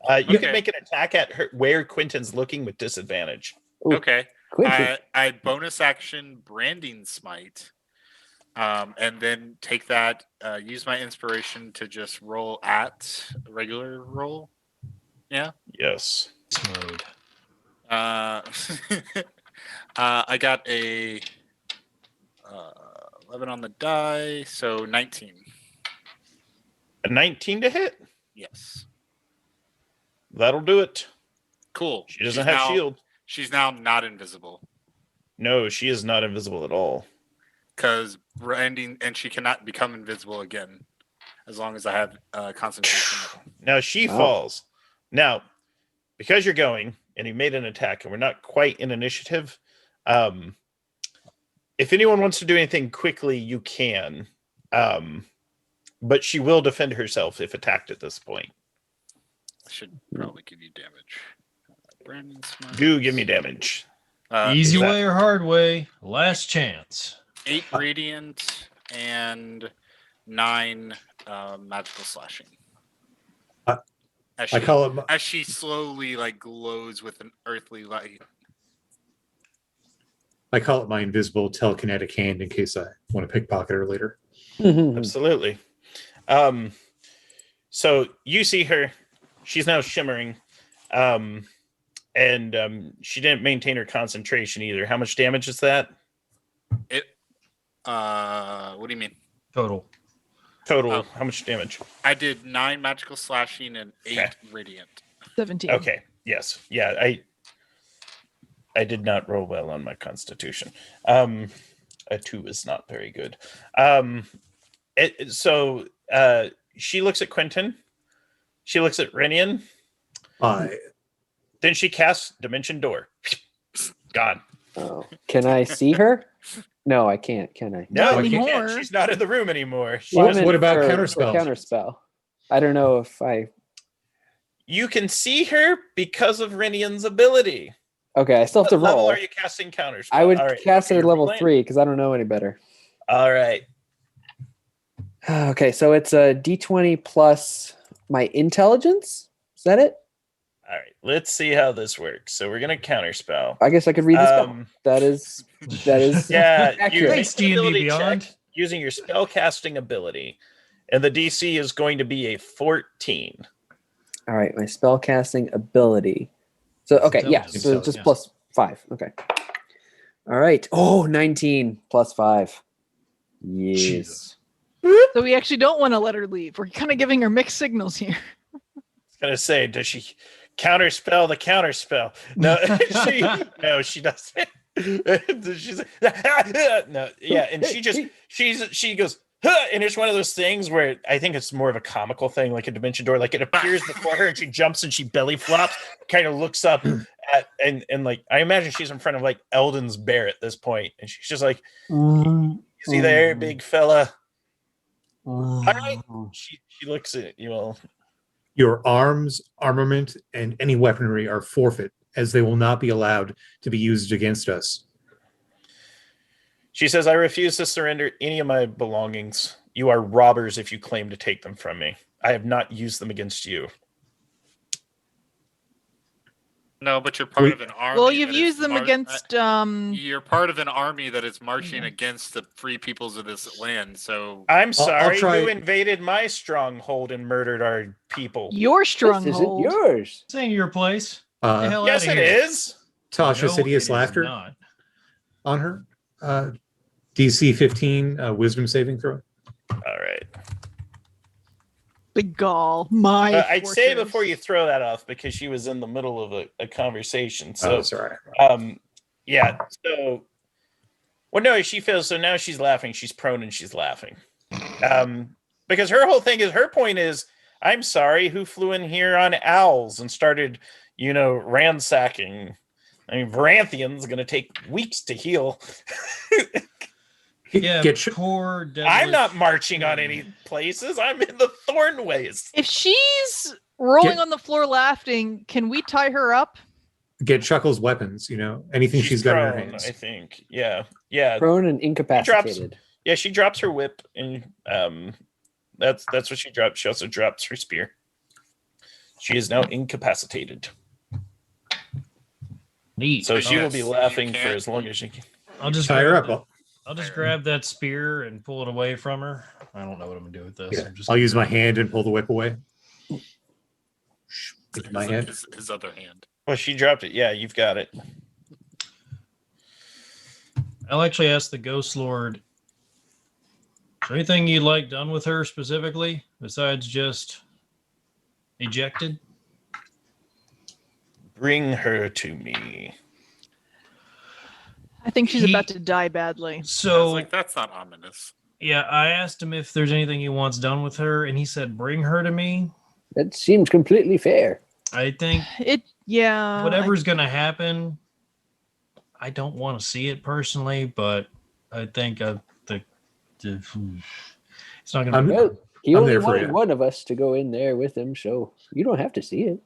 You Okay. could make an attack at her where Quentin's looking with disadvantage. Ooh, Okay. Quentin. I bonus action branding smite, and then take that. Use my inspiration to just roll at a regular roll. Yeah. Yes. Mode. I got a 11 on the die, so 19. A 19 to hit. Yes. That'll do it. Cool. She doesn't have shield. She's now not invisible No, she is not invisible at all. because branding, and she cannot become invisible again as long as I have concentration. Now she Wow. falls. Now, because you're going and you made an attack, and we're not quite in initiative. If anyone wants to do anything quickly, you can. But she will defend herself if attacked at this point. I should probably give you damage. Brandon Smite. Do give me damage. Easy is that- way or hard way? Last chance. 8 radiant and 9 magical slashing. As I call it. as she slowly like glows with an earthly light. I call it my invisible telekinetic hand in case I want to pickpocket her later. Absolutely. So you see her. She's now shimmering. And she didn't maintain her concentration either. How much damage is that? What do you mean? Total. Total. Oh. How much damage? I did 9 magical slashing and 8 Okay. radiant. 17. Okay. Yes. Yeah. I did not roll well on my constitution. A 2 is not very good. So she looks at Quentin. She looks at Renian. Then she casts Dimension Door. Gone. Oh. Can I see her? No, I can't. Can I? No, Not you can't. anymore. She's not in the room anymore. She Well, I doesn't- meant What about for counterspell? Counterspell. I don't know if I. You can see her because of Renian's ability. Okay, I still have to What level roll. are you casting counters? I would All right, cast it okay, at you're level rolling. 3 because I don't know any better. All right. Okay, so it's a d20 plus my intelligence. Is that it? All right. Let's see how this works. So we're gonna counterspell. I guess I could read the spell. That is. Yeah, you Accurate. make Thanks, an D&D ability Beyond. check using your spell casting ability, and the DC is going to be a 14. All right, my spell casting ability. So okay, yeah, Intelligence. so just Yes. plus 5. Okay. All right. Oh, 19 plus 5. Yes. Jesus. So we actually don't want to let her leave. We're kind of giving her mixed signals here. I was gonna say, does she counterspell the counterspell? No, she doesn't. She's no, yeah, and she goes, huh, and it's one of those things where I think it's more of a comical thing, like a Dimension Door. Like it appears before her, and she jumps and she belly flops, kind of looks up at and like I imagine she's in front of like Eldon's bear at this point, and she's just like, "Is he there, big fella?" All right. She looks at you all. Your arms, armament, and any weaponry are forfeit, as they will not be allowed to be used against us. She says, "I refuse to surrender any of my belongings. You are robbers if you claim to take them from me. I have not used them against you." No, but you're part of an army. Well, you've that is used them against You're part of an army that is marching against the free peoples of this land. So I'm I'll sorry, try- you invaded my stronghold and murdered our people. your This isn't stronghold. yours. This ain't your place. Get the hell Yes, outta it here. is. Tasha's No, hideous it is laughter not. on her. DC 15 wisdom saving throw. All right. The gall. My I'd say fortress. before you throw that off because she was in the middle of a conversation. So, that's all right. yeah. So, well, no, she feels so now she's laughing. She's prone and she's laughing. Because her whole thing is her point is, I'm sorry, who flew in here on owls and started, ransacking. I mean, Varanthian's going to take weeks to heal. Yeah, Get sh- poor devilish. I'm not marching on any places. I'm in the Thornways. If she's rolling Get- on the floor laughing, can we tie her up? get Chuckles weapons. Anything she's got in her prone, hands. I think. Yeah. Yeah. Prone and incapacitated. Yeah, she drops her whip, and that's what she drops. She also drops her spear. She is now incapacitated, Neat. so she will be Yes, laughing you for can. as long as she can. I'll just Tie her grab up. I'll just grab that spear and pull it away from her. I don't know what I'm gonna do with this. Yeah. I'm just I'll use my hand and pull the whip away. Into my hand. His other hand. Well, she dropped it. Yeah, you've got it. I'll actually ask the Ghost Lord. Is there anything you'd like done with her specifically besides just ejected? Bring her to me. I think she's He- about to die badly. I was So like, that's not ominous. yeah, I asked him if there's anything he wants done with her, and he said, "Bring her to me." That seems completely fair. I think Whatever's whatever's gonna happen, I don't want to see it personally, but I think it's not gonna. I'm- Well, he I'm only there for wanted you. one of us to go in there with him, so you don't have to see it.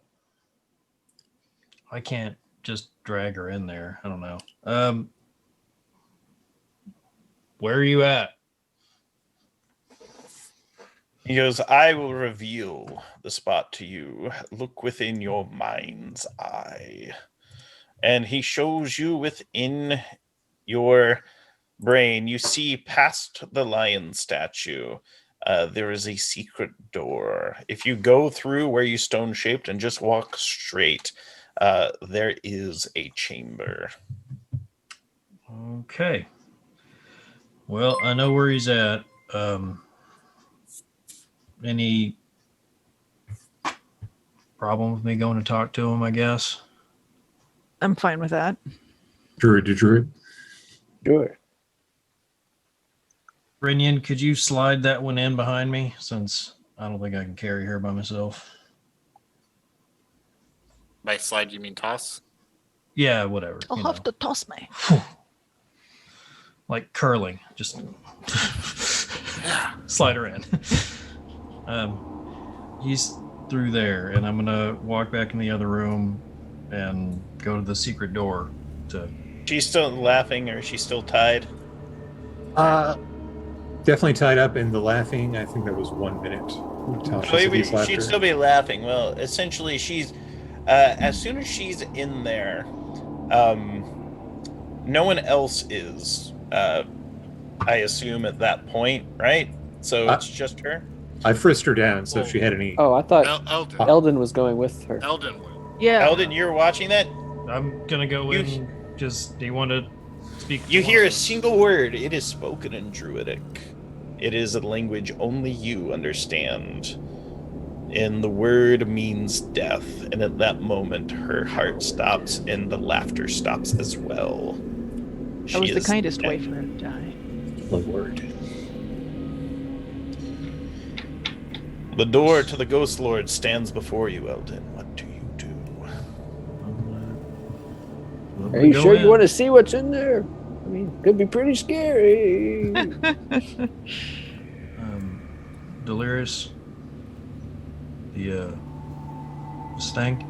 I can't just drag her in there. I don't know. Where are you at? He goes, I will reveal the spot to you. Look within your mind's eye. And he shows you within your brain. You see past the lion statue. There is a secret door. If you go through where you stone shaped and just walk straight, there is a chamber. Okay. Well, I know where he's at. Any problem with me going to talk to him, I guess? I'm fine with that. Druid to druid. Sure. Brinian, could you slide that one in behind me since I don't think I can carry her by myself? By slide, you mean toss? Yeah, whatever. I'll you have know. to toss me. Like curling, just slide her in. He's through there, and I'm gonna walk back in the other room and go to the secret door. She's still laughing, or she's still tied? Definitely tied up in the laughing. I think that was 1 minute. Maybe she'd still be laughing. Well, essentially, she's as soon as she's in there, no one else is. I assume at that point, right? So it's just her. I frisked her down, so if she had any. Oh, I thought Eldon. Eldon was going with her. Eldon will. Yeah. Eldon, you're watching that. I'm gonna go in. Just do you want to speak? You to hear one a of us? single word. It is spoken in Druidic. It is a language only you understand. And the word means death. And at that moment, her heart stops and the laughter stops as well. That was She the is kindest dead. way for her to die. The word. The door to the Ghost Lord stands before you, Eldon. What do you do? I'm Are gonna you go sure in. you want to see what's in there? I mean, could be pretty scary. Delirious. The stank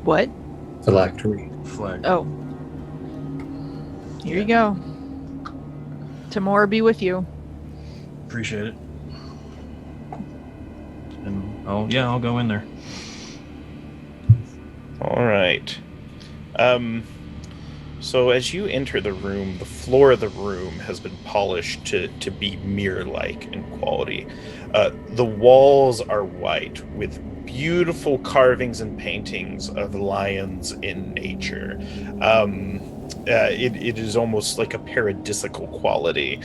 What? Phylactery. flag. Oh. Here you go. Tamora be with you. Appreciate it. And I'll go in there. All right. So as you enter the room, the floor of the room has been polished to be mirror-like in quality. The walls are white with beautiful carvings and paintings of lions in nature. It is almost like a paradisical quality,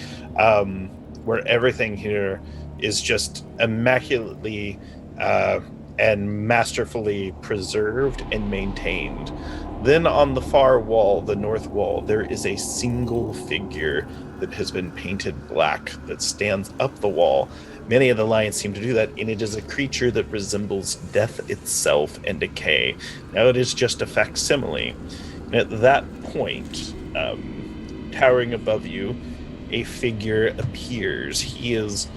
where everything here is just immaculately and masterfully preserved and maintained. Then on the far wall, the north wall, there is a single figure that has been painted black that stands up the wall. Many of the lions seem to do that, and it is a creature that resembles death itself and decay. Now it is just a facsimile. And at that point, towering above you, a figure appears. He is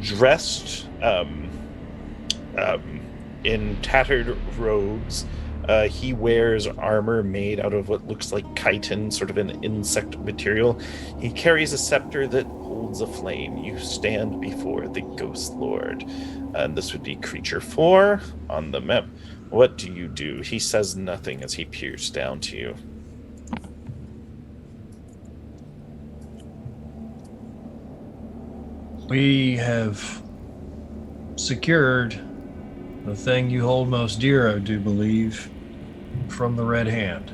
dressed in tattered robes, He wears armor made out of what looks like chitin, sort of an insect material. He carries a scepter that holds a flame. You stand before the Ghost Lord. And this would be creature 4 on the map. What do you do? He says nothing as he peers down to you. We have secured the thing you hold most dear, I do believe, from the Red Hand.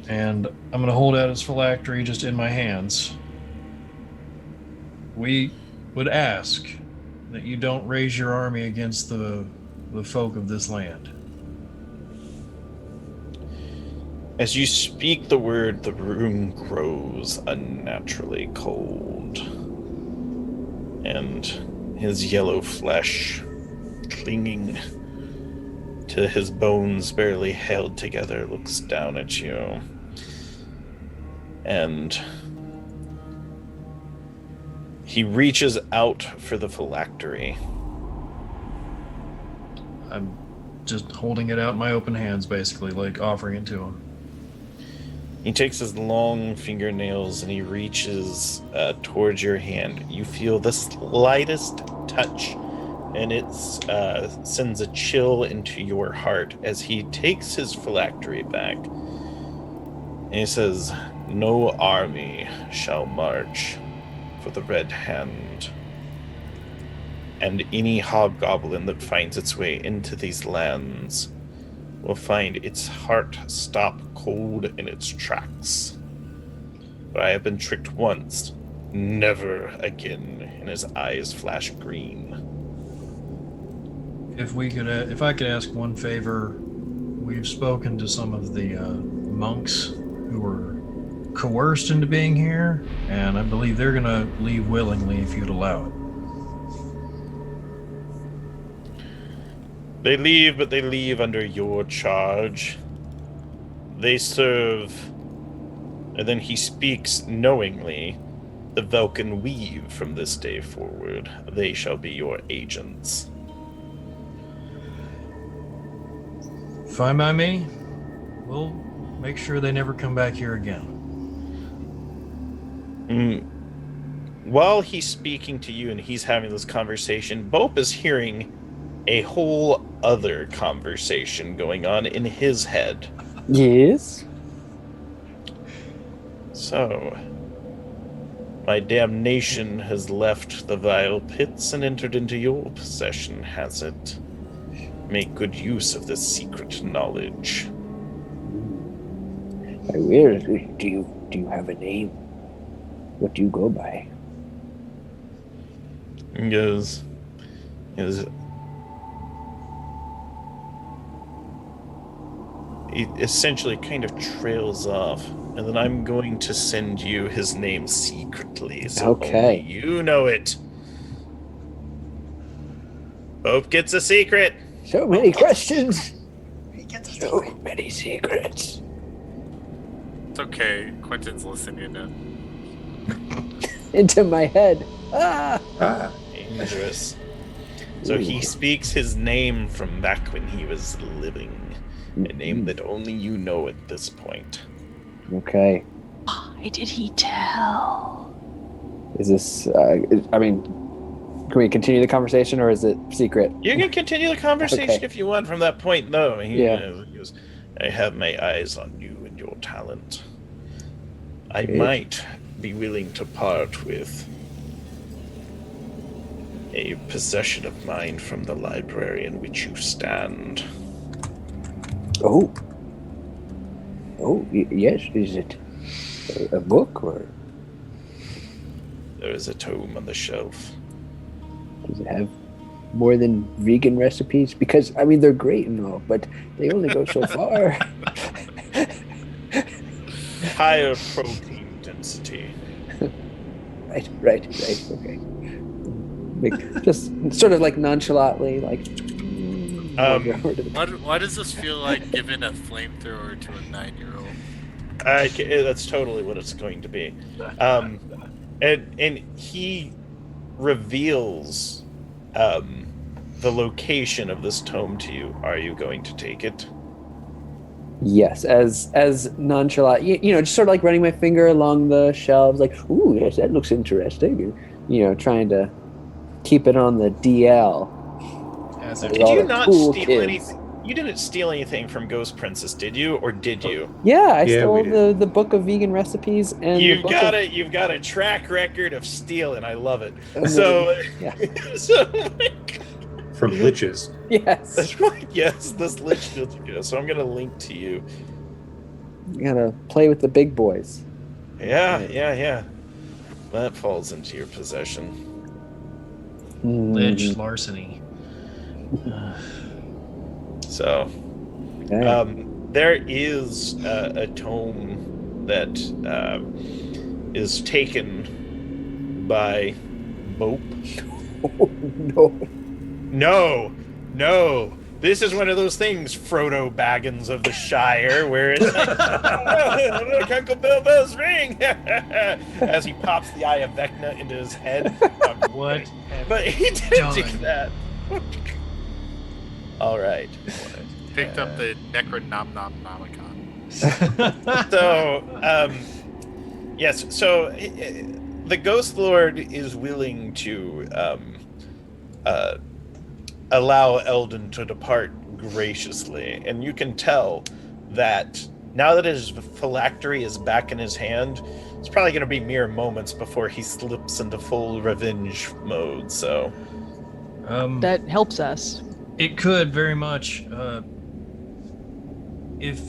And I'm going to hold out his phylactery just in my hands. We would ask that you don't raise your army against the folk of this land. As you speak the word, the room grows unnaturally cold. And his yellow flesh, clinging to his bones barely held together, looks down at you. And he reaches out for the phylactery. I'm just holding it out in my open hands, basically, like offering it to him. He takes his long fingernails and he reaches towards your hand. You feel the slightest touch, and it sends a chill into your heart as he takes his phylactery back. And he says, "No army shall march for the Red Hand. And any hobgoblin that finds its way into these lands will find its heart stop cold in its tracks. But I have been tricked once, never again." And his eyes flash green. If I could ask one favor, we've spoken to some of the monks who were coerced into being here, and I believe they're going to leave willingly if you'd allow it. They leave, but they leave under your charge. They serve, and then he speaks knowingly, the Velkyn weave from this day forward. They shall be your agents. Fine by me. We'll make sure they never come back here again. While he's speaking to you and he's having this conversation, Bope is hearing a whole other conversation going on in his head. Yes. So, my damnation has left the vile pits and entered into your possession, has it? Make good use of this secret knowledge. I will. Do you have a name? What do you go by? Yes. He essentially kind of trails off, and then I'm going to send you his name secretly, so Okay. only you know it. Bope gets a secret. So many questions. He gets a So secret. many secrets. It's okay. Quentin's listening in. Into my head. Ah! Dangerous. So he speaks his name from back when he was living. A name that only you know at this point. Okay. Why did he tell? Is this? I mean, can we continue the conversation, or is it secret? You can continue the conversation Okay. if you want from that point. No, Yeah. he goes, I have my eyes on you and your talent. I Okay. might be willing to part with a possession of mine from the library in which you stand. Oh. Oh, yes. Is it a book, or There is a tome on the shelf. does it have more than vegan recipes? Because, I mean, they're great and all, but they only go so far. Higher protein density. Right. Okay. Just sort of like nonchalantly, like. Why does this feel like giving a flamethrower to a 9-year-old? That's totally what it's going to be. And he reveals the location of this tome to you. Are you going to take it? Yes, as nonchalant, you know, just sort of like running my finger along the shelves, like, ooh, yes, that looks interesting. And, you know, trying to keep it on the DL. As With if Did all you the not cool steal kids. anything? You didn't steal anything from Ghost Princess, did you? Or did you? Yeah, I Yeah, we stole the book of vegan recipes and the You've book got of, it. You've got a track record of stealing. I love it. and So, yeah. so From liches. Yes, that's right. Yes, this list. So I'm gonna link to you. you gotta play with the big boys. Yeah. That falls into your possession. lich larceny. So, Okay. there is a tome that is taken by Bope. No. No. This is one of those things, Frodo Baggins of the Shire, where it's like, oh, look, Uncle Bilbo's ring! As he pops the Eye of Vecna into his head. What? But he didn't do Done. that. All right. Picked up the Necronomicon. So, yes, so the Ghost Lord is willing to allow Eldon to depart graciously, and you can tell that now that his phylactery is back in his hand, it's probably going to be mere moments before he slips into full revenge mode. So That helps us. It could very much. If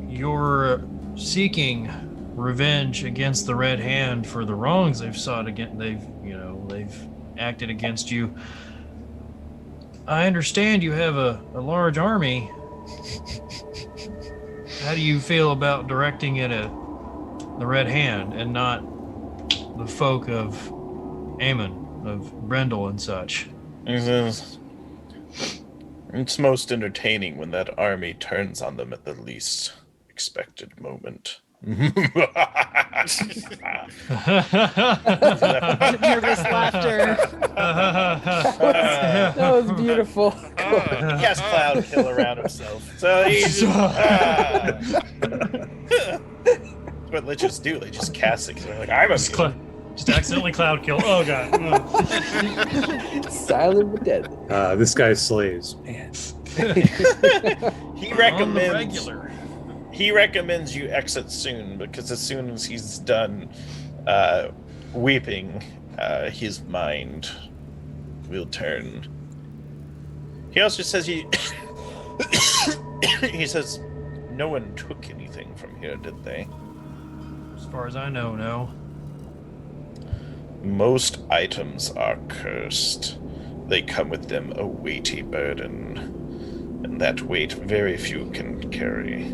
you're seeking revenge against the Red Hand for the wrongs they've sought against, they've acted against you. I understand you have a large army. How do you feel about directing it at the Red Hand and not the folk of Aemon, of Brendel and such? it's most entertaining when that army turns on them at the least expected moment. Nervous laughter. That was beautiful. He has Cloud kill around himself. So he's what liches do. They just cast it because they're like, I'm a Just accidentally cloud kill. Oh god. Silent but dead. This guy slays. Man. He On the recommends regular. he recommends you exit soon, because as soon as he's done weeping, his mind will turn. He also says he says no one took anything from here, did they? As far as I know, no. Most items are cursed. They come with them a weighty burden, and that weight very few can carry.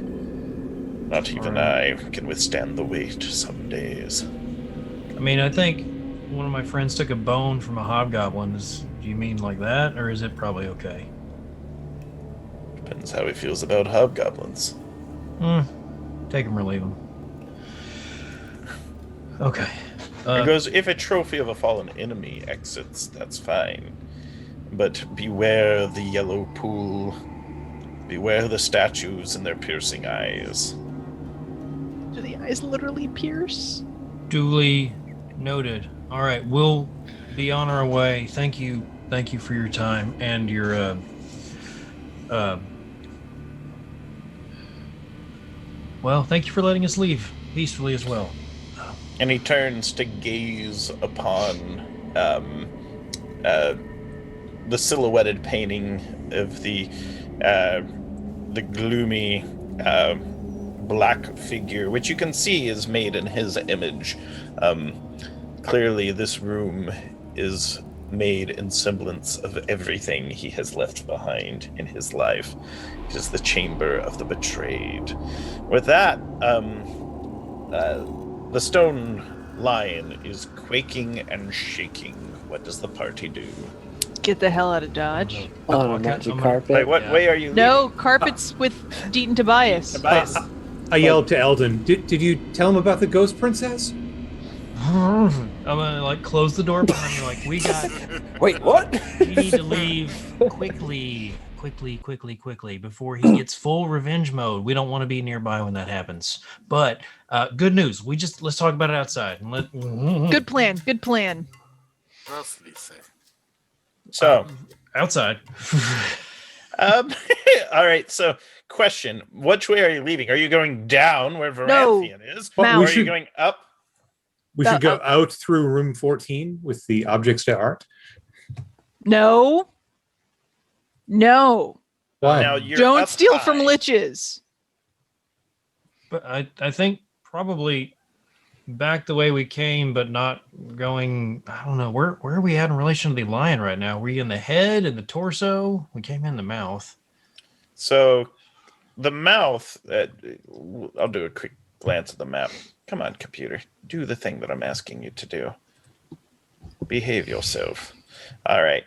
Not even I can withstand the weight some days. I mean, I think one of my friends took a bone from a hobgoblin. Do you mean like that, or is it probably okay? Depends how he feels about hobgoblins. Take him or leave him. Okay. He goes, if a trophy of a fallen enemy exits, that's fine. But beware the yellow pool. Beware the statues and their piercing eyes. Do the eyes literally pierce? Duly noted. All right, we'll be on our way. Thank you for your time and your well, thank you for letting us leave peacefully as well. And he turns to gaze upon the silhouetted painting of the gloomy black figure, which you can see is made in his image. Clearly, this room is made in semblance of everything he has left behind in his life. It is the chamber of the betrayed. With that, the stone lion is quaking and shaking. What does the party do? Get the hell out of Dodge. On a Okay, magic I'm gonna- carpet. Wait, what way are you No, carpets with Deaton Tobias. Tobias? I yelled to Eldon, did you tell him about the ghost princess? I'm gonna like close the door behind me. Like Wait, what? we need to leave quickly before he gets full revenge mode. We don't want to be nearby when that happens. But good news. Let's talk about it outside. And Good plan. Good plan. What else did he say? So, outside. all right. So, question: which way are you leaving? Are you going down where No. Varanthian is, Well, or we are you should- going up? We should go up. out through room 14 with the objects to art. No. No. Why? Now you're Don't up steal from high. liches. But I think probably back the way we came, but not going. I don't know where are we at in relation to the lion right now? Are we in the head and the torso? We came in the mouth. So, the mouth. I'll do a quick glance at the map. Come on, computer. Do the thing that I'm asking you to do. Behave yourself. All right.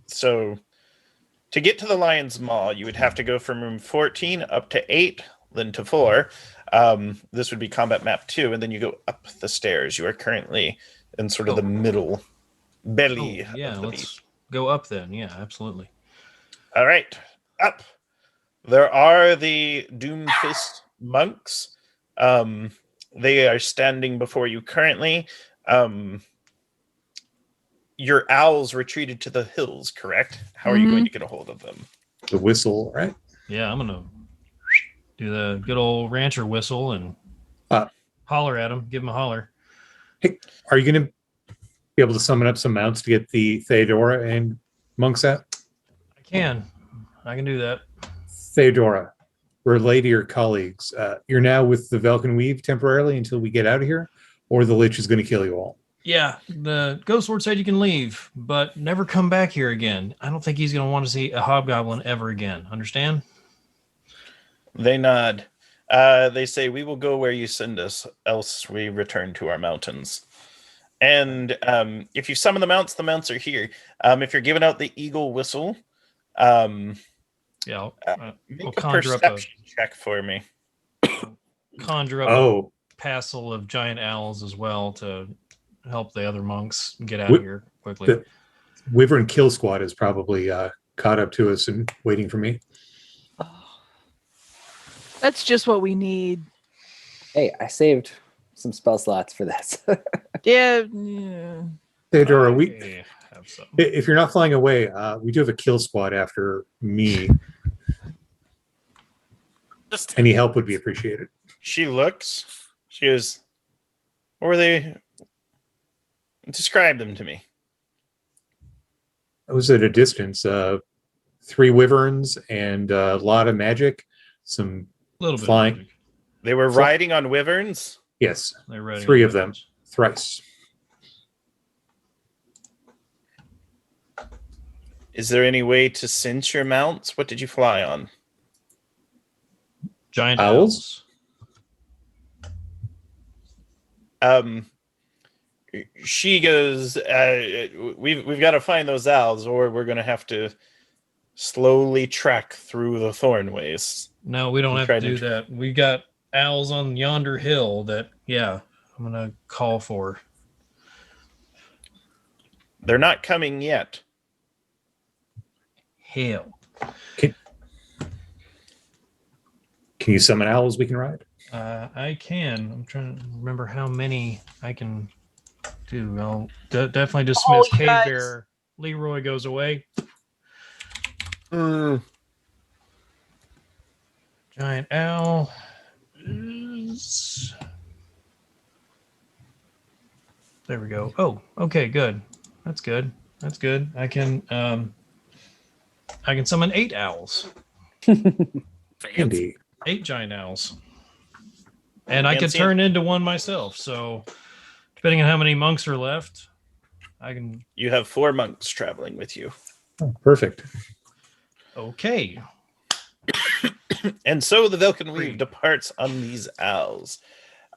So, to get to the Lion's Maw, you would have to go from room 14 up to 8, then to 4. This would be combat map 2, and then you go up the stairs. You are currently in sort of the middle belly. Yeah, of the let's beast. go up then. Yeah, absolutely. All right, up. There are the Doomfist monks. They are standing before you currently. Your owls retreated to the hills, correct? How are you going to get a hold of them? The whistle, right? Yeah, I'm gonna do the good old rancher whistle and holler at him. Give him a holler. Hey, are you going to be able to summon up some mounts to get the Theodora and monks out? I can do that. Theodora, relay to your colleagues. You're now with the Velkyn Weave temporarily until we get out of here, or the Lich is going to kill you all. Yeah, the Ghost Lord said you can leave, but never come back here again. I don't think he's going to want to see a hobgoblin ever again. Understand? They nod. They say, "We will go where you send us, else we return to our mountains." And if you summon the mounts are here. If you're giving out the eagle whistle, Yeah, make we'll a conjure up perception check for me. a passel of giant owls as well to help the other monks get out of here quickly. The Wyvern Kill Squad is probably caught up to us and waiting for me. That's just what we need. Hey, I saved some spell slots for this. Yeah. Theodora, I have some. if you're not flying away, we do have a kill squad after me. Just Any help would be appreciated. She looks. She goes, "What were they? Describe them to me." I was at a distance. 3 wyverns and a lot of magic. Some A little bit flying. of magic. They were riding on wyverns. Yes, They're ready 3 on of them. weapons. Thrice. Is there any way to cinch your mounts? What did you fly on? Giant Owls? owls. She goes, we've got to find those owls, or we're going to have to slowly trek through the thorn wastes. No, we don't I'm have to trying do to- that. We got owls on yonder hill that, yeah, I'm going to call for. They're not coming yet. Hell. Can you summon owls we can ride? I can. I'm trying to remember how many I can do. I'll definitely dismiss you Cave guys. Bear. Leroy goes away. Giant owl is... There we go. Oh, okay, good. That's good. That's good. I can summon 8 owls. Indeed. 8 giant owls. And I Can't could see turn into one myself. So depending on how many monks are left, I can... You have 4 monks traveling with you. Oh, perfect. Okay. And so the Velkyn Weave departs on these owls.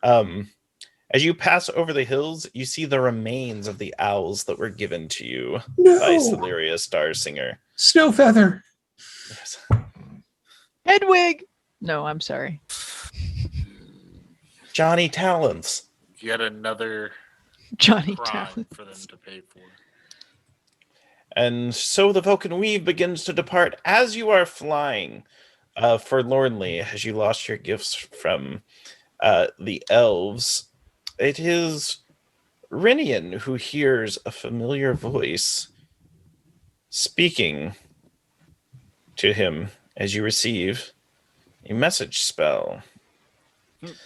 As you pass over the hills, you see the remains of the owls that were given to you by No! Celeria Starsinger. Snowfeather! Yes. Hedwig. No, I'm sorry. Johnny Talents. yet another Johnny crime Talent. for them to pay for. And so the Velkyn Weave begins to depart as you are flying, forlornly, as you lost your gifts from the elves. It is Rinian who hears a familiar voice speaking to him as you receive a message spell.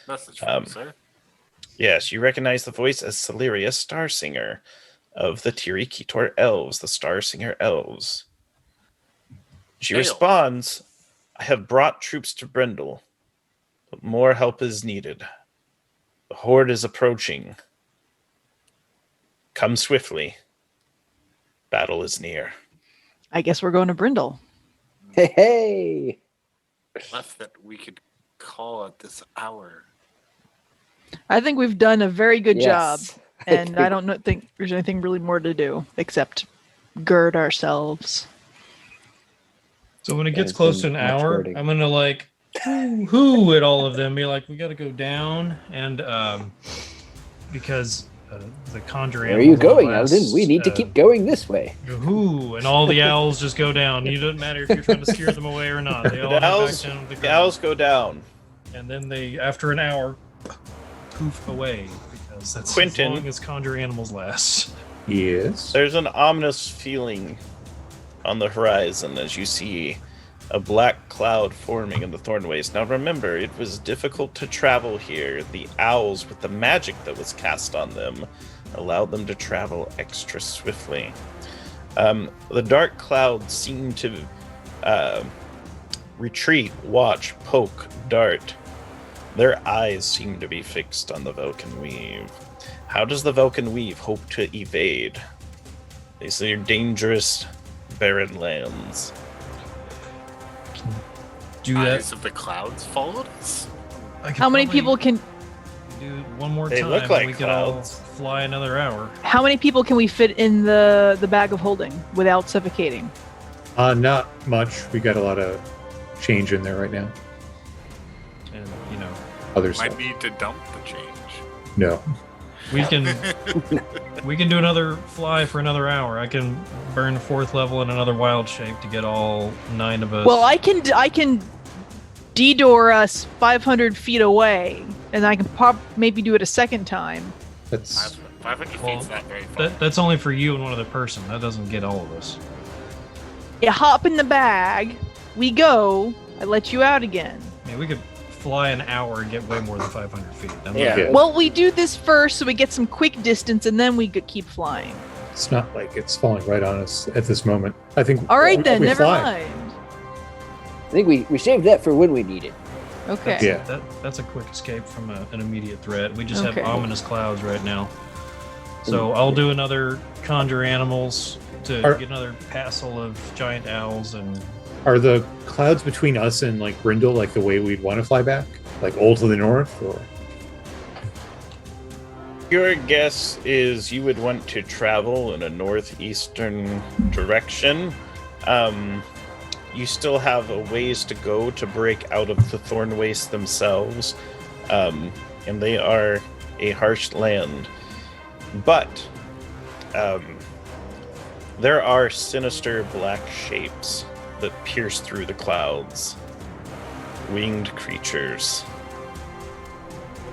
Message from sir. Yes, you recognize the voice as Celeria, Starsinger of the Tirikitor Elves, the Starsinger Elves. She Hail. responds, I have brought troops to Brindle, but more help is needed. The horde is approaching. Come swiftly. Battle is near. I guess we're going to Brindle. Hey. Left that we could call at this hour. I think we've done a very good job, Yes. and I don't think there's anything really more to do except gird ourselves. So when it There's gets close to been an much hour, hurting. I'm gonna like whoo at all of them, be like, we got to go down, and because the conjure Where are you animals going, last, Eldon? We need to keep going this way. Whoo, and all the owls just go down. It doesn't matter if you're trying to steer them away or not. They all The head back owls, down to the the ground. owls go down. And then they, after an hour, poof away because that's Quentin. as long as conjure animals last. Yes. There's an ominous feeling on the horizon as you see a black cloud forming in the Thornways. Now remember, it was difficult to travel here. The owls, with the magic that was cast on them, allowed them to travel extra swiftly. The dark clouds seem to retreat, watch, poke, dart. Their eyes seem to be fixed on the Velkyn Weave. How does the Velkyn Weave hope to evade? These are dangerous, barren lands. Do that. Eyes of the clouds followed us. I could How many probably people can do it one more They time? look and like we could clouds. all fly another hour. how many people can we fit in the bag of holding without suffocating? Not much. We got a lot of change in there right now. And Other Might stuff. need to dump the change. No. we can do another fly for another hour. I can burn 4th level in another wild shape to get all 9 of us. Well, I can de-door us 500 feet away, and I can maybe do it a second time. That's 500 Well, feet's not very far. that's only for you and one other person. That doesn't get all of us. You hop in the bag, we go, I let you out again. I mean, we could fly an hour and get way more than 500 feet. I'm Yeah. Yeah. Well, we do this first so we get some quick distance, and then we keep flying. it's not like it's falling right on us at this moment. I think. All right then, we never fly. mind. I think we saved that for when we need it. Okay. Yeah. That's a quick escape from an immediate threat. We just Okay. have ominous clouds right now. So I'll do another conjure animals to Are- get another passel of giant owls, and Are the clouds between us and like Brindle like the way we'd want to fly back? Like all to the north, or Your guess is you would want to travel in a northeastern direction. You still have a ways to go to break out of the Thorn Waste themselves, and they are a harsh land. But there are sinister black shapes that pierce through the clouds. Winged creatures.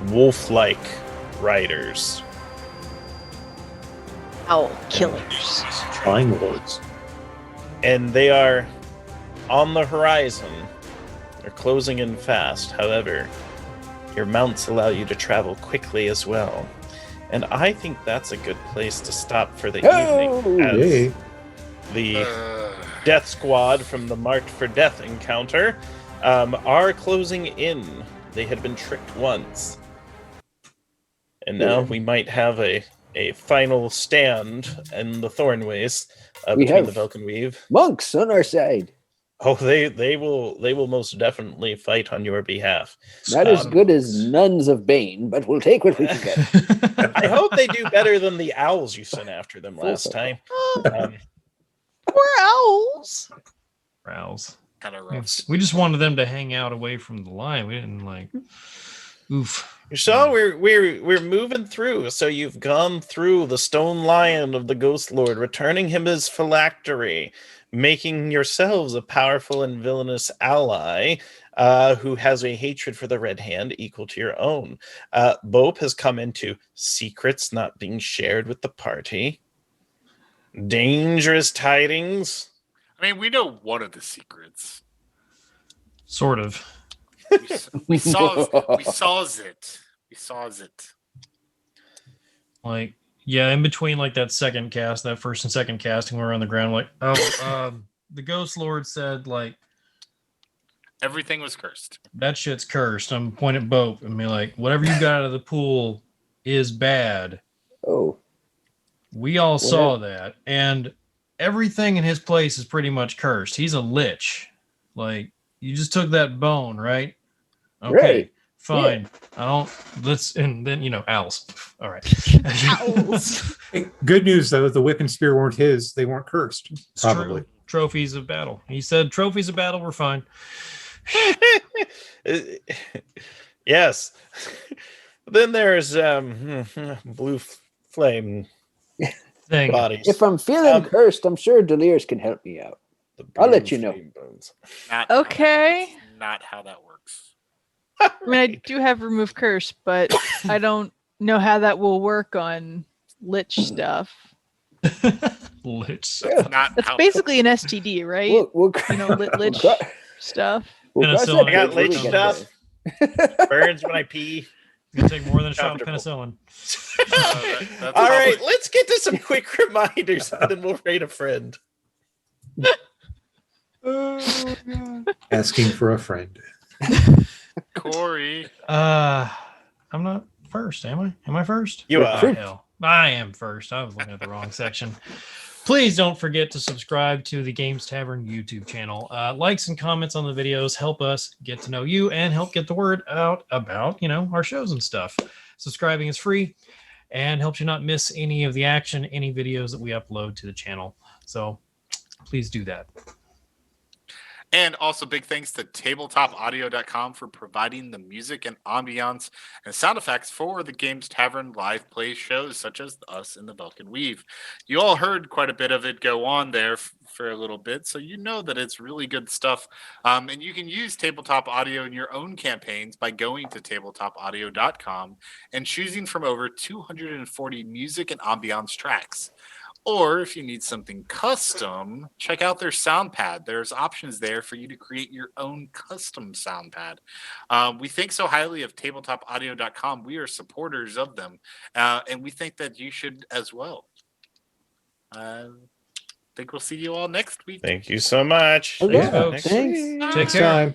Wolf-like riders. Owl killers. Flying Lords. And they are on the horizon. They're closing in fast. However, your mounts allow you to travel quickly as well. And I think that's a good place to stop for the evening. As Yay. the Death Squad from the Marked for Death encounter are closing in. They had been tricked once. And now we might have a final stand in the Thornways We between have- the Velkyn Weave. Monks on our side. Oh, they will most definitely fight on your behalf. Not as good as nuns of Bane, but we'll take what we can get. I hope they do better than the owls you sent after them Full last circle. time. Um, Poor owls. owls. Kind of rough. We just wanted them to hang out away from the line. We didn't like. Oof. So we're moving through. So you've gone through the Stone Lion of the Ghost Lord, returning him his phylactery, making yourselves a powerful and villainous ally who has a hatred for the Red Hand equal to your own. Bope has come into secrets not being shared with the party. Dangerous tidings. I mean, we know one of the secrets. Sort of. We saw it. Like, yeah, in between like that first and second casting, we were on the ground like, the Ghost Lord said like Everything was cursed. that shit's cursed. I'm pointing at Bope and be like, whatever you got out of the pool is bad. Oh, We all saw that, and everything in his place is pretty much cursed. He's a lich. Like, you just took that bone, right? Okay, Right. fine. I don't. And then owls. All right. Owls. Hey, good news though, the whip and spear weren't his. They weren't cursed. It's Probably. true. Trophies of battle. He said trophies of battle were fine. Yes. Then there's blue flame Thing. bodies. if I'm feeling cursed, I'm sure Delirious can help me out. The I'll let blue you know. flame bones. Not Okay. Not how that works. I mean, I do have remove curse, but I don't know how that will work on lich stuff. Lich. Not That's how basically an STD, right? We'll Lich we'll stuff. cross Penicillin. that I got bridge when lich we get stuff. there. Burns when I pee. It's gonna take more than a shot of Comfortable. penicillin. that's All probably- right, let's get to some quick reminders and then we'll rate a friend. Asking for a friend. Corey. I'm not first, am I? Am I first? You Oh, are. hell. I am first. I was looking at the wrong section. Please don't forget to subscribe to the Games Tavern YouTube channel. Likes and comments on the videos help us get to know you and help get the word out about, our shows and stuff. Subscribing is free and helps you not miss any of the action, any videos that we upload to the channel. So please do that. And also big thanks to tabletopaudio.com for providing the music and ambiance and sound effects for the Games Tavern live play shows such as Us in the Velkyn Weave. You all heard quite a bit of it go on there for a little bit, so you know that it's really good stuff. And you can use Tabletop Audio in your own campaigns by going to tabletopaudio.com and choosing from over 240 music and ambiance tracks. Or if you need something custom, check out their sound pad. There's options there for you to create your own custom sound pad. We think so highly of tabletopaudio.com. We are supporters of them. And we think that you should as well. I think we'll see you all next week. Thank you so much. Okay, Thanks, folks. thanks. Take Next care. time.